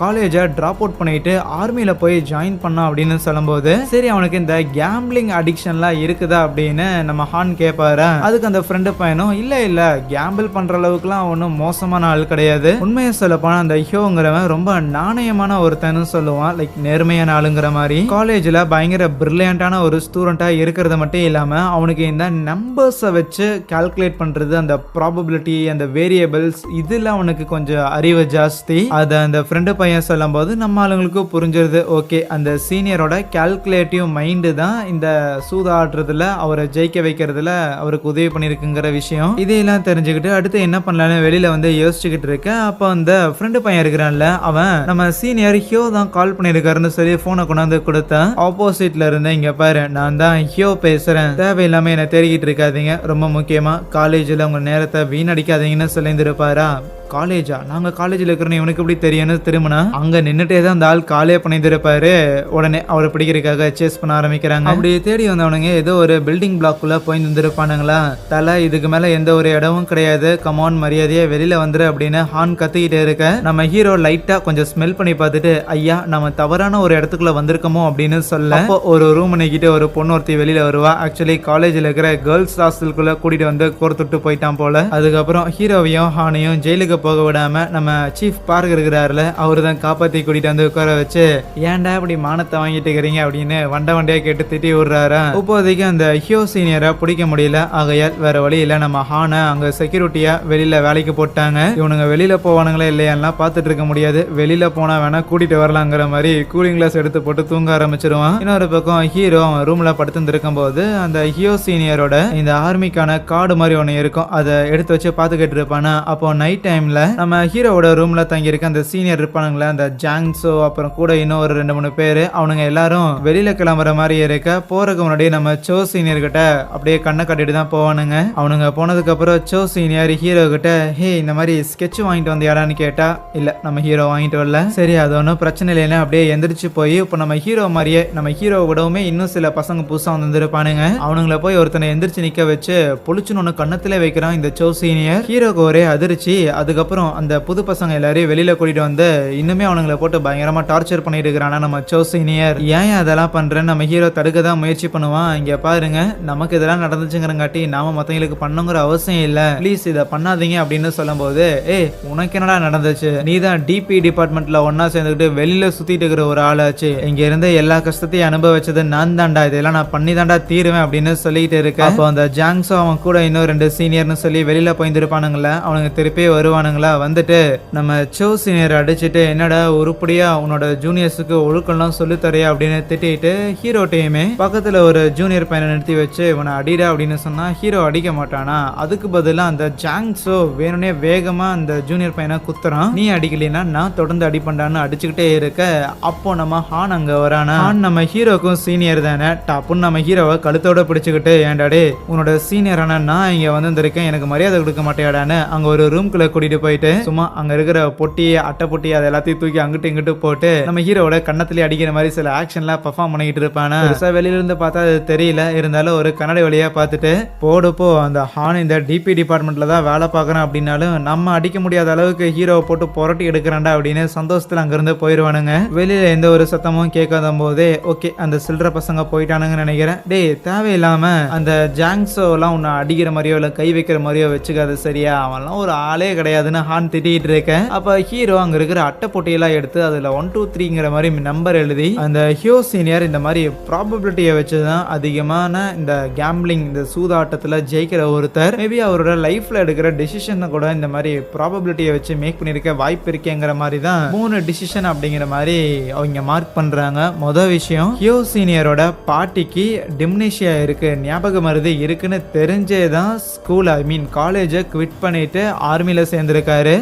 காலேஜை டிராப் அவுட் பண்ணிட்டு ஆர்மியில போய் ஜாயின் பண்ணான் அப்படின்னு சொல்லும்போது சரி அவனுக்கு இந்த கேம்பிளிங் அடிக்ஷன்லாம் இருக்குதா அப்படின்னு நம்ம ஹான் கேட்பாரு. அதுக்கு அந்த ஃப்ரெண்டு பையனும் இல்ல கேம்பிள் பண்ற அளவுக்குலாம் ஒன்றும் மோசமான ஆள் கிடையாது, உண்மையை சொல்ல போனா அந்த ஹியோங்கிறவன் ரொம்ப நாணயமான ஒருத்தன்னு சொல்லுவான், லைக் நேர்மையான ஆளுங்கிற மாதிரி. காலேஜ்ல பயங்கர பிரில்லியண்டான ஒரு ஸ்டூடெண்டா இருக்கிறது மட்டும் இல்லாம அவனுக்கு இந்த நம்பர்ஸை வச்சு கால்குலேட் பண்றது, அந்த ப்ராபபிலிட்டி, அந்த வேரியபிள்ஸ், இதுல அவனுக்கு கொஞ்சம் அறிவு ஜாஸ்தி. அத அந்த ஃப்ரெண்டு பையன் சொல்லும் போது நம்ம ஆளுங்களுக்கு புரிஞ்சிருது, ஓகே அந்த சீனியரோட கால்குலேட்டிவ் மைண்டு தான் இந்த சூதாடுறதுல அவரை ஜெயிக்க வைக்கிறதுல அவருக்கு உதவி பண்ணிருக்குங்கிற விஷயம். இதையெல்லாம் தெரிஞ்சுக்கிட்டு அடுத்து என்ன பண்ணலான்னு வெளியில வந்து யோசிச்சுக்கிட்டு இருக்க. அப்ப அந்த ஃப்ரெண்டு பையன் இருக்கிறான்ல, அவன் நம்ம சீனியர் ஹியோ தான் கால் பண்ணிருக்காருன்னு சொல்லி போனை கொண்டாந்து கொடுத்தான். ஆப்போசிட்ல இருந்து இங்க பாரு நான் தான் ஹியோ பேசுறேன், தேவையில்லாம என்ன தேடிக்கிட்டு இருக்காதீங்க, ரொம்ப முக்கியமா காலேஜ்ல உங்க நேரத்தை வீணடிக்காதீங்கன்னு சொல்லியிருந்திருப்பாரா. காலேஜா, நாங்க காலேஜ்ல இருக்கிறோன்னு இவனுக்கு எப்படி தெரியும்னு திரும்பினா அங்க நின்னுட்டே தான் அந்த ஆள் காலே பண்ணியிருப்பாரு. உடனே அவரை பிடிக்கிறதுக்காக சேஸ் பண்ண ஆரம்பிக்கிறாங்க. அப்படி தேடி வந்தவனுங்க ஏதோ ஒரு பில்டிங் பிளாக்குள்ள போய் இருந்திருப்பானுங்களா. தலை இதுக்கு மேல எந்த ஒரு இடமும் கிடையாது, கமான் மரியாதையா வெளியில வந்துரு அப்படின்னு ஹான் கத்திக்கிட்டே இருக்க நம்ம ஹீரோ லைட்டா கொஞ்சம் ஸ்மெல் பண்ணி பார்த்துட்டு ஐயா நம்ம தவறான ஒரு இடத்துக்குள்ள வந்திருக்கோமோ அப்படின்னு சொல்ல ஒரு ரூம் நிக்கிட்டு ஒரு பொண்ணு ஒருத்தி வெளியில வருவா. ஆக்சுவலி காலேஜ்ல இருக்கிற கேர்ள்ஸ் ஹாஸ்டலுக்குள்ள கூட்டிட்டு வந்து கோர்த்துட்டு போயிட்டான் போல. அதுக்கப்புறம் ஹீரோவையும் ஹானையும் ஜெயிலுக்கு போக விடாம நம்ம சீஃப் பார்க் இருக்கிறாருல அவரு தான் காப்பாத்தி கூட்டிட்டு வந்து உட்கார வச்சு ஏன்டா இப்படி மானத்தை வாங்கிட்டு இருக்கிறீங்க அப்படின்னு வண்டையா கேட்டு திட்டி விடுறாரு. இப்போதைக்கு அந்த ஹியோ சீனியரை பிடிக்க முடியல. ஆகையால் வேற வழி இல்ல நம்ம ஹானை அங்க செக்யூரிட்டியா வெளியில வேலைக்கு போட்டாங்க. இவனுங்க வெளியில போவானுங்களே இல்லையாலாம் பார்த்துட்டு இருக்க முடியாது, வெளியில போனா வேணா கூட்டிட்டு வரலாங்கிற மாதிரி கூலிங் கிளாஸ் எடுத்து போட்டு தூங்க ஆரம்பிச்சிருவான். இன்னொரு பக்கம் ஹீரோ ரூம்ல படுத்து இருக்கும் போது அந்த ஹியோ சீனியரோட இந்த ஆர்மிக்கான கார்டு மாதிரி ஒண்ணு இருக்கும், அதை எடுத்து வச்சு பாத்துக்கிட்டு இருப்பானா. அப்போ நைட் டைம்ல நம்ம ஹீரோவோட ரூம்ல தங்கி இருக்க அந்த சீனியர் இருப்பானுங்களே அந்த ஜாங்ஸோ அப்புறம் கூட இன்னும் ஒரு 2-3 பேரு அவனுங்க எல்லாரும் வெளியில கிளம்புற மாதிரி இருக்க போறதுக்கு முன்னாடி நம்ம சோ சீனியர் கிட்ட அப்படியே கண்ணை கட்டிட்டு தான் போவானுங்க. அவனுங்க போனதுக்கு அப்புறம் சோ சீனியர் ஹீரோ கிட்ட ஹே இந்த மாதிரி ஸ்கெட்ச் வாங்கிட்டு வந்தியாடான்னு கேட்டா இல்ல நம்ம ஹீரோ வாங்கிட்டு வரல. சரி அது ஒன்றும் பிரச்சனை இல்லைன்னு அப்படியே எந்திரிச்சு போய் இப்போ நம்ம ஹீரோ மாதிரியே நம்ம ஹீரோ விடவுமே இன்னும் சில பசங்க புதுசா வந்துருப்பானுங்க. அவனுங்களை போய் ஒருத்தனை எந்திரிச்சு நிக்க வச்சு பொழிச்சுன்னு ஒன்று கண்ணத்திலே வைக்கிறான் இந்த சோ சீனியர். ஹீரோக்கு ஒரே அதிர்ச்சி. அதுக்கப்புறம் அந்த புது பசங்க எல்லாரையும் வெளியில கூட்டிட்டு வந்து இன்னுமே அவனுங்களை போட்டு பயங்கரமா டார்ச்சர் பண்ணிட்டு இருக்கிறானா நம்ம சோ சீனியர். ஏன் அதெல்லாம் பண்றேன்னு நம்ம ஹீரோ தடுக்க தான் முயற்சி பண்ணுவான். இங்க பாருங்க நமக்கு இதெல்லாம் நடந்துச்சுங்கிறங்காட்டி நாம மத்தவங்களுக்கு பண்ணுங்கிற அவசியம் இல்ல, ப்ளீஸ் இதை பண்ணாதீங்க அப்படின்னு சொல்லும் போது ஏய் உனக்கு என்னடா நடந்துச்சு, நீ தான் டிபி டிபார்ட்மெண்ட்ல ஒன்னா சேர்ந்துக்கிட்டு வெளியில சுத்திட்டு இருக்கிற ஒரு ஆளாச்சு, இங்க இருந்து எல்லா கஷ்டத்தையும் அனுபவிச்சது நான் தான்டா, இதெல்லாம் நான் பண்ணி தான்டா தீருவேன் அப்படின்னு சொல்லிட்டு இருக்க. அப்போ அந்த ஜாங்ஸோ அவன் கூட இன்னும் 2 சீனியர்னு சொல்லி வெளியில போயிருப்பானுங்களா அவனுக்கு திருப்பி வருவானுங்களா. வந்துட்டு நம்ம சோ சீனியர் அடிச்சுட்டு என்னடா உருப்படியா உன்னோட ஜூனியர்ஸுக்கு ஒழுக்கெல்லாம் சொல்லி தரையா அப்படின்னு திட்டிட்டு ஹீரோட்டையுமே பக்கத்துல ஒரு ஜூனியர் பையனை நிறுத்தி வச்சு இவனை அடிடா அப்படின்னு சொன்னா ஹீரோ அடிக்க மாட்டானா. அதுக்கு பதிலாக அந்த ஜாங்ஸோ வேணும்னே வேகமா அந்த ஜூனியர் பையனை குத்துறான். நீ அடிக்கலைன்னா நான் தொடர்ந்து அடிப்பண்டான்னு அடிச்சுக்கிட்டே இருக்க. அப்போ நம்ம ஹான் அங்க வரானா. ஹான் நம்ம ஹீரோக்கும் சீனியர் தானே. டப்புன்னு நம்ம ஹீரோவை கழுத்தோட பிடிச்சுக்கிட்டு ஏண்டாடே உன்னோட சீனியரான நான் இங்க வந்திருக்கேன், எனக்கு மரியாதை கொடுக்க மாட்டேடான்னு அங்க ஒரு ரூம்குள்ள கூட்டிட்டு போயிட்டு சும்மா அங்க இருக்கிற பொட்டி அட்டை பொட்டி அதை எல்லாத்தையும் தூக்கி அங்கிட்டு இங்கிட்டு போட்டு நம்ம ஹீரோட கண்ணத்திலே அடிக்கிற மாதிரி சில ஆக்ஷன்லாம் பெர்ஃபார்ம் பண்ணிக்கிட்டு இருப்பானா. வெளியில இருந்து பார்த்தா அது தெரியல, இருந்தாலும் ஒரு கண்ணாடி வழியா பார்த்துட்டு போடுப்போ அந்த ஹான் இந்த டிபி டிபார்ட்மெண்ட்ல தான் வேலை பார்க்கறான் அப்படின்னாலும் நம்ம அடிக்க முடியாத அளவுக்கு ஹீரோவை போட்டு புரட்டி எடுக்கிறான்டா அப்படின்னு சந்தோஷத்துல அங்கிருந்து போயிடுவானுங்க. வெளியில எந்த ஒரு சத்தமும் கேட்காத போதே ஓகே அந்த சில்லற பசங்க போயிட்டானுங்கன்னு நினைக்கிறேன். டே தேவையில்லாம அந்த ஜாங்ஸோ எல்லாம் உன்னை அடிக்கிற மாதிரியோ இல்ல கை வைக்கிற மாதிரியோ வச்சுக்காது சரியா, அவன்லாம் ஒரு ஆளே கிடையாதுன்னு ஹான் திட்டிட்டு இருக்க. அப்ப ஹீரோ அங்க இருக்கிற அட்டை பொட்டியெல்லாம் எடுத்து அதுல 1 2 3ங்கிற மாதிரி நம்பர் எழுதி அந்த ஹியோ சீனியர் இந்த மாதிரி ப்ராபபிலிட்டியை வச்சுதான் அதிகமான இந்த கேம்பிளிங் இந்த சூதாட்டத்துல ஜெயிக்கிற ஒருத்தர் மேபி அவரோட லைஃப்ல எடுக்கிற டிசிஷனை கூட இந்த மாதிரி ப்ராபபிலிட்டியை வச்சு மேக் பண்ணிருக்க வாய்ப்பு இருக்கேங்கிற மாதிரி தான் 3 டிசிஷன் அப்படிங்கிற மாதிரி அவங்க மார்க் பண்றாங்க. மொதல் விஷயம் ஹியோ சீனியரோட பாட்டிக்கு டிம்னேஷியா இருக்கு, ஞாபக மருதி இருக்குன்னு தெரிஞ்சேதான் ஸ்கூல் காலேஜை குவிட் பண்ணிட்டு ஆர்மியில சேர்ந்திருக்காரு.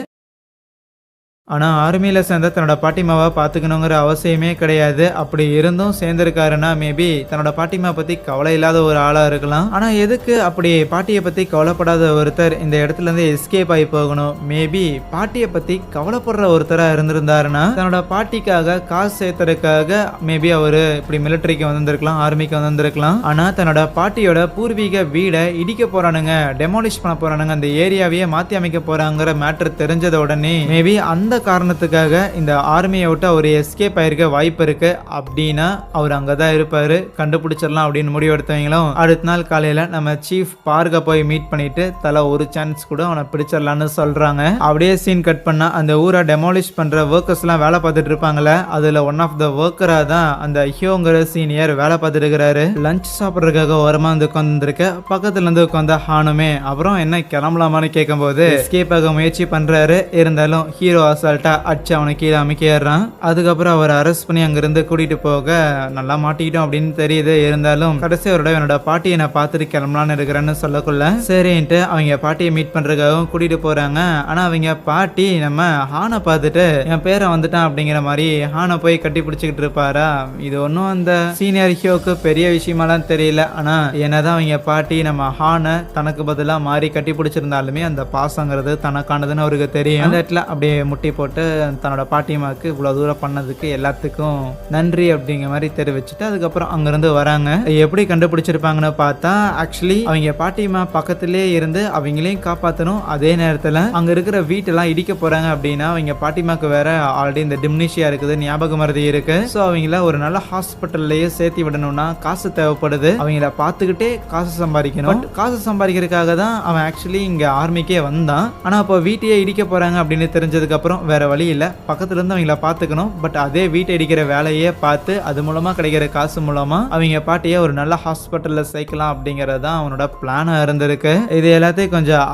ஆனால் ஆர்மியில் சேர்ந்த தன்னோட பாட்டிமாவை பார்த்துக்கணுங்கிற அவசியமே கிடையாது. அப்படி இருந்தும் சேர்ந்துருக்காருன்னா மேபி தன்னோட பாட்டிமா பற்றி கவலை இல்லாத ஒரு ஆளாக இருக்கலாம். ஆனால் எதுக்கு அப்படி பாட்டியை பற்றி கவலைப்படாத ஒருத்தர் இந்த இடத்துல இருந்து எஸ்கேப் ஆகி போகணும்? மேபி பாட்டியை பற்றி கவலைப்படுற ஒருத்தராக இருந்திருந்தாருன்னா தன்னோட பாட்டிக்காக காசு சேர்த்துறதுக்காக மேபி அவர் இப்படி மிலிட்டரிக்கு வந்திருக்கலாம், ஆர்மிக்கு வந்திருக்கலாம். ஆனால் தன்னோட பாட்டியோட பூர்வீக வீடை இடிக்க போறானுங்க, டெமாலிஷ் பண்ண போறானுங்க, அந்த ஏரியாவையே மாற்றி அமைக்க போறாங்கிற மேட்டர் தெரிஞ்சத உடனே மேபி அந்த காரணத்துக்காக இந்த ஆர்மியை விட்டு அவர் எஸ்கேப் ஆயிருக்க வாய்ப்பு இருக்கு. அப்படின்னா அவர் அங்கதான் இருப்பாரு, கண்டுபிடிச்சிடலாம் அப்படின்னு முடிவெடுத்தவங்களும் அடுத்த நாள் காலையில நம்ம சீஃப் பார்க்க போய் மீட் பண்ணிட்டு தலை ஒரு சான்ஸ் கூட அவனை பிடிச்சிடலான்னு சொல்றாங்க. அப்படியே சீன் கட் பண்ணா அந்த ஊரை டெமாலிஷ் பண்ற ஒர்க்கர்ஸ் எல்லாம் வேலை பார்த்துட்டு இருப்பாங்களே, அதுல ஒன் ஆஃப் த ஒர்க்கரா தான் அந்த ஹியோங்கிற சீனியர் வேலை பார்த்துட்டு இருக்கிறாரு. லஞ்ச் சாப்பிட்றதுக்காக ஓரமா வந்து உட்காந்துருக்க பக்கத்துல இருந்து உட்காந்த ஹானுமே அப்புறம் என்ன கிளம்பலாமான்னு கேட்கும் போது எஸ்கேப் ஆக முயற்சி பண்றாரு. இருந்தாலும் ஹீரோ அசால்ட்டா அடிச்சு அவனை கீழே அமைக்கிறான். அதுக்கப்புறம் அவர் அரெஸ்ட் பண்ணி அங்கிருந்து கூட்டிட்டு போக நல்லா மாட்டிக்கிட்டோம் அப்படின்னு தெரியுது. இருந்தாலும் கடைசி அவரோட என்னோட பாட்டியை நான் பார்த்துட்டு கிளம்பலான்னு இருக்கிறேன்னு சொல்லக்குள்ள சரின்ட்டு அவங்க பாட்டியை மீட் பண்றதுக்காகவும் கூட்டிட்டு போறாங்க. ஆனா அவங்க பாட்டி நம்ம ஹானை பார்த்துட்டு என் பேரை வந்துட்டான் அப்படிங்கிற மாதிரி ஹானை போய் கட்டி பிடிச்சிக்கிட்டு இருப்பாரா. இது ஒன்றும் அந்த சீனியர் ஹீரோக்கு பெரிய விஷயமாலாம் தெரியல. ஆனா என்னதான் அவங்க பாட்டி நம்ம ஹானை தனக்கு பதிலா மாறி கட்டி பிடிச்சிருந்தாலுமே அந்த பாசங்கிறது தனக்கானதுன்னு அவருக்கு தெரியும். அந்த இடத்துல அப்படியே முட்டி போட்டு தன்னோட பாட்டிமாக்கு இவ்வளவு தூரம் பண்ணதுக்கு எல்லாத்துக்கும் நன்றி அப்படிங்கிற மாதிரி தெரிவிச்சுட்டு அதுக்கப்புறம் அங்கிருந்து வராங்க. எப்படி கண்டுபிடிச்சிருப்பாங்கன்னு பார்த்தா ஆக்சுவலி அவங்க பாட்டிமா பக்கத்திலே இருந்து அவங்களையும் காப்பாற்றணும். அதே நேரத்தில் அங்க இருக்கிற வீட்டெல்லாம் இடிக்க போறாங்க அப்படின்னா அவங்க பாட்டிமாக்கு வேற ஆல்ரெடி இந்த டிம்னிஷியா இருக்குது, ஞாபக மறதி இருக்கு. ஸோ அவங்கள ஒரு நல்ல ஹாஸ்பிட்டல்லையே சேர்த்து விடணும்னா காசு தேவைப்படுது. அவங்கள பார்த்துக்கிட்டே காசு சம்பாதிக்கணும். காசு சம்பாதிக்கிறதுக்காக தான் அவன் ஆக்சுவலி இங்க ஆர்மிக்கே வந்தான். ஆனா அப்போ வீட்டையே இடிக்க போறாங்க அப்படின்னு தெரிஞ்சதுக்கு அப்புறம் வேற வழி இல்லை, பக்கத்துல இருந்து அவங்கள பார்த்துக்கணும். பட் அதே வீட்டை இடிக்கிற வேலையே பார்த்து அது மூலமா கிடைக்கிற காசு மூலமா அவங்க பாட்டியை ஒரு நல்ல ஹாஸ்பிட்டல்ல சேர்க்கலாம் அப்படிங்கறது அவனோட பிளானா இருந்திருக்கு. இது எல்லாத்தையும் கொஞ்சம்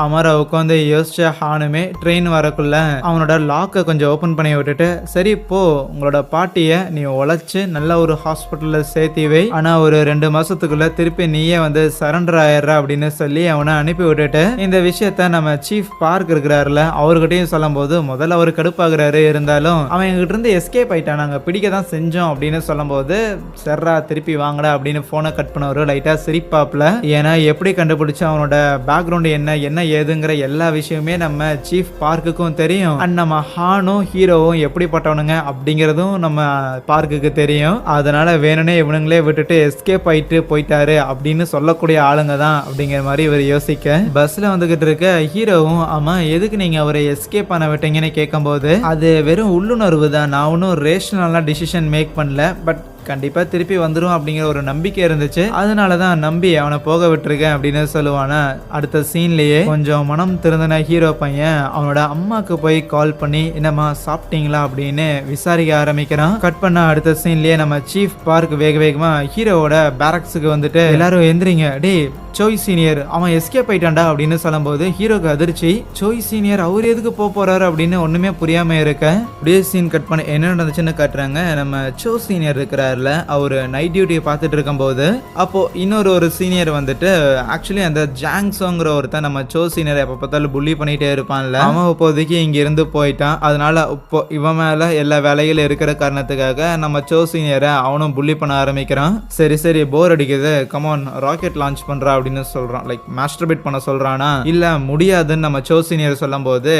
அமர உட்காந்து யோசிச்ச ஹானுமே ட்ரெயின் வரக்குள்ள அவனோட லாக்கை கொஞ்சம் ஓபன் பண்ணி விட்டுட்டு சரி போ உங்களோட பாட்டியை நீ உழைச்சு நல்ல ஒரு ஹாஸ்பிட்டல்ல சேர்த்தி வை, ஆனா ஒரு 2 மாசத்துக்குள்ள திருப்பி நீயே வந்து சரண்டர் ஆயிடுற அப்படின்னு சொல்லி அவனை அனுப்பி விட்டுட்டு இந்த விஷயத்த நம்ம சீஃப் பார்க் இருக்கிறாருல அவர்கிட்டையும் சொல்லும் போது முதல்ல அவர் கடுப்பாகிறாரு. இருந்தாலும் அவன் எங்கிட்ட இருந்து எஸ்கேப் ஆயிட்டான், நாங்க பிடிக்க தான் செஞ்சோம் அப்படின்னு சொல்லும் போது சர்ரா திருப்பி வாங்கடா அப்படின்னு போனை கட் பண்ணவரு லைட்டா சிரிப்பாப்ல. ஏன்னா எப்படி கண்டுபிடிச்சு அவனோட பேக்ரவுண்ட் என்ன ஏதுங்கிற எல்லா விஷயமே நம்ம சீஃப் பார்க்குக்கும் தெரியும். அண்ட் நம்ம ஹானும் ஹீரோவும் எப்படிப்பட்டவனுங்க அப்படிங்கறதும் நம்ம பார்க்குக்கு தெரியும். அதனால வேணும்னே இவனுங்களே விட்டுட்டு எஸ்கேப் ஆயிட்டு போயிட்டாரு அப்படின்னு சொல்லக்கூடிய ஆளுங்க தான் அப்படிங்கிற மாதிரி இவர் யோசிக்க பஸ்ல வந்துகிட்டு இருக்க ஹீரோவும் ஆமா எதுக்கு நீங்க அவரை எஸ்கேப் பண்ண விட்டீங்கன்னு கேட்கும்போது அது வெறும் உள்ளுணர்வு தான், நான் ஒன்றும் ரேஷனலாக டிசிஷன் மேக் பண்ணல, பட் கண்டிப்பா திருப்பி வந்துடும் அப்படிங்கிற ஒரு நம்பிக்கை இருந்துச்சு, அதனாலதான் நம்பி அவனை போக விட்டுருக்கேன் அப்படின்னு சொல்லுவானா. அடுத்த சீன்லயே கொஞ்சம் மனம் திருந்தின ஹீரோ பையன் அவனோட அம்மாக்கு போய் கால் பண்ணி என்னம்மா சாப்பிட்டீங்களா அப்படின்னு விசாரிக்க ஆரம்பிக்கிறான். கட் பண்ண அடுத்த சீன்லயே நம்ம சீஃப் பார்க் வேகமா ஹீரோவோட பேரக்ஸுக்கு வந்துட்டு எல்லாரும் எந்திரிங்க, டே சோய் சீனியர் அவன் எஸ்கேப் ஆயிட்டான்டா அப்படின்னு சொல்லும்போது ஹீரோக்கு அதிர்ச்சி. சோய் சீனியர் அவர் எதுக்கு போறாரு அப்படின்னு ஒண்ணுமே புரியாம இருக்க அப்படியே சீன் கட் பண்ண என்ன நடந்துச்சுன்னு காட்டுறாங்க. நம்ம சோ சீனியர் இருக்கிறாருல அவரு நைட் டியூட்டியை பார்த்துட்டு இருக்கும் போது அப்போ இன்னொரு சீனியர் வந்துட்டு ஆக்சுவலி அந்த ஜாங்ஸோங்கிற ஒருத்தன் நம்ம சோ சீனியர் எப்ப பார்த்தாலும் புள்ளி பண்ணிட்டே இருப்பான்ல, அவன் இப்போதைக்கு இங்க இருந்து போயிட்டான். அதனால இப்போ இவன் மேல எல்லா வேலைகளும் இருக்கிற காரணத்துக்காக நம்ம சோ சீனியரை அவனும் புள்ளி பண்ண ஆரம்பிக்கிறான். சரி போர் அடிக்குது, கமான் ராக்கெட் லான்ச் பண்றா அப்படின்னு சொல்றான். லைக் மாஸ்டர்பேட் பண்ண சொல்றானா, இல்ல முடியாதுன்னு நம்ம சோ சீனியர் சொல்லும் போது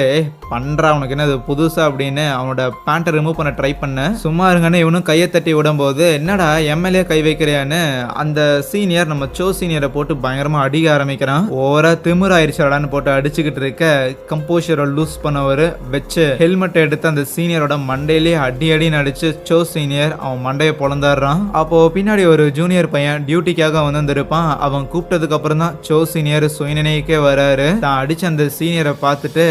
பண்றா உனக்கு என்ன அது புதுசா அப்படின்னு அவனோட பேண்ட்டை ரிமூவ் பண்ண ட்ரை பண்ண சும்மா இருங்கன்னு இவனும் கையை தட்டி விடும் போது என்னடா எம்எல்ஏ கை வைக்கிறியான்னு அந்த சீனியர் நம்ம சோ சீனியரை போட்டு பயங்கரமா அடிக்க ஆரம்பிக்கிறான். ஓவரா திமிராயிருச்சாடான்னு போட்டு அடிச்சுக்கிட்டு இருக்க கம்போஷரை லூஸ் பண்ணவர் வச்சு ஹெல்மெட் எடுத்து அந்த சீனியரோட மண்டையிலேயே அடின்னு அடிச்சு சோ சீனியர் அவன் மண்டையை பொழந்தாடுறான். அப்போ பின்னாடி ஒரு ஜூனியர் பையன் டியூட்டிக்காக வந்திருப்பான். அவன் கூப்பிட்டதுக்கு அப்புறம் தான் சோ சீனியர் சுயநினைக்கே வராரு. தான் அடிச்ச அந்த சீனியரை பார்த்துட்டு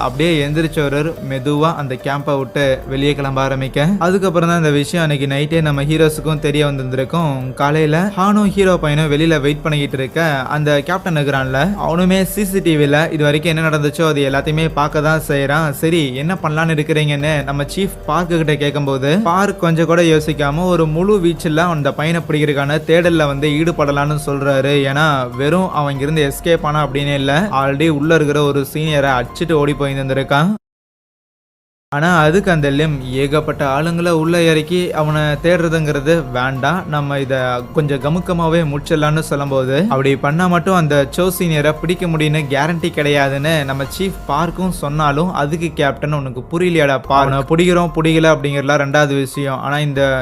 அப்படியே எந்திரிச்சவர் மெதுவா அந்த கேம்பை விட்டு வெளியே கிளம்ப ஆரம்பிக்க அதுக்கப்புறம் தான் இந்த விஷயம் அன்னைக்கு நைட்டே நம்ம ஹீரோஸுக்கும் தெரிய வந்திருக்கும். காலையில ஹானும் ஹீரோ பையனும் வெளியில வெயிட் பண்ணிக்கிட்டு இருக்க அந்த கேப்டன் இருக்கிறான்ல அவனுமே சிசிடிவில இது வரைக்கும் என்ன நடந்துச்சோ அது எல்லாத்தையுமே பார்க்க தான் செய்யறான். சரி என்ன பண்ணலான்னு இருக்கிறீங்கன்னு நம்ம சீஃப் பார்க்கு கிட்ட கேட்கும் போது பார்க் கொஞ்சம் கூட யோசிக்காம ஒரு முழு வீச்சில் அந்த பையனை பிடிக்கிறதுக்கான தேடல்ல வந்து ஈடுபடலான்னு சொல்றாரு. ஏன்னா வெறும் அவன் இங்கிருந்து எஸ்கேப் ஆனா அப்படின்னு இல்ல, ஆல்ரெடி உள்ள இருக்கிற ஒரு சீனியரை அடிச்சுட்டு ஓடி போய் இருந்திருக்கான். ஆனா அதுக்கு அந்த லிம் ஏகப்பட்ட ஆளுங்களை உள்ள இறக்கி அவனை தேடுறதுங்கிறது வேண்டாம், நம்ம இத கொஞ்சம் கமுக்கமாவே முடிச்சிடலான்னு சொல்லும் போது அப்படி பண்ணா மட்டும் அந்த சோ சீனியரை பிடிக்க முடியும்னு கேரண்டி கிடையாதுன்னு நம்ம சீஃப் பார்க்கும் சொன்னாலும் அதுக்கு கேப்டன் உனக்கு புரியலையாடா அவனை பிடிக்கல அப்படிங்கிறதுலாம் ரெண்டாவது விஷயம். ஆனா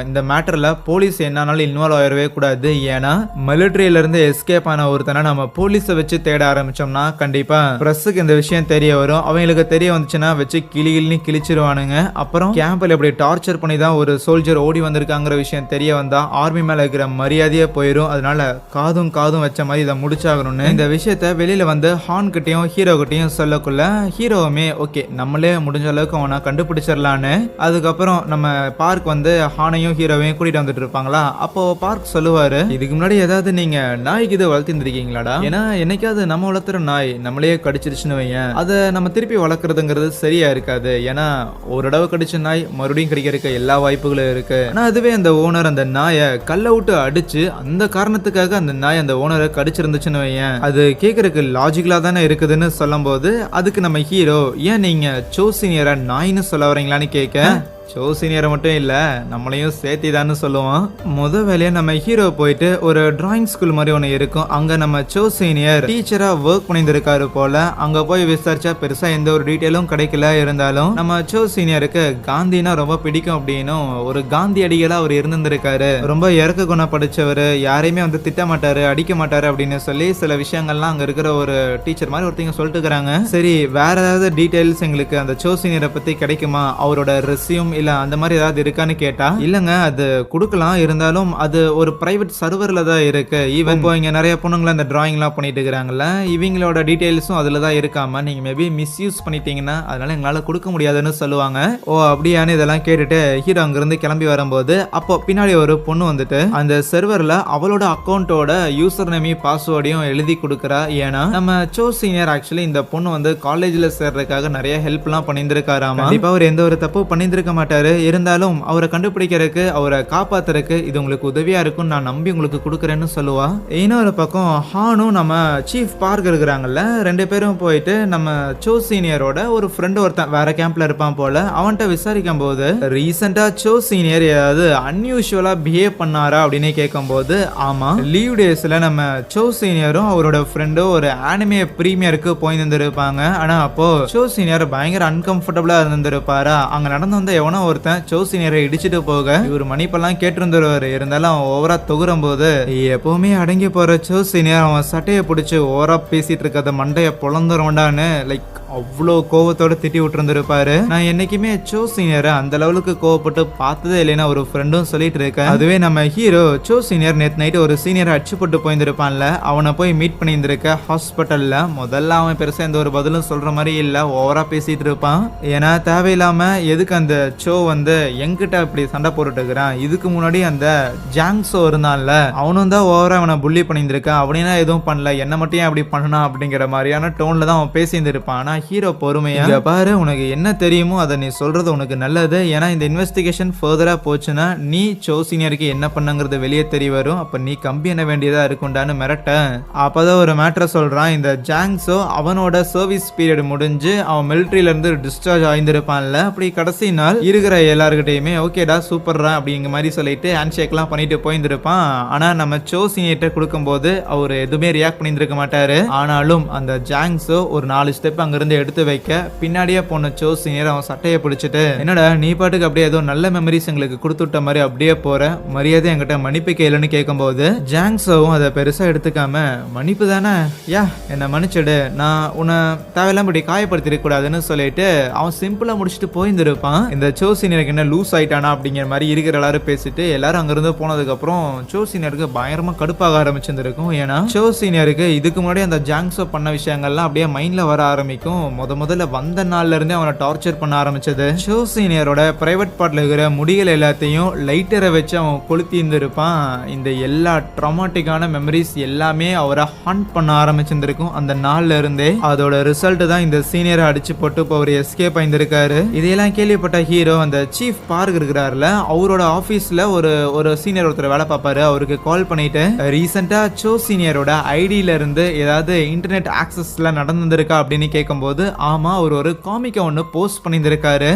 இந்த மேட்டர்ல போலீஸ் என்னாலும் இன்வால்வ் ஆயிடவே கூடாது. ஏன்னா மிலிட்டரியில இருந்து எஸ்கேப் ஆன ஒருத்தனை நம்ம போலீஸை வச்சு தேட ஆரம்பிச்சோம்னா கண்டிப்பா பிரஸுக்கு இந்த விஷயம் தெரிய வரும். அவங்களுக்கு தெரிய வந்துச்சுன்னா வச்சு கிளிச்சு அப்புறம் கேம்ப்ல எப்படி டார்ச்சர் பண்ணி தான் ஒரு சோல்ஜர் ஓடி வந்திருக்காங்கிற விஷயம் தெரிய வந்தா ஆர்மி மேல இருக்கிற மரியாதையே போயிடும். அதனால காதும் வச்ச மாதிரி இதை முடிச்சாகணும்னு இந்த விஷயத்த வெளியில வந்து ஹான் கிட்டையும் ஹீரோ கிட்டையும் சொல்லக்குள்ள ஹீரோவுமே ஓகே நம்மளே முடிஞ்ச அளவுக்கு அவனை கண்டுபிடிச்சிடலான்னு அதுக்கப்புறம் நம்ம பார்க் வந்து ஹானையும் ஹீரோவையும் கூட்டிட்டு வந்துட்டு இருப்பாங்களா. அப்போ பார்க் சொல்லுவாரு, இதுக்கு முன்னாடி ஏதாவது நீங்க நாய்க்கு இதை வளர்த்திருந்திருக்கீங்களாடா, ஏன்னா என்னைக்காவது நம்ம வளர்த்துற நாய் நம்மளே கடிச்சிருச்சுன்னு வையன் அதை நம்ம திருப்பி வளர்க்கறதுங்கிறது சரியா இருக்காது. ஏன்னா ஒரு தடவை கடிச்ச நாய் மறுபடியும் கிடைக்கிறதுக்கு எல்லா வாய்ப்புகளும் இருக்கு. ஆனா அதுவே அந்த ஓனர் அந்த நாயை கல்ல விட்டு அடிச்சு அந்த காரணத்துக்காக அந்த நாய் அந்த ஓனரை கடிச்சிருந்துச்சுன்னு வையேன், அது கேட்கறதுக்கு லாஜிக்கலா தானே இருக்குதுன்னு சொல்லும் போது அதுக்கு நம்ம ஹீரோ ஏன் நீங்க சோ சீனியரை நாயின்னு சொல்ல வரீங்களான்னு கேட்க, சோ சீனியரை மட்டும் இல்ல நம்மளையும் சேர்த்திதான்னு சொல்லுவோம். முத வேலையா நம்ம ஹீரோ போயிட்டு ஒரு டிராயிங் ஸ்கூல் மாதிரி ஒன்று இருக்கும், அங்க நம்ம சோ சீனியர் டீச்சரா ஒர்க் பண்ணியிருக்காரு போல. அங்க போய் விசாரிச்சா பெருசா எந்த ஒரு டீட்டெயிலும் கிடைக்கல. இருந்தாலும் நம்ம சோ சீனியருக்கு காந்தினா ரொம்ப பிடிக்கும் அப்படின்னும் ஒரு காந்தி அடிகளா அவர் இருந்திருக்காரு. ரொம்ப இறக்க குணம் படிச்சவர், யாரையுமே வந்து திட்ட மாட்டாரு அடிக்க மாட்டாரு அப்படின்னு சொல்லி சில விஷயங்கள்லாம் அங்க இருக்கிற ஒரு டீச்சர் மாதிரி ஒருத்தங்க சொல்லிட்டு இருக்காங்க. சரி வேற ஏதாவது டீட்டெயில்ஸ் எங்களுக்கு அந்த சோ சீனியரை பத்தி கிடைக்குமா, அவரோட ரெஸ்யூம் இல்ல அந்த மாதிரி ஏதாவது இருக்கான்னு கேட்டா, இல்லங்க அது கொடுக்கலாம், இருந்தாலும் அது ஒரு பிரைவேட் சர்வர்ல தான் இருக்கு. ஈவன் இப்போ இங்க நிறைய பொண்ணுங்கள அந்த டிராயிங் எல்லாம் பண்ணிட்டு இருக்காங்கல்ல, இவங்களோட டீடைல்ஸும் அதுல தான் இருக்காம, நீங்க மேபி மிஸ்யூஸ் பண்ணிட்டீங்கன்னா அதனால எங்களால கொடுக்க முடியாதுன்னு சொல்லுவாங்க. ஓ அப்படியான்னு இதெல்லாம் கேட்டுட்டு ஹீரோ அங்கிருந்து கிளம்பி வரும்போது அப்போ பின்னாடி ஒரு பொண்ணு வந்துட்டு அந்த சர்வர்ல அவளோட அக்கௌண்டோட யூசர் நேமையும் பாஸ்வேர்டையும் எழுதி கொடுக்குறா. ஏன்னா நம்ம சோ சீனியர் ஆக்சுவலி இந்த பொண்ணு வந்து காலேஜ்ல சேர்றதுக்காக நிறைய ஹெல்ப் எல்லாம் பண்ணியிருக்காராமா. கண்டிப்பா அவர் எந்த ஒரு தப்பு பண்ணியிருக்க மாட்டாரு. இருந்தாலும் அவரை கண்டுபிடிக்கிறதுக்கு அவரை காப்பாத்துறதுக்கு இது உங்களுக்கு உதவியா இருக்கும், நான் நம்பி உங்களுக்கு கொடுக்குறேன்னு சொல்லுவா. இன்னொரு பக்கம் ஹானும் நம்ம சீஃப் பார்க் இருக்கிறாங்கல்ல, ரெண்டு பேரும் போயிட்டு நம்ம சோ சீனியரோட ஒரு ஃப்ரெண்ட் ஒருத்தன் வேற கேம்ப்ல இருப்பான் போல, அவன்கிட்ட விசாரிக்கும் போது ரீசெண்டா சோ சீனியர் ஏதாவது அன்யூஷுவலா பிஹேவ் பண்ணாரா அப்படின்னு கேட்கும் போது ஆமா, லீவ் டேஸ்ல நம்ம சோ சீனியரும் அவரோட ஃப்ரெண்டும் ஒரு ஆனிமே பிரீமியருக்கு போய் இருந்திருப்பாங்க. ஆனா அப்போ சோ சீனியர் பயங்கர அன்கம்ஃபர்டபுளா இருந்திருப்பாரா. அங்க நடந்து வந்த எவனோ ஒருத்தன் சோ சீனியரை இடிச்சிட்டு போக இவர் மன்னிப்பெல்லாம் கேட்டிருந்துருவாரு. இருந்தாலும் ஓவரா தொகுறும் போது எப்பவுமே அடங்கி போற சோ சீனியர் அவன் சட்டையை பிடிச்சி ஓவரா பேசிட்டு இருக்கிறத மண்டைய பொழந்துருவான்னு லைக் அவ்வளோ கோவத்தோட திட்டி விட்டுருந்துருப்பாரு. நான் என்னைக்குமே சோ சீனியரை அந்த லெவலுக்கு கோவப்பட்டு பார்த்ததே இல்லைன்னா ஒரு ஃப்ரெண்டும் சொல்லிட்டு இருக்கேன். அதுவே நம்ம ஹீரோ சோ சீனியர் நேற்று நைட்டு ஒரு சீனியரை அடிச்சு போட்டு போயிருந்திருப்பான்ல, அவனை போய் மீட் பண்ணியிருந்திருக்க ஹாஸ்பிட்டல்ல. முதல்ல அவன் பெருசா எந்த ஒரு பதிலும் சொல்ற மாதிரி இல்ல, ஓவரா பேசிட்டு இருப்பான். ஏன்னா தேவையில்லாம எதுக்கு அந்த சோ வந்து என்கிட்ட இப்படி சண்டை போட்டுட்டு இருக்கிறான், இதுக்கு முன்னாடி அந்த ஜாங்ஸோ இருந்தான்ல அவனும் தான் ஓவரா அவனை புள்ளி பண்ணியிருந்திருக்கான், அவனா எதுவும் பண்ணல என்ன மட்டும் ஏன் அப்படி பண்ணா அப்படிங்கிற மாதிரியான டோன்ல தான் அவன் பேசியிருந்திருப்பான். ஹீரோ பொறுமையா பாரு, உனக்கு என்ன தெரியுமோ அதை நீ சொல்றது உனக்கு நல்லது, ஏன்னா இந்த இன்வெஸ்டிகேஷன் ஃபர்தரா போச்சுன்னா நீ சோ சீனியருக்கு என்ன பண்ணங்கிறது வெளியே தெரிய வரும், அப்ப நீ கம்பி என்ன வேண்டியதா இருக்குண்டான்னு மிரட்ட. அப்பதான் ஒரு மேட்டரை சொல்றான், இந்த ஜாங்ஸோ அவனோட சர்வீஸ் பீரியட் முடிஞ்சு அவன் மிலிட்டரியில இருந்து டிஸ்சார்ஜ் ஆயிருந்திருப்பான்ல, அப்படி கடைசி நாள் இருக்கிற எல்லாருக்கிட்டையுமே ஓகேடா சூப்பர்ரா அப்படிங்கிற மாதிரி சொல்லிட்டு ஹேண்ட் ஷேக்லாம் பண்ணிட்டு போயிருந்திருப்பான். ஆனா நம்ம சோ சீனியர்கிட்ட கொடுக்கும்போது அவர் எதுவுமே ரியாக்ட் பண்ணியிருக்க மாட்டாரு. ஆனாலும் அந்த ஜாங்ஸோ ஒரு 4 ஸ்டெப் அங்கிருந்து எடுத்து வைக்க பின்னாடியே போன சோ சீனியர் அவன் சட்டையை பிடிச்சிட்டு, என்னடா நீ பாட்டுக்கு அப்படியே ஏதோ நல்ல மெமரிஸ் எங்களுக்கு கொடுத்துட்ட மாதிரி அப்படியே போற, மரியாதை என்கிட்ட மன்னிப்பு கேளுன்னு கேட்கும்போது ஜாங்ஸோவும் அதை பெருசா எடுத்துக்காம, மன்னிப்பு தானே யா என்ன மன்னிச்சிடு, நான் உன்னை தேவையில்லாம இப்படி காயப்படுத்திருக்க கூடாதுன்னு சொல்லிட்டு அவன் சிம்பிளா முடிச்சுட்டு போயிருந்திருப்பான். இந்த சோ சீனியருக்கு என்ன லூஸ் ஆயிட்டானா அப்படிங்கிற மாதிரி இருக்கிற எல்லாரும் பேசிட்டு எல்லாரும் அங்கிருந்து போனதுக்கு அப்புறம் சோ சீனியருக்கு பயங்கரமா கடுப்பாக ஆரம்பிச்சிருந்திருக்கும். ஏன்னா சோ சீனியருக்கு இதுக்கு முன்னாடி அந்த ஜாங்ஸோ பண்ண விஷயங்கள்லாம் அப்படியே மைண்ட்ல வர ஆரம்பிக்கும். முதல்ல வந்த நாள்ல இருந்தே அவனை டார்ச்சர் பண்ண ஆரம்பிச்சது. ஷோ சீனியரோட பிரைவேட் பார்ட்ல இருக்கிற முடிகள் எல்லாத்தையும் லைட்டரை வச்சு அவன் கொளுத்தி இருந்திருப்பான். இந்த எல்லா ட்ராமாட்டிக்கான மெமரிஸ் எல்லாமே அவரை ஹண்ட் பண்ண ஆரம்பிச்சிருந்திருக்கும் அந்த நாள்ல இருந்தே. அதோட ரிசல்ட் தான் இந்த சீனியரை அடிச்சு போட்டு இப்போ அவர் எஸ்கேப் ஆயிருந்திருக்காரு. இதையெல்லாம் கேள்விப்பட்ட ஹீரோ அந்த சீஃப் பார்க் இருக்கிறாருல, அவரோட ஆபீஸ்ல ஒரு சீனியர் ஒருத்தர் வேலை பார்ப்பாரு, அவருக்கு கால் பண்ணிட்டு ரீசெண்டா சோ சீனியரோட ஐடியில இருந்து ஏதாவது இன்டர்நெட் ஆக்சஸ்ல நடந்திருக்கா அப்படின்னு கேட்கும்போது ஆமா அவர் ஒரு காமிக்கை ஒன்று போஸ்ட் பண்ணியிருந்திருக்காரு.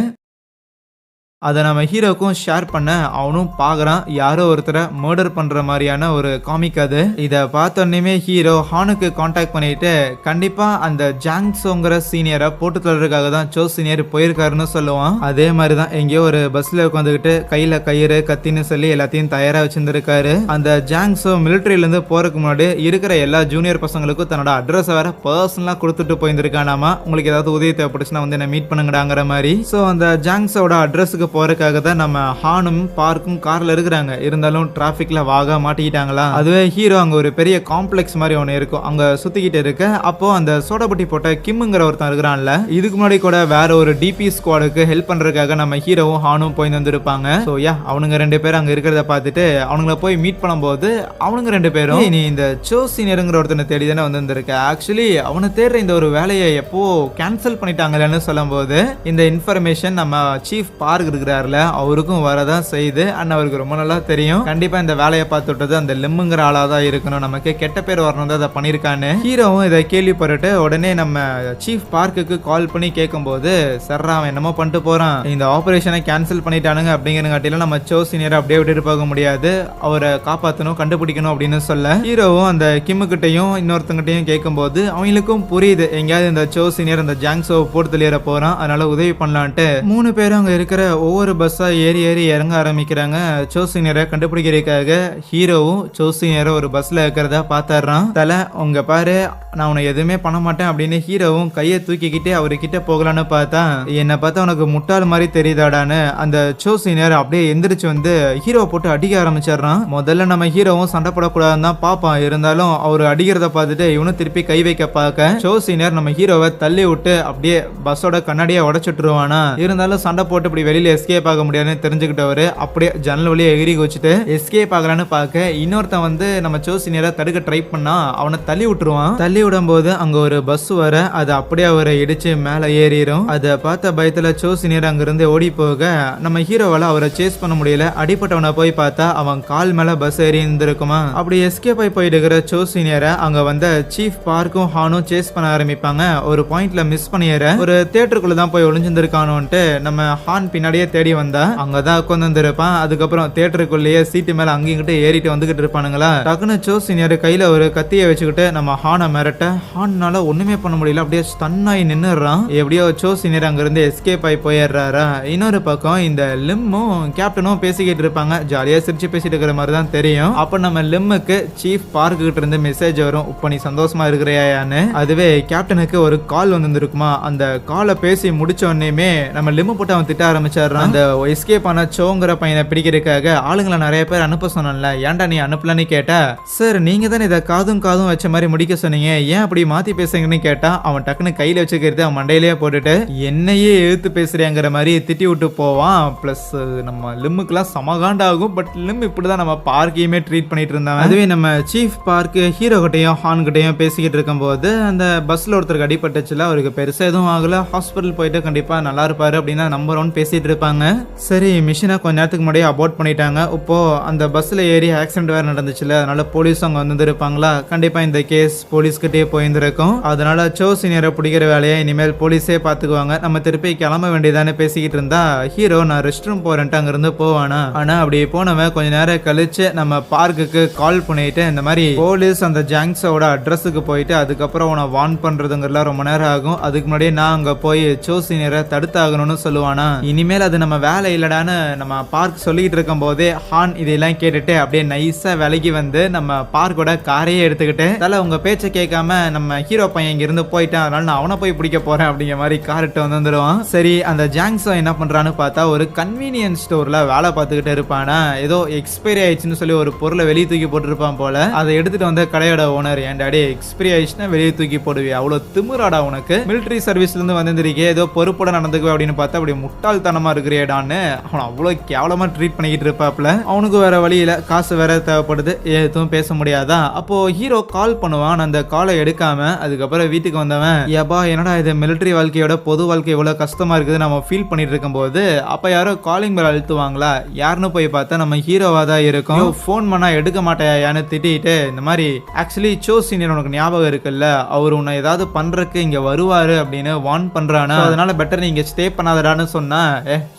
அதை நம்ம ஹீரோக்கும் ஷேர் பண்ண அவனும் பார்க்குறான், யாரோ ஒருத்தரை மர்டர் பண்ணுற மாதிரியான ஒரு காமிக் அது. இதை பார்த்தோன்னே ஹீரோ ஹானுக்கு காண்டாக்ட் பண்ணிட்டு கண்டிப்பாக அந்த ஜாங்ஸோங்கிற சீனியரை போட்டு தள்ளுறதுக்காக தான் சோ சீனியர் போயிருக்காருன்னு சொல்லுவான். அதே மாதிரி தான் எங்கேயோ ஒரு பஸ்ஸில் உட்காந்துக்கிட்டு கையில் கயிறு கத்தின்னு சொல்லி எல்லாத்தையும் தயாராக வச்சுருந்துருக்காரு. அந்த ஜாங்ஸோ மிலிட்ரியிலேருந்து போகிறதுக்கு முன்னாடி இருக்கிற எல்லா ஜூனியர் பசங்களுக்கும் தன்னோட அட்ரஸை வேற பர்சனலாக கொடுத்துட்டு போயிருந்துருக்கானாமா. உங்களுக்கு ஏதாவது உதவி தேவைப்பட்டுச்சுன்னா வந்து என்ன மீட் பண்ணுங்கடாங்கிற மாதிரி. ஸோ அந்த ஜாங்ஸோட அட்ரஸுக்கு போறதுக்காக தான் நம்ம ஹானும் பார்க்கும் கார்ல இருக்கிறாங்க. இருந்தாலும் டிராபிக்ல வாகா மாட்டிக்கிட்டாங்களா. அதுவே ஹீரோ அங்க ஒரு பெரிய காம்ப்ளெக்ஸ் மாதிரி ஒன்று இருக்கும், அங்க சுத்திக்கிட்டு இருக்க. அப்போ அந்த சோடாபட்டி போட்ட கிம்ங்கிற ஒருத்தன் இருக்கிறான்ல, இதுக்கு முன்னாடி கூட வேற ஒரு டிபி ஸ்குவாடுக்கு ஹெல்ப் பண்றதுக்காக நம்ம ஹீரோவும் ஹானும் போய் வந்திருப்பாங்க. ஸோ அவனுங்க 2 பேரும் அங்க இருக்கிறத பார்த்துட்டு அவனுங்களை போய் மீட் பண்ணும்போது அவனுங்க 2 பேரும் நீ இந்த சோ சீனியருங்கிற ஒருத்தனை தேடி தானே வந்திருக்க, ஆக்சுவலி அவனை தேடுற இந்த ஒரு வேலையை எப்போ கேன்சல் பண்ணிட்டாங்கன்னு சொல்லும் போது இந்த இன்ஃபர்மேஷன் நம்ம சீஃப் பார்க் இருக்கிறாருல அவருக்கும் வரதான் செய்யுது. அண்ட் அவருக்கு ரொம்ப நல்லா தெரியும் கண்டிப்பா இந்த வேலையை பார்த்து விட்டது அந்த லிம்முங்கிற ஆளா தான் இருக்கணும், நமக்கு கெட்ட பேர் வரணும் தான் அதை பண்ணிருக்கான்னு. ஹீரோவும் இதை கேள்விப்பட்டு உடனே நம்ம சீஃப் பார்க்குக்கு கால் பண்ணி கேட்கும்போது சர்ரா அவன் என்னமோ பண்ணிட்டு போறான், இந்த ஆபரேஷனை கேன்சல் பண்ணிட்டானுங்க அப்படிங்கிறங்காட்டில நம்ம சோ சீனியர் அப்படியே விட்டுட்டு போக முடியாது, அவரை காப்பாற்றணும் கண்டுபிடிக்கணும் அப்படின்னு சொல்ல ஹீரோவும் அந்த கிம்முக்கிட்டையும் இன்னொருத்தங்கிட்டையும் கேட்கும்போது அவங்களுக்கும் புரியுது எங்கேயாவது இந்த சோ சீனியர் அந்த ஜாங்ஸோ போட்டு தெளியற போறான், அதனால உதவி பண்ணலான்ட்டு 3 பேரும் அங்க இருக்கிற ஒவ்வொரு பஸ்ஸா ஏறி ஏறி இறங்க ஆரம்பிக்கிறாங்க சோ சீனியரை கண்டுபிடிக்கிறதுக்காக. ஹீரோவும் சோ சீனியரை ஒரு பஸ்ல இருக்கிறதா பாத்துறான். தலை உங்க பாரு நான் உனக்கு எதுவுமே பண்ண மாட்டேன் அப்படின்னு ஹீரோவும் கையை தூக்கிக்கிட்டு அவர்கிட்ட போகலான்னு பார்த்தா என்னை பார்த்தா உனக்கு முட்டாள் மாதிரி தெரியுதாடான்னு அந்த சோ சீனியர் அப்படியே எந்திரிச்சு வந்து ஹீரோ போட்டு அடிக்க ஆரம்பிச்சிடறான். முதல்ல நம்ம ஹீரோவும் சண்டை போடக்கூடாதுன்னு தான் பாப்பான், இருந்தாலும் அவர் அடிக்கிறத பார்த்துட்டு இவனும் திருப்பி கை வைக்க பார்க்க சோ சீனியர் நம்ம ஹீரோவை தள்ளி விட்டு அப்படியே பஸ்ஸோட கண்ணாடியை உடச்சுட்டுருவானா. இருந்தாலும் சண்டை போட்டு இப்படி வெளியில எஸ்கேப் ஆக முடியாதுன்னு தெரிஞ்சுக்கிட்டவரு அப்படியே ஜன்னல் வழியை எகிரி வச்சுட்டு எஸ்கேப் ஆகலான்னு பார்க்க இன்னொருத்தன் வந்து நம்ம சோ சீனியரை தடுக்க ட்ரை பண்ணா அவனை தள்ளி விட்டுருவான். தள்ளி விடும் போது அங்க ஒரு பஸ் வர அது அப்படியே அவரை இடிச்சு மேல ஏறிடும். அதை பார்த்த பயத்துல சோ சீனியர் அங்கிருந்து ஓடி போக நம்ம ஹீரோவால அவரை சேஸ் பண்ண முடியல. அடிப்பட்டவனை போய் பார்த்தா அவன் கால் மேல பஸ் ஏறி இருந்திருக்குமா. அப்படி எஸ்கேப் ஆகி போயிட்டு இருக்கிற சோ சீனியரை அங்க வந்த சீஃப் பார்க்கும் ஹானும் சேஸ் பண்ண ஆரம்பிப்பாங்க. ஒரு பாயிண்ட்ல மிஸ் பண்ணிடுற ஒரு தியேட்டருக்குள்ள தான் போய் ஒளிஞ்சிருக்கானோன்ட்டு நம்ம ஹான் பின்னாடியே தேடி வந்தா அங்கதான் உட்காந்து இருப்பான். அதுக்கப்புறம் தியேட்டருக்குள்ளேயே சீட்டு மேல அங்கிட்டு ஏறிட்டு வந்துகிட்டு இருப்பானுங்களா. டக்குனு சோ சீனியர் கையில ஒரு கத்தியை வச்சுக்கிட்டு நம்ம ஹானை மிரட்ட ஹான்னால ஒண்ணுமே பண்ண முடியல, அப்படியே ஸ்டன் ஆகி நின்னுறான். எப்படியோ சோ சீனியர் அங்க இருந்து எஸ்கேப் ஆகி போயிடுறாரா. இன்னொரு பக்கம் இந்த லிம்மும் கேப்டனும் பேசிக்கிட்டு இருப்பாங்க, ஜாலியா சிரிச்சு பேசிட்டு இருக்கிற மாதிரி தான் தெரியும். அப்ப நம்ம லிம்முக்கு சீஃப் பார்க் கிட்ட இருந்து மெசேஜ் வரும், இப்ப நீ சந்தோஷமா இருக்கிறியான்னு. அதுவே கேப்டனுக்கு ஒரு கால் வந்துருக்குமா. அந்த காலை பேசி முடிச்ச உடனே நம்ம லிம்மு போட்டு அவன் திட்ட ஆரம்பிச்சாரான். அந்த எஸ்கேப் ஆன சோங்கிற பையனை பிடிக்கிறதுக்காக ஆளுங்களை நிறைய பேர் அனுப்ப சொன்னல, ஏன்டா நீ அனுப்பலன்னு கேட்டா சார் நீங்க தானே இதை காதும் காதும் வச்ச மாதிரி முடிக்க சொன்னீங்க, ஏன் அப்படி மாத்தி பேசுங்கன்னு கேட்டா அவன் டக்குன்னு கையில வச்சுக்கிறது அவன் மண்டையிலேயே போட்டுட்டு என்னையே எழுத்து பேசுறேங்கிற மாதிரி திட்டி விட்டு போவான். பிளஸ் நம்ம லிம்முக்குலாம் சமகாண்டாகும். பட் லிம் இப்படிதான் நம்ம பார்க்கையுமே ட்ரீட் பண்ணிட்டு இருந்தாங்க. அதுவே நம்ம சீஃப் பார்க் ஹீரோ கிட்டையும் ஹான் கிட்டையும் பேசிக்கிட்டு இருக்கும் போது அந்த பஸ்ல ஒருத்தருக்கு அடிபட்டுச்சுல, அவருக்கு பெருசா எதுவும் ஆகல, ஹாஸ்பிட்டல் போயிட்டு கண்டிப்பா நல்லா இருப்பாரு அப்படின்னா நம்பர் 1 பேசிட்டு இருப்பாங்க. சரி மிஷினை கொஞ்ச நேரத்துக்கு முன்னாடியே அபோர்ட் பண்ணிட்டாங்க. இப்போ அந்த பஸ்ல ஏறி ஆக்சிடென்ட் வேற நடந்துச்சுல, அதனால போலீஸ் அங்க வந்து இருப்பாங்களா. கண்டிப்பா இந்த கேஸ் போலீஸ் கிட்டே போயிருந்திருக்கும். அதனால சோ சீனியரை பிடிக்கிற வேலையை இனிமேல் போலீஸே பாத்துக்குவாங்க, நம்ம திருப்பி கிளம்ப வேண்டியதானே பேசிக்கிட்டு இருந்தா ஹீரோ நான் ரெஸ்ட் ரூம் போறேன்ட்டு அங்கிருந்து போவானா. ஆனா அப்படி போனவன் கொஞ்ச நேரம் கழிச்சு நம்ம பார்க்குக்கு கால் பண்ணிட்டு இந்த மாதிரி போலீஸ் அந்த ஜாங்ஸோட அட்ரஸுக்கு போயிட்டு அதுக்கப்புறம் உன வார்ன் பண்றதுங்கிறதுல ரொம்ப நேரம் ஆகும், அதுக்கு முன்னாடியே நான் அங்க போய் சோ சீனியரை தடுத்தாகணும்னு சொல்லுவானா. இனிமேல் அது நம்ம வேலை இல்லடான்னு நம்ம பார்க் சொல்லிட்டு இருக்கும் போதே ஹான் இதெல்லாம் கேட்டுட்டு அப்படியே நைஸா விலகி வந்து நம்ம பார்க்கோட காரையே எடுத்துக்கிட்டு தலை உங்க பேச்சை கேட்காம நம்ம ஹீரோ பையன் இங்க இருந்து போயிட்டான், அதனால நான் அவனை போய் பிடிக்க போறேன் அப்படிங்கிற மாதிரி கார்ட்டு வந்துருவான். சரி அந்த ஜாங்ஸோ என்ன பண்றான்னு பார்த்தா ஒரு கன்வீனியன்ஸ் ஸ்டோர்ல வேலை பார்த்துக்கிட்டு இருப்பானா. ஏதோ எக்ஸ்பைரி ஆயிடுச்சுன்னு சொல்லி ஒரு பொருளை வெளியே தூக்கி போட்டுருப்பான் போல. அதை எடுத்துட்டு வந்து கடையோட ஓனர் என் டாடி எக்ஸ்பைரி ஆயிடுச்சுன்னா வெளியே தூக்கி போடுவே, அவ்வளவு திமிராடா உனக்கு, மிலிட்டரி சர்வீஸ்ல இருந்து வந்திருக்கே ஏதோ பொறுப்போட நடந்துக்குவே அப்படின்னு பார்த்தா அப்படி முட்டாள்தனமா இருக்கிறேடான்னு அவன் அவ்வளவு கேவலமா ட்ரீட் பண்ணிக்கிட்டு இருப்பாப்ல. அவனுக்கு வேற வழியில காசு வேற தேவைப்படுது, எதுவும் பேச முடியாதான். அப்போ ஹீரோ கால் பண்ணுவான், அந்த காலை எடுக்காம அதுக்கப்புறம் வீட்டுக்கு வந்தவன் ஏபா என்னடா இது மிலிட்டரி வாழ்க்கையோட பொது வாழ்க்கை இவ்வளவு கஷ்டமா இருக்குது நம்ம ஃபீல் பண்ணிட்டு இருக்கும் போது அப்ப யாரோ காலிங் பெல் அழுத்துவாங்களா, யாருன்னு போய் பார்த்தா நம்ம ஹீரோவா தான் இருக்கும். போன் பண்ணா எடுக்க மாட்டேயான்னு திட்டிட்டு இந்த மாதிரி ஆக்சுவலி சோ சீனியர் உனக்கு ஞாபகம் இருக்குல்ல, அவர் உன்னை ஏதாவது பண்றதுக்கு இங்க வருவாரு அப்படின்னு வார்ன் பண்றானா, அதனால பெட்டர் நீங்க ஸ்டே பண்ணாதடான்னு சொன்னா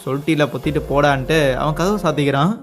சொல்லிட்டு பொத்திட்டு போடான்ட்டு அவன் கதவு சாத்திக்கிறான்.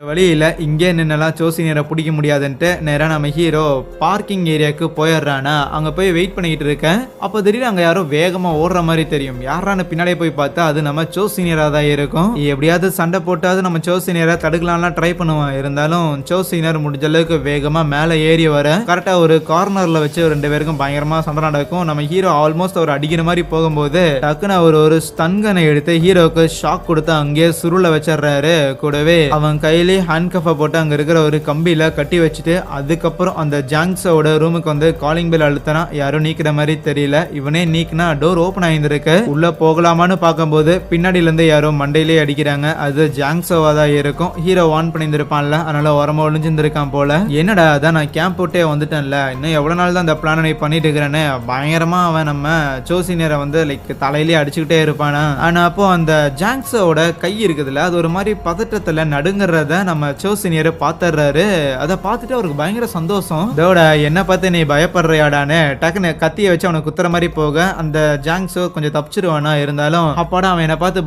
வழியில் இங்கே நின்னெல்லாம் சோசினியரை பிடிக்க முடியாதுன்ட்டு நேராக நம்ம ஹீரோ பார்க்கிங் ஏரியாவுக்கு போயிடுறானா. அங்கே போய் வெயிட் பண்ணிக்கிட்டு இருக்கேன். அப்போ திடீர்னு அங்கே யாரோ வேகமாக ஓடுற மாதிரி தெரியும். யாரான பின்னாடியே போய் பார்த்தா அது நம்ம சோசினியராக தான் இருக்கும். எப்படியாவது சண்டை போட்டாவது நம்ம சோசினியரை தடுக்கலாம்லாம் ட்ரை பண்ணுவான். இருந்தாலும் சோசினியர் முடிஞ்ச அளவுக்கு வேகமாக மேலே ஏறி வர கரெக்டாக ஒரு கார்னரில் வச்சு 2 பேருக்கும் பயங்கரமாக சண்டை நடக்கும். நம்ம ஹீரோ ஆல்மோஸ்ட் அவர் அடிக்கிற மாதிரி போகும்போது டக்குன்னு அவர் ஒரு ஸ்டன்கனை எடுத்து ஹீரோவுக்கு ஷாக் கொடுத்து அங்கேயே சுருளை வச்சிடுறாரு. கூடவே அவன் கையில ஹேண்ட் கஃபை போட்டு அங்க இருக்கிற ஒரு கம்பியில கட்டி வச்சுட்டு அதுக்கப்புறம் அந்த ஜாங்ஸோட ரூமுக்கு வந்து காலிங் பெல் அழுத்தனா யாரும் நீக்கிற மாதிரி தெரியல. இவனே நீக்கினா டோர் ஓபன் ஆயிருந்திருக்கு. உள்ள போகலாமான்னு பார்க்கும்போது பின்னாடில இருந்து யாரோ மண்டையிலே அடிக்கிறாங்க. அது ஜாங்ஸோவா தான் இருக்கும். ஹீரோ ஆன் பண்ணியிருந்திருப்பான்ல, அதனால உரமா ஒளிஞ்சிருந்திருக்கான் போல. என்னடா அதான் நான் கேம்ப் போட்டே வந்துட்டேன்ல, இன்னும் எவ்வளவு நாள் தான் அந்த பிளானை நீ பண்ணிட்டு இருக்கிறேன்னு பயங்கரமா அவன் நம்ம சோசினியரை வந்து லைக் தலையிலே அடிச்சுக்கிட்டே இருப்பானா. ஆனா அப்போ அந்த ஜாங்ஸோட கை இருக்குதுல்ல, அது ஒரு மாதிரி பதட்டத்துல நடுங்கிறத நம்ம சோசினியரை பாத்துறாரு. அதை பார்த்துட்டு அவருக்கு பயங்கர சந்தோஷம். இதோட என்ன பார்த்து நீ பயப்படுறியாடான்னு டக்குன்னு கத்தியை வச்சு அவனை குத்துற மாதிரி போக அந்த ஜாங்ஸோ கொஞ்சம் தப்பிச்சிருவானா. இருந்தாலும் அப்பாடா அவன் என்ன பார்த்து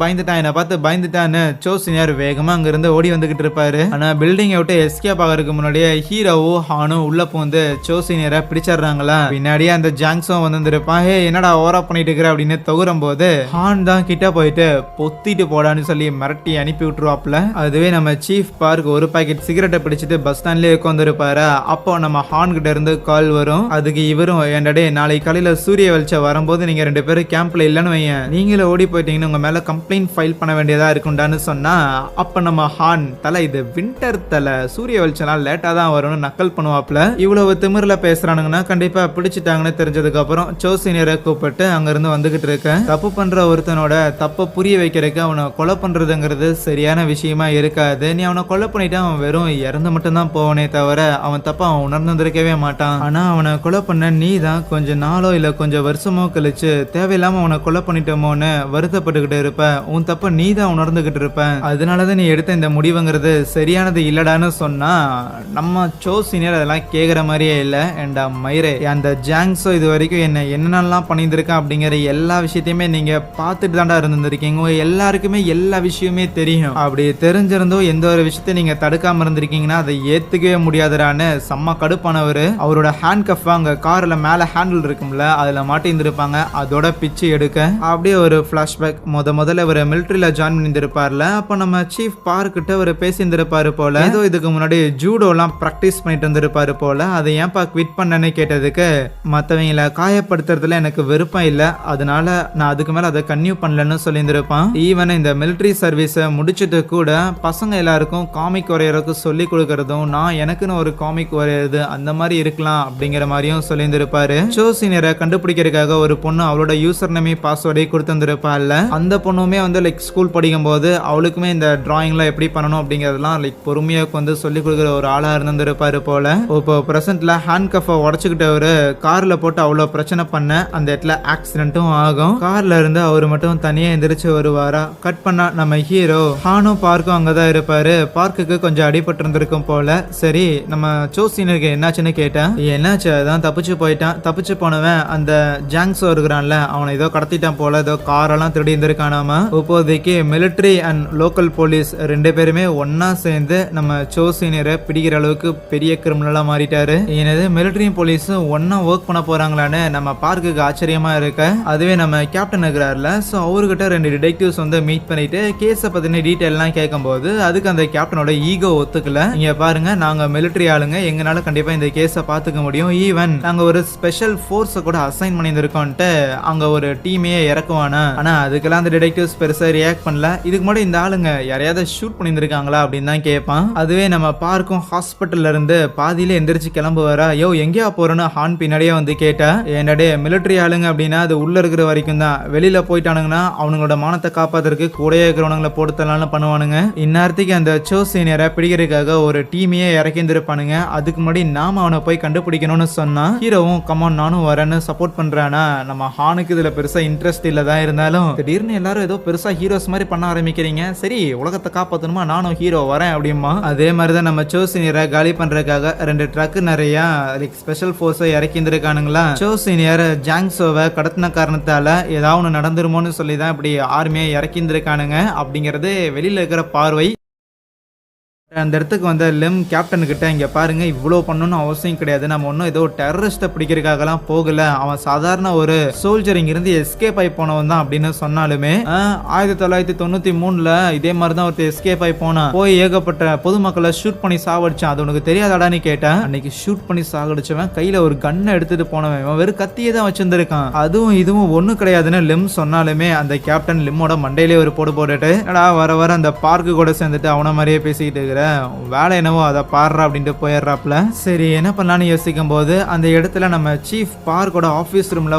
பயந்துட்டான்னு சோசினியர் வேகமா அங்க இருந்து ஓடி வந்துகிட்டு இருப்பாரு. ஆனா பில்டிங்கை விட்டு எஸ்கேப் ஆகிறதுக்கு முன்னாடியே ஹீரோவும் ஹானும் உள்ள போந்து சோசினியரை பிடிச்சிடுறாங்களா. பின்னாடியே அந்த ஜாங்ஸோ வந்துருப்பான். ஹே என்னடா ஓரா பண்ணிட்டு இருக்கிற அப்படின்னு தொகுறும் போது ஹான் தான் கிட்ட போயிட்டு பொத்திட்டு போடான்னு சொல்லி மிரட்டி அனுப்பி விட்டுருவாப்ல. அதுவே நம்ம சீஃப் பார்க் ஒரு பாக்கெட் சிகரெட்டை பிடிச்சிட்டு பஸ் ஸ்டாண்ட்லயே உட்காந்துருப்பாரு. அப்போ நம்ம ஹான் கிட்ட இருந்து கால் வரும். அதுக்கு இவரும் ஏண்டடே நாளைக்கு காலையில சூரிய வெளிச்சம் வரும்போது நீங்க 2 பேரும் கேம்ப்ல இல்லன்னு வையன், நீங்களே ஓடி போயிட்டீங்கன்னு உங்க மேல கம்ப்ளைண்ட் ஃபைல் பண்ண வேண்டியதா இருக்கும்டான்னு சொன்னா, அப்ப நம்ம ஹான் தலை இது வின்டர் தலை, சூரிய வெளிச்சம்லாம் லேட்டா தான் வரும்னு நக்கல் பண்ணுவாப்ல. இவ்வளவு திமிர்ல பேசுறானுங்கன்னா கண்டிப்பா பிடிச்சிட்டாங்கன்னு தெரிஞ்சதுக்கு அப்புறம் சோசினியரை கூப்பிட்டு அங்க இருந்து வந்துகிட்டு இருக்கேன். தப்பு பண்ற ஒருத்தனோட தப்ப புரிய வைக்கிறதுக்கு அவனை கொலை பண்றதுங்கிறது சரியான விஷயமா இருக்காது. நீ அவனை கொலை பண்ணிட்டு அவன் வெறும் இறந்து மட்டும் தான் போவனே தவிர அவன் தப்ப அவன் உணர்ந்திருக்கவே மாட்டான். ஆனா அவனை கொலை பண்ண நீ தான் கொஞ்ச நாளோ இல்ல கொஞ்சம் வருஷமோ கழிச்சு தேவையில்லாம அவனை கொலை பண்ணிட்டோமோன்னு வருத்தப்பட்டுக்கிட்டு இருப்ப. உன் தப்ப நீ தான் உணர்ந்துகிட்டு இருப்ப. அதனாலதான் நீ எடுத்த இந்த முடிவுங்கிறது சரியானது இல்லடான்னு சொன்னா நம்ம சோசினியர் அதெல்லாம் கேக்குற மாதிரியே இல்ல. ஏண்டா மயிரே, அந்த ஜாங்ஸோ இது வரைக்கும் என்ன என்னென்னலாம் பண்ணியிருந்திருக்கான் அப்படிங்கிற எல்லா விஷயத்தையுமே நீங்க பார்த்துட்டு தாண்டா இருந்திருக்கீங்க. எல்லாருக்குமே எல்லா விஷயமே தெரியும். அப்படி தெரிஞ்சிருந்தோ எந்த ஒரு விஷயத்தை நீங்க தடுக்காம இருந்திருக்கீங்கன்னா அதை ஏத்துக்கவே முடியாதுடான்னு செம்ம கடுப்பானவர். அவரோட ஹேண்ட் கஃப் அங்க கார்ல மேல ஹேண்டில் இருக்கும்ல, அதுல மாட்டி இருந்திருப்பாங்க. அதோட பிச்சு எடுக்க அப்படியே ஒரு பிளாஷ்பேக். முதல்ல ஒரு மிலிட்டரியில ஜாயின் பண்ணியிருப்பார்ல, அப்ப நம்ம சீஃப் பார்க்கிட்ட ஒரு பேசியிருந்திருப்பாரு போல. ஏதோ இதுக்கு முன்னாடி ஜூடோ எல்லாம் பிராக்டிஸ் பண்ணிட்டு இருந்திருப்பாரு போல. அதை ஏன்பா குவிட் பண்ணனு கேட்டதுக்கு மத்தவங்களை காயப்படுத்துறதுல எனக்கு விருப்பம் இல்ல, அதனால நான் அதுக்கு மேல அதை கன்டினியூ பண்ணலன்னு சொல்லியிருந்திருப்பான். ஈவன் இந்த மிலிட்டரி சர்வீஸை முடிச்சுட்டு கூட பசங்க எல்லாருக்கும் காமிக் வரையறதுக்கு சொல்லி கொடுக்கறதும், நான் எனக்குன்னு ஒரு காமிக் வரையறது அந்த மாதிரி இருக்கலாம் அப்படிங்கிற மாதிரியும் சொல்லியிருந்திருப்பாரு. சோசினியரை கண்டுபிடிக்கிறதுக்காக ஒரு பொண்ணு அவளோட யூசர் நேம் பாஸ்வேர்டை கொடுத்திருந்திருப்பாள்ல, அந்த பொண்ணுமே வந்து லைக் ஸ்கூல் படிக்கும் போது அவளுக்குமே இந்த டிராயிங்லாம் எப்படி பண்ணணும் அப்படிங்கறதெல்லாம் லைக் பொறுமையா வந்து சொல்லி கொடுக்குற ஒரு ஆளா இருந்திருப்பாரு போல. இப்போ பிரசன்ட்ல ஹேண்ட் கஃபை உடச்சுக்கிட்டவரு கார்ல போட்டு அவ்வளவு பிரச்சனை பண்ண அந்த இடத்துல ஆக்சிடென்ட்டும் ஆகும். கார்ல இருந்து அவரு மட்டும் தனியா எந்திரிச்சு வருவாரா. கட் பண்ணா நம்ம ஹீரோ ஹானும் பார்க்கும் அங்கதான் இருப்பாரு. பார்க்குக்கு கொஞ்சம் அடிபட்டு இருந்திருக்கும் போல. சரி நம்ம சோசினியருக்கு என்னாச்சுன்னு கேட்டேன். என்னாச்சு, அதான் தப்பிச்சு போனவன் அந்த ஜாங்ஸோ இருக்கிறான்ல, அவனை ஏதோ கடத்திட்டான் போல, ஏதோ காரெல்லாம் திருடி இருந்திருக்கானாமா. இப்போதைக்கு மிலிட்டரி அண்ட் லோக்கல் போலீஸ் 2 பேருமே ஒன்னா சேர்ந்து நம்ம சோசினியரை பிடிக்கிற அளவுக்கு பெரிய கிரிமினலா மாறிட்டாரு. எனது மிலிட்டரியும் போலீஸும் ஒன்னா ஒர்க் பண்ண போறாங்களான்னு நம்ம பார்க்குக்கு ஆச்சரியமா இருக்க. அதுவே நம்ம கேப்டன் இருக்கிறார்ல, ஸோ அவர்கிட்ட 2 டிடெக்டிவ்ஸ் வந்து மீட் பண்ணிட்டு கேஸை பத்தின டீட்டெயிலாம் கேட்கும்போது அதுக்கு அந்த கேப்டனோட ஈகோ ஒத்துக்கல. இங்க பாருங்க, நாங்க மிலிட்டரி ஆளுங்க, எங்கனால கண்டிப்பா இந்த கேஸை பாத்துக்க முடியும். ஈவன் நாங்க ஒரு ஸ்பெஷல் ஃபோர்ஸை கூட அசைன் பண்ணியிருக்கோம்ட்டு அங்க ஒரு டீமையே இறக்குவானா. ஆனா அதுக்கெல்லாம் அந்த டிடெக்டிவ்ஸ் பெருசா ரியாக்ட் பண்ணல. இதுக்கு முன்னாடி இந்த ஆளுங்க யாரையாவது ஷூட் பண்ணியிருக்காங்களா அப்படின்னு தான் கேட்பான். அதுவே நம்ம பார்க்கும் ஹாஸ்பிட்டல்ல இருந்து பாதியில எந்திரிச்சு கிளம்புவாரா. யோ எங்கேயா போறோன்னு ஹான் பின்னாடியே வந்து கேட்டா, என்னடே மிலிட்டரி ஆளுங்க அப்படின்னா அது உள்ள இருக்கிற வரைக்கும் தான், வெளியில போயிட்டானுங்கன்னா அவங்களோட மானத்தை காப்பாத்துறதுக்கு கூடயே இருக்கிறவங்களை போடுத்தலாம்னு பண்ணுவானுங்க. இந்நேரத்துக்கு அந்த சோசினியரை பிடிக்கிறதுக்காக ஒரு டீமையே இறக்கிந்திருப்பானுங்க. அதுக்கு முன்னாடி நாம அவனை போய் கண்டுபிடிக்கணும்னு சொன்னா ஹீரோவும் கமான் நானும் வரேன்னு சப்போர்ட் பண்றானா. நம்ம ஹானுக்கு இதுல பெருசா இன்ட்ரெஸ்ட் இல்லதான், இருந்தாலும் திடீர்னு எல்லாரும் ஏதோ பெருசா ஹீரோஸ் மாதிரி பண்ண ஆரம்பிக்கிறீங்க, சரி உலகத்தை காப்பாத்தணுமா நானும் ஹீரோ வரேன் அப்படிமா. அதே மாதிரிதான் நம்ம சோசினியரை காலி பண்றதுக்காக 2 ட்ரக் நிறைய ஸ்பெஷல் போர்ஸை இறக்கிந்திருக்கானுங்களா. சோசினியர் ஜாங்ஸோவை கடத்தின காரணத்தால ஏதாவது ஒன்று நடந்துருமோன்னு சொல்லி தான் இப்படி ஆர்மியை இறக்கிந்திருக்கானுங்க அப்படிங்கிறது வெளியில இருக்கிற பார்வை. அந்த இடத்துக்கு வந்த லிம் கேப்டன் கிட்ட இங்க பாருங்க இவ்வளவு பண்ணணும்னு அவசியம் கிடையாது, நம்ம ஒன்னும் ஏதோ டெரரிஸ்ட பிடிக்கிறதுக்காகலாம் போகல, அவன் சாதாரண ஒரு சோல்ஜர் இங்கிருந்து எஸ்கேப் ஆகி போனவன் தான் அப்படின்னு சொன்னாலுமே 1993ல இதே மாதிரிதான் ஒருத்தர் எஸ்கேப் ஆகி போனான், போய் ஏகப்பட்ட பொதுமக்களை ஷூட் பண்ணி சாவடிச்சான், அது உனக்கு தெரியாதாடான்னு கேட்டேன். அன்னைக்கு ஷூட் பண்ணி சாகடிச்சவன் கையில ஒரு கன்னை எடுத்துட்டு போனவன், இவன் வெறும் கத்தியே தான் வச்சிருந்திருக்கான், அதுவும் இதுவும் ஒண்ணு கிடையாதுன்னு லிம் சொன்னாலுமே அந்த கேப்டன் லிம்மோட மண்டையிலே ஒரு போடு போட்டுட்டு வர வர அந்த பார்க்கு கூட சேர்ந்துட்டு அவன மாதிரியே பேசிக்கிட்டு இருக்கிற, வேலை என்னவோ அதை பாடுறா அப்படின்ட்டு போயிடுறாப்ல. சரி என்ன பண்ணலான்னு யோசிக்கும் போது அந்த இடத்துல நம்ம சீஃப் பார்க்கோட ஆபீஸ் ரூம்ல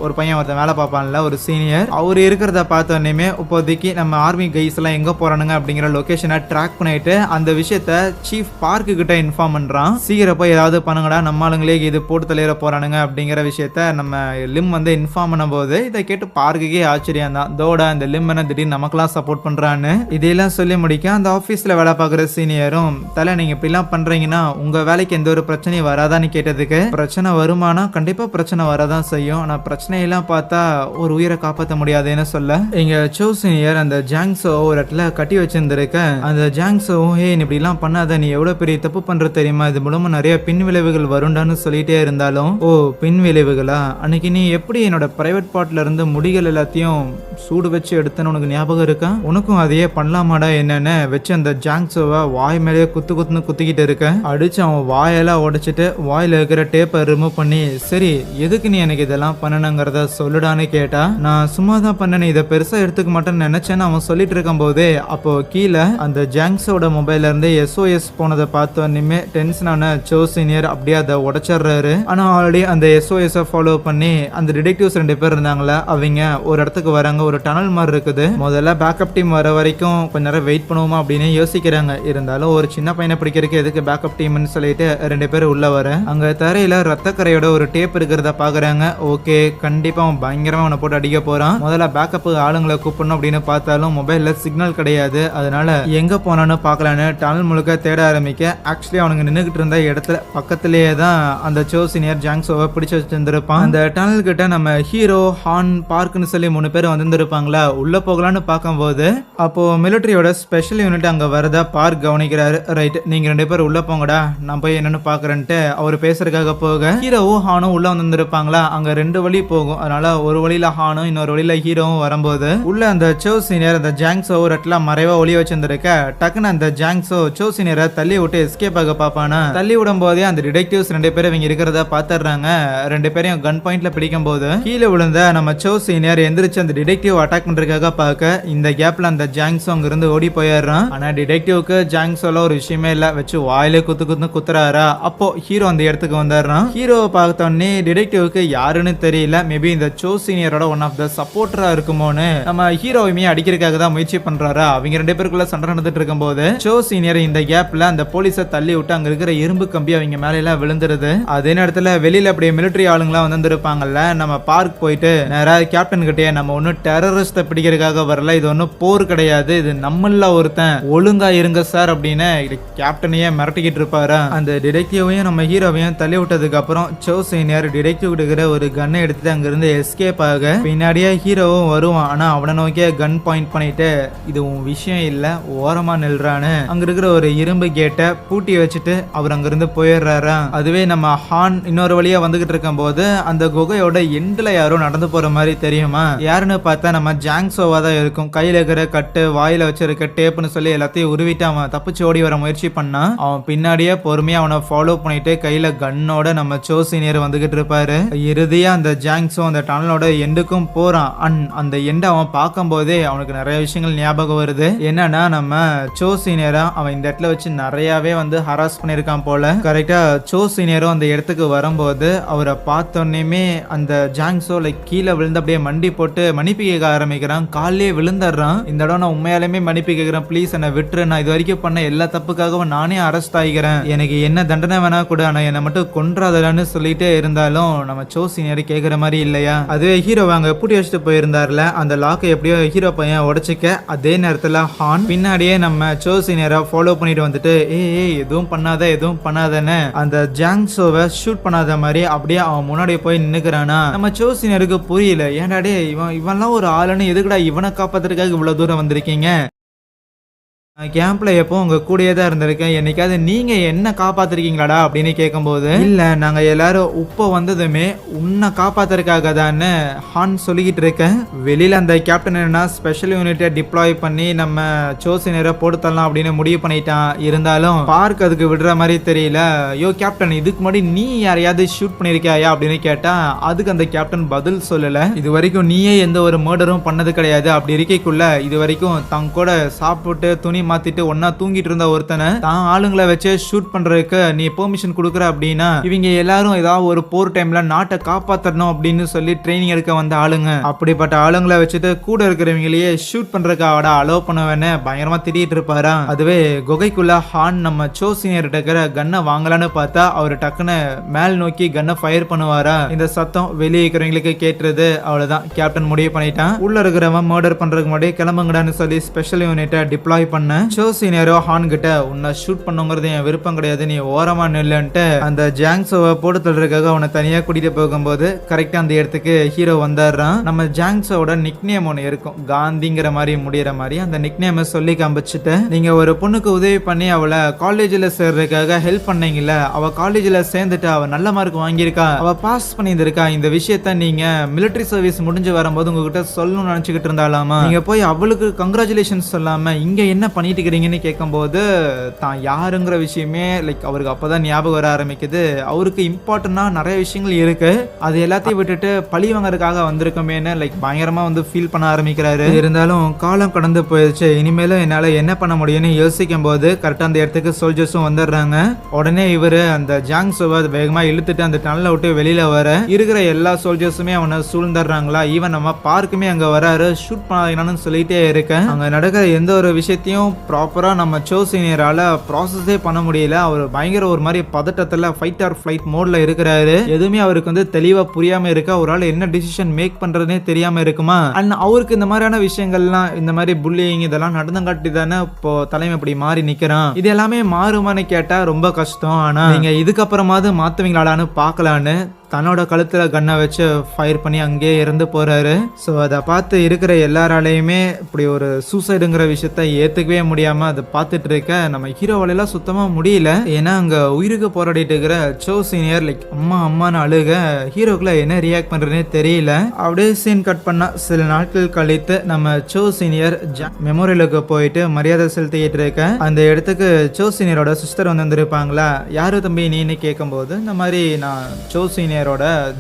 ஒரு பையன் ஒருத்தன் வேலை பார்ப்பான்ல, ஒரு சீனியர், அவர் இருக்கிறத பார்த்தோன்னே இப்போதைக்கு நம்ம ஆர்மி கைஸ் எல்லாம் எங்க போறானுங்க அப்படிங்கிற லொகேஷனை ட்ராக் பண்ணிட்டு அந்த விஷயத்த சீஃப் பார்க்கு கிட்ட இன்ஃபார்ம் பண்றான். சீக்கிரம் போய் ஏதாவது பண்ணுங்கடா, நம்ம ஆளுங்களே இது போட்டு தலையிற போறானுங்க அப்படிங்கிற விஷயத்த நம்ம லிம் வந்து இன்ஃபார்ம் பண்ணும்போது இதை கேட்டு பார்க்குக்கே ஆச்சரியம் தான், தோட இந்த லிம் என்ன திடீர்னு நமக்கெல்லாம் சப்போர்ட் பண்றான்னு. இதையெல்லாம் சொல்லி முடிக்க அந்த ஆபீஸ்ல வேலை பார்க்குற சீனியரும், தலை நீங்க இப்படிலாம் பண்றீங்கன்னா உங்க வேலைக்கு எந்த ஒரு பிரச்சனையும் வராதான்னு கேட்டதுக்கு, பிரச்சனை வருமானா கண்டிப்பா பிரச்சனை வரதான் செய்யும், ஆனா பிரச்சனையெல்லாம் பார்த்தா ஒரு உயிரை காப்பாற்ற முடியாதுன்னு சொல்ல, இங்க சோ சீனியர் அந்த ஜாங்ஸோ ஒரு இடத்துல கட்டி வச்சிருந்திருக்க, அந்த ஜாங்ஸோ ஹே நீ இப்படி எல்லாம் பண்ணாத, நீ எவ்வளவு பெரிய தப்பு பண்ற தெரியுமா, இது மூலமா நிறைய பின் விளைவுகள் வருண்டான்னு சொல்லிட்டே இருந்தாலும், ஓ பின் விளைவுகளா, அன்னைக்கு நீ எப்படி என்னோட பிரைவேட் பார்ட்ல இருந்து முடிகள் எல்லாத்தையும் சூடு வச்சு எடுத்தன்னு உனக்கு ஞாபகம் இருக்கா, உனக்கும் அதையே பண்ணலாமாடா என்னன்னு வச்சு அந்த ஜாங்ஸோவை வாய் மேலேயே குத்துன்னு குத்திக்கிட்டு இருக்க, அடிச்சு அவன் வாயெல்லாம் உடைச்சிட்டு வாயில இருக்கிற டேப்பை ரிமூவ் பண்ணி, சரி எதுக்கு நீ எனக்கு இதெல்லாம் பண்ணணுங்கிறத சொல்லுடான்னு கேட்டா, நான் சும்மா தான் பண்ணேன், இதை பெருசா எடுத்துக்க மாட்டேன்னு நினைச்சேன்னு அவன் சொல்லிட்டு இருக்கும் போதே அப்போ கீழே அந்த ஜாங்ஸோட மொபைல்ல இருந்து SOS போனதை பார்த்தோன்னே டென்ஷனான சோ சீனியர் அப்படியே அதை உடைச்சிடுறாரு. ஆனா ஆல்ரெடி அந்த SOS ஃபாலோ பண்ணி அந்த டிடெக்டிவ்ஸ் 2 பேர் இருந்தாங்களா, அவங்க ஒரு இடத்துக்கு வராங்க, ஒரு டனல் மாதிரி இருக்குது, முதல்ல பேக்கப் டீம் வர வரைக்கும் கொஞ்ச நேரம் வெயிட் பண்ணுவோமா அப்படின்னு யோசிக்கிறாங்க, இருந்தாலும் ஒரு சின்ன பையனை பிடிக்கிறதுக்கு எதுக்கு பேக்கப் டீம்னு சொல்லிட்டு 2 பேர் உள்ள வர, அங்க தரையில ரத்தக்கரையோட ஒரு டேப் இருக்கிறத பாக்குறாங்க, ஓகே கண்டிப்பா அவன் பயங்கரமா அவனை போட்டு அடிக்க போறான், முதல்ல பேக்கப் ஆளுங்களை கூப்பிடணும் அப்படின்னு பார்த்தாலும் மொபைல்ல சிக்னல் கிடையாது, அதனால எங்க போனான்னு பாக்கலான்னு டனல் முழுக்க தேட ஆரம்பிக்க, ஆக்சுவலி அவனுங்க நின்னுகிட்டு இருந்த இடத்துல பக்கத்திலேயே தான் அந்த சோ சீனியர் ஜாங்ஸோவை பிடிச்சு வச்சிருந்திருப்பான். அந்த டனல் கிட்ட நம்ம ஹீரோ ஹான் பார்க்னு சொல்லி 3 பேர் வந்திருப்பாங்களா, உள்ள போகலான்னு பார்க்கும்போது அப்போ மிலிட்டரியோட ஸ்பெஷல் யூனிட் அங்க வரதா பார்க் கவனிக்கிறாரு, ரைட் நீங்க 2 பேர் உள்ள போங்கடா நான் போய் என்னன்னு பாக்குறேன்ட்டு அவர் பேசுறதுக்காக போக, ஹீரோவும் ஹானும் உள்ள வந்திருப்பாங்களா, அங்க 2 வழி போகும், அதனால ஒரு வழியில ஹானும் இன்னொரு வழியில ஹீரோவும் வரும்போது உள்ள அந்த சோ சீனியர் அந்த ஜாங்ஸோ ஒரு இடத்துல மறைவா ஒளிய வச்சிருந்திருக்க, டக்குன்னு அந்த ஜாங்ஸோ சோ சீனியரை தள்ளி விட்டு எஸ்கேப் ஆக பாப்பானா, தள்ளி விடும் போதே அந்த டிடெக்டிவ்ஸ் 2 பேரும் இவங்க இருக்கிறத பாத்துறாங்க, 2 பேரையும் கன் பாயிண்ட்ல பிடிக்கும் போது கீழே விழுந்த நம்ம சோ சீனியர் எந்திரிச்சு அந்த டிடெக்டிவ் அட்டாக் பண்றதுக்காக பார்க்க, இந்த கேப்ல அந்த ஜாங்ஸோ அங்க இருந்து ஓடி போயிடுறான். ஆனா டிடெக்டிவ்க்கு ஜாங்ஸோல ஒரு விஷயமே இல்ல, வச்சு வாயிலே குத்து குத்துறாரா, அப்போ ஹீரோ அந்த இடத்துக்கு வந்துடுறான். ஹீரோவை பார்த்தோன்னே டிடெக்டிவ்க்கு யாருன்னு தெரியல, மேபி இந்த சோ சீனியரோட ஒன் ஆஃப் த சப்போர்ட்டரா இருக்குமோன்னு நம்ம ஹீரோவையுமே அடிக்கிறதுக்காக தான் முயற்சி பண்றாரா, அவங்க 2 பேருக்குள்ள சண்டை நடந்துட்டு இருக்கும் போது சோ சீனியர் இந்த கேப்ல அந்த போலீஸை தள்ளி விட்டு அங்க இருக்கிற இரும்பு கம்பி அவங்க மேல எல்லாம் விழுந்துருது. அதே நேரத்துல வெளியில அப்படியே மிலிட்டரி ஆளுங்களா வந்திருப்பாங்கல்ல, நம்ம பார்க் போயிட்டு நேரா கேப்டன் கிட்டே, நம்ம ஒன்னும் டெரரிஸ்ட பிடிக்கிறதுக்காக வரல, இது ஒன்னும் போர் கிடையாது, இது நம்மள ஒருத்தன், ஒழுங்கா இருங்க சார் அப்படின்னு கேப்டனையே மிரட்டிக்கிட்டு இருப்பாரு. அந்த டிடெக்டிவையும் நம்ம ஹீரோவையும் தள்ளி விட்டதுக்கு அப்புறம் சோ சீனியர் டிடெக்டிவ் இருக்கிற ஒரு கன்னை எடுத்துட்டு அங்க இருந்து எஸ்கேப் ஆக, பின்னாடியே ஹீரோவும் வருவான், ஆனா அவனை நோக்கிய கன் பாயிண்ட் பண்ணிட்டு இது உன் விஷயம் இல்ல ஓரமா நில்றான்னு அங்க இருக்கிற ஒரு இரும்பு கேட்டை பூட்டி வச்சுட்டு அவர் அங்க இருந்து போயிடுறாரா. அதுவே நம்ம ஹான் இன்னொரு வழியா வந்துகிட்டு இருக்கும் போது அந்த குகையோட எண்ட்ல யாரோ நடந்து போற மாதிரி தெரியுமா, யாருன்னு பார்த்தா நம்ம ஜாங்ஸோவா தான் இருக்கும், கையில இருக்கிற கட்டு வாயில வச்சிருக்க டேப்னு சொல்லி எல்லாத்தையும் உருவிட்டு அவன் தப்பிச்சு ஓடி வர முயற்சி பண்ணா, அவன் பின்னாடியே பொறுமையா அவனை ஃபாலோ பண்ணிட்டு கையில கன்னோட நம்ம சோ சீனியர் வந்துகிட்டு இருப்பாரு. இறுதியா அந்த ஜாங்ஸோ அந்த டனலோட எண்டுக்கும் போறான். அந்த எண்டை அவன் பார்க்கும் போதே அவனுக்கு நிறைய விஷயங்கள் ஞாபகம் வருது. என்னன்னா நம்ம சோ சீனியரா அவன் இந்த இடத்துல வச்சு நிறையவே வந்து ஹராஸ் பண்ணிருக்கான் போல. கரெக்டா சோ சீனியரும் அந்த இடத்துக்கு வரும்போது அவரை பார்த்தோன்னே அந்த ஜாங்ஸோ லைக் கீழே விழுந்து அப்படியே மண்டி போட்டு மன்னிப்பு கேட்க ஆரம்பிக்கிறான், காலிலே விழுந்துடுறான். இந்த இடம் நான் உண்மையாலுமே மன்னிப்பு கேட்கிறேன், ப்ளீஸ் என்னை விட்டுரு, நான் இது வரைக்கும் பண்ண எல்லா தப்புக்காகவும் நானே அரெஸ்ட் ஆகிக்கிறேன், எனக்கு என்ன தண்டனை வேணா கூட, ஆனா என்னை மட்டும் கொன்றாதலான்னு சொல்லிட்டே இருந்தாலும் நம்ம சோ சீனியர் கேட்கிற மாதிரி இல்லையா. அதுவே ஹீரோ அங்க பூட்டி வச்சுட்டு போயிருந்தாருல, அந்த லாக்கை எப்படியோ ஹீரோ பையன் உடைச்சிக்க, அதே நேரத்துல ஹான் பின்னாடியே நம்ம சோ சீனியரை ஃபாலோ பண்ணிட்டு வந்துட்டு ஏய் எதுவும் பண்ணாதன்னு அந்த ஜாங்ஸோவை ஷூட் பண்ணாத மாதிரி அப்படியே அவன் முன்னாடி போய் நின்னுக்கிறானா. நம்ம சோ சீனியருக்கு புரியல, ஏன்டாடே இவன்லாம் ஒரு ஆளுன்னு எதுக்குடா இவனை காப்பாத்துறதுக்காக இவ்வளவு தூரம் வந்திருக்கீங்க. கேம்ப்ல எப்போ உங்க கூடயே தான் இருந்திருக்கேன், என்னைக்காவது நீங்க என்ன காப்பாத்திருக்கீங்களாடா அப்படின்னு கேட்கும்போது, இல்ல நாங்க எல்லாரும் உப்ப வந்ததுமே உன்னை காப்பாத்துறதுக்காக தான்னு ஹான் சொல்லிக்கிட்டு இருக்கேன். வெளியில அந்த கேப்டன் என்ன ஸ்பெஷல் யூனிட்டை டிப்ளாய் பண்ணி நம்ம சோசினரை போட்டு தரலாம் அப்படின்னு முடிவு பண்ணிட்டான். இருந்தாலும் பார்க் அதுக்கு விடுற மாதிரி தெரியல. யோ கேப்டன், இதுக்கு முன்னாடி நீ யாரையாவது ஷூட் பண்ணிருக்கியா அப்படின்னு கேட்டா அதுக்கு அந்த கேப்டன் பதில் சொல்லல. இது வரைக்கும் நீயே எந்த ஒரு மர்டரும் பண்ணது கிடையாது. அப்படி இருக்கைக்குள்ள இது வரைக்கும் தங்க கூட சாப்பிட்டு துணி மாத்திட்டு ஒன்னா தூங்கிட்டு இருந்த ஒருத்தனை தான் ஆளுங்களை வச்சு ஷூட் பண்றதுக்கு நீ பெர்மிஷன் கொடுக்குற அப்படின்னா இவங்க எல்லாரும் ஏதாவது ஒரு போர் டைம்ல நாட்டை காப்பாத்தணும் அப்படின்னு சொல்லி ட்ரைனிங் எடுக்க வந்த ஆளுங்க. அப்படிப்பட்ட ஆளுங்களை வச்சுட்டு கூட இருக்கிறவங்களையே ஷூட் பண்றதுக்கு அவட அலோவ் பண்ணுவேன்னு பயங்கரமா திட்டிட்டு இருப்பாரா. அதுவே குகைக்குள்ள ஹான் நம்ம சோ சீனியர் இருக்கிற கன்னை வாங்கலான்னு பார்த்தா அவர் டக்குன்னு மேல் நோக்கி கன்னை ஃபயர் பண்ணுவாரா. இந்த சத்தம் வெளியே இருக்கிறவங்களுக்கு கேட்டுறது. அவ்வளவுதான், கேப்டன் முடிவு பண்ணிட்டான். உள்ள இருக்கிறவன் மர்டர் பண்றதுக்கு முன்னாடி கிளம்புங்கடான்னு சொல்லி ஸ்பெஷல் யூனிட்டை டிப்ளாய் பண்ண சோ சீனியரோ ஹான் கிட்ட உன்னை ஷூட் பண்ணுங்கிறது என் விருப்பம் கிடையாது, நீ ஓரமா நில்லுன்ட்டு அந்த ஜாங்ஸோவை போட்டு தள்ளுறதுக்காக அவனை தனியா கூட்டிட்டு போகும்போது கரெக்டா அந்த இடத்துக்கு ஹீரோ வந்துடுறான். நம்ம ஜாங்ஸோட நிக்நேம் ஒன்று இருக்கும், காந்திங்கிற மாதிரி முடிகிற மாதிரி. அந்த நிக்நேமை சொல்லி காமிச்சிட்டு நீங்க ஒரு பொண்ணுக்கு உதவி பண்ணி அவளை காலேஜில் சேர்றதுக்காக ஹெல்ப் பண்ணீங்கல்ல, அவ காலேஜில் சேர்ந்துட்டு அவ நல்ல மார்க் வாங்கியிருக்கா, அவ பாஸ் பண்ணியிருந்திருக்கா. இந்த விஷயத்த நீங்க மிலிட்டரி சர்வீஸ் முடிஞ்சு வரும்போது உங்ககிட்ட சொல்லணும்னு நினைச்சுக்கிட்டு இருந்தாலாமா, நீங்க போய் அவளுக்கு கங்க்ராச்சுலேஷன்ஸ் சொல்லாம இங்க என்ன பண்ணிட்டு இருக்கிறீங்கன்னு கேட்கும்போது தான் யாருங்கிற விஷயமே அவருக்கு அப்பதான் ஞாபகம் வர ஆரம்பிக்குது. அவருக்கு இம்பார்ட்டன்டா நிறைய விஷயங்கள் இருக்கு, அது எல்லாத்தையும் விட்டுட்டு பழி வாங்கறதுக்காக வந்திருக்கோமேன்னு பயங்கரமா ஃபீல் பண்ண ஆரம்பிக்கிறாரு. இருந்தாலும் காலம் கடந்து போயிடுச்சு, இனிமேலும் என்னால என்ன பண்ண முடியும்னு யோசிக்கும் போது கரெக்டா அந்த இடத்துக்கு சோல்ஜர்ஸும் வந்துடுறாங்க. உடனே இவரு அந்த ஜாங்ஸோவை வேகமா இழுத்துட்டு அந்த டனலை விட்டு வெளியில வர இருக்கிற எல்லா சோல்ஜர்ஸுமே அவனை சூழ்ந்துடுறாங்களா. ஈவன் நம்ம பார்க்குமே அங்க வராரு, ஷூட் பண்ணாதீங்கன்னு சொல்லிட்டே இருக்கேன். அங்க நடக்கிற எந்த ஒரு விஷயத்தையும் ப்ராப்பரா நம்ம சோ சீனியரால ப்ராசஸே பண்ண முடியல. அவர் பயங்கர ஒரு மாதிரி பதட்டத்துல ஃபைட் ஆர் ஃபிளைட் மோட்ல இருக்கிறாரு. எதுவுமே அவருக்கு தெளிவா புரியாம இருக்க, ஒரு ஆள் என்ன டிசிஷன் மேக் பண்றதுனே தெரியாம இருக்குமா. அண்ட் அவருக்கு இந்த மாதிரியான விஷயங்கள்லாம், இந்த மாதிரி புல்லிங் இதெல்லாம் நடந்தங்காட்டி தானே இப்போ தலைமை இப்படி மாறி நிக்கிறான். இது எல்லாமே மாறுமான்னு கேட்டா ரொம்ப கஷ்டம். ஆனா நீங்க இதுக்கப்புறமாவது மாத்துவீங்களாடான்னு பாக்கலான்னு தன்னோட கழுத்துல கண்ணை வச்சு ஃபயர் பண்ணி அங்கேயே இறந்து போறாரு. ஸோ அதை பார்த்து இருக்கிற எல்லாராலையுமே இப்படி ஒரு சூசைடுங்கிற விஷயத்த ஏத்துக்கவே முடியாம அதை பார்த்துட்டு இருக்க நம்ம ஹீரோவாலெல்லாம் சுத்தமா முடியல. ஏன்னா அங்க உயிருக்கு போராடிட்டு இருக்கிற சோ சீனியர் அம்மா அம்மான்னு அழுக ஹீரோக்குள்ள என்ன ரியாக்ட் பண்றதுனே தெரியல. அப்படியே சீன் கட் பண்ணா சில நாட்கள் கழித்து நம்ம சோ சீனியர் மெமோரியலுக்கு போயிட்டு மரியாதை செலுத்திட்டு இருக்க அந்த இடத்துக்கு சோ சீனியரோட சிஸ்டர் வந்திருப்பாங்களா. யாரு தம்பி நீன்னு கேட்கும்போது இந்த மாதிரி நான் சோ சீனியர்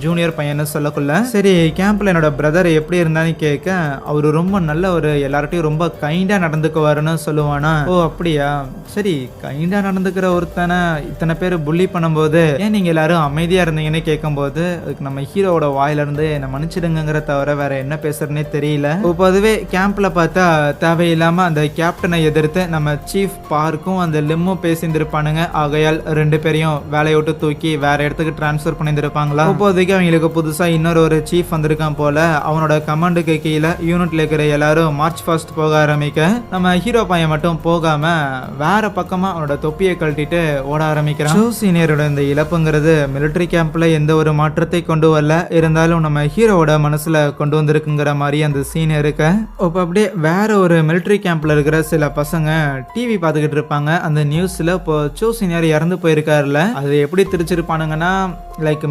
ஜூனியர் பையன் சொல்லக்குள்ள, சரி கேம்ப்ல என்னோட பிரதர் எப்படி இருந்தான்னு கேட்க அவரு ரொம்ப நல்ல ஒரு எல்லார்ட்டையும் ரொம்ப கைண்டா நடந்துக்குவாருன்னு சொல்லுவானா. ஓ அப்படியா, சரி கைண்டா நடந்துக்கிற ஒருத்தனை இத்தனை பேர் புள்ளி பண்ணும்போது ஏன் நீங்க எல்லாரும் அமைதியா இருந்தீங்கன்னு கேட்கும்போது அதுக்கு நம்ம ஹீரோவோட வாயில இருந்து என்ன மன்னிச்சிடுங்கிற தவிர வேற என்ன பேசுறதுனே தெரியல. பொதுவே கேம்ப்ல பார்த்தா தேவையில்லாம அந்த கேப்டனை எதிர்த்து நம்ம சீஃப் பார்க்கும் அந்த லிம்மும் பேசியிருந்திருப்பானுங்க. ஆகையால் ரெண்டு பேரையும் வேலையை விட்டு தூக்கி வேற இடத்துக்கு டிரான்ஸ்பர் பண்ணியிருப்பாங்க. இப்போதைக்கு அவங்களுக்கு புதுசா இன்னொரு ஒரு சீஃப் வந்திருக்கான் போல. அவனோட கமாண்டுக்கு கீழே யூனிட்ல இருக்கிற எல்லாரும் மார்ச் ஃபாஸ்ட் போக ஆரம்பிக்க நம்ம ஹீரோ பையன் மட்டும் போகாம வேற பக்கமா அவனோட தொப்பியை கழட்டிட்டு ஓட ஆரம்பிக்கிறான். சோ சீனியரோட இந்த இழப்புங்கிறது மிலிட்டரி கேம்ப்ல எந்த ஒரு மாற்றத்தை கொண்டு வரல, இருந்தாலும் நம்ம ஹீரோவோட மனசுல கொண்டு வந்திருக்குங்கிற மாதிரி அந்த சீன் இருக்கு. இப்போ அப்படியே வேற ஒரு மிலிட்டரி கேம்ப்ல இருக்கிற சில பசங்க டிவி பார்த்துக்கிட்டு இருப்பாங்க. அந்த நியூஸ்ல இப்போ சோ சீனியர் இறந்து போயிருக்காருல, அது எப்படி திரிச்சிருப்பானுங்கன்னா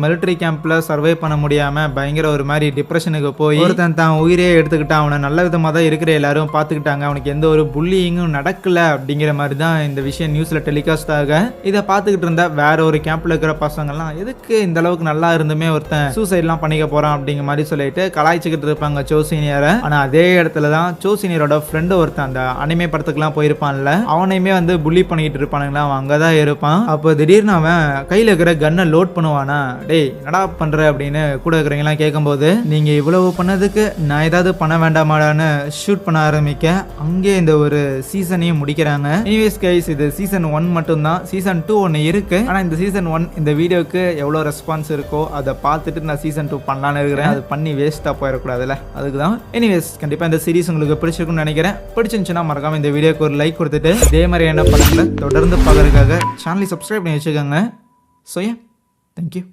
மிலிட்டரி கேம்ப்ல சர்வை பண்ண முடியாம பயங்கர ஒரு மாதிரி டிப்ரெஷனுக்கு போய் ஒருத்தன் தான் உயிரே எடுத்துக்கிட்டான். அவனை நல்ல விதமா தான் இருக்கிற எல்லாரும் பார்த்துக்கிட்டாங்க, அவனுக்கு எந்த ஒரு புல்லிங்கும் நடக்கல அப்படிங்கிற மாதிரி தான் இந்த விஷயம் நியூஸ்ல டெலிகாஸ்ட் ஆக. இதை பார்த்துக்கிட்டு இருந்தா வேற ஒரு கேம்ப்ல இருக்கிற பசங்கள்லாம் எதுக்கு இந்த அளவுக்கு நல்லா இருந்துமே ஒருத்தன் சூசைட்லாம் பண்ணிக்க போறான் அப்படிங்கிற மாதிரி சொல்லிட்டு கலாய்ச்சிக்கிட்டு இருப்பாங்க சோ சீனியரை. ஆனா அதே இடத்துல தான் சோ சீனியரோட ஃப்ரெண்டு ஒருத்தன் அந்த அனிமே படத்துக்குலாம் போயிருப்பான்ல, அவனையுமே புள்ளி பண்ணிட்டு இருப்பானுங்களா, அவன் அங்கதான் இருப்பான். அப்போ திடீர்னு அவன் கையில இருக்கிற கன்னை லோட் பண்ணுவானா. டேய் நடா பண்ற அப்படின்னு கூட இருக்கிறவங்கலாம் கேட்கும்போது நீங்க இவ்வளவு பண்ணதுக்கு நான் ஏதாவது பண்ண வேண்டாமாடான்னு ஷூட் பண்ண ஆரம்பிக்க அங்கே இந்த ஒரு சீசனையும் முடிக்கிறாங்க. எனிவேஸ் கைஸ், இது சீசன் 1 மட்டும் தான். சீசன் 2 ஒன்று இருக்கு. ஆனா இந்த சீசன் 1 இந்த வீடியோக்கு எவ்வளவு ரெஸ்பான்ஸ் இருக்கோ அதை பார்த்துட்டு நான் சீசன் 2 பண்ணலான்னு இருக்கிறேன். அது பண்ணி வேஸ்டா போயிடக்கூடாதுல்ல, அதுக்கு தான். எனிவேஸ் கண்டிப்பா இந்த சீரிஸ் உங்களுக்கு பிடிச்சிருக்குன்னு நினைக்கிறேன். பிடிச்சிருந்துச்சுன்னா மறக்காம இந்த வீடியோக்கு ஒரு லைக் கொடுத்துட்டு இதே மாதிரி என்ன பண்ணல தொடர்ந்து பார்க்கறதுக்காக சேனலை சப்ஸ்கிரைப் பண்ணி வச்சுக்கோங்க. So thank you.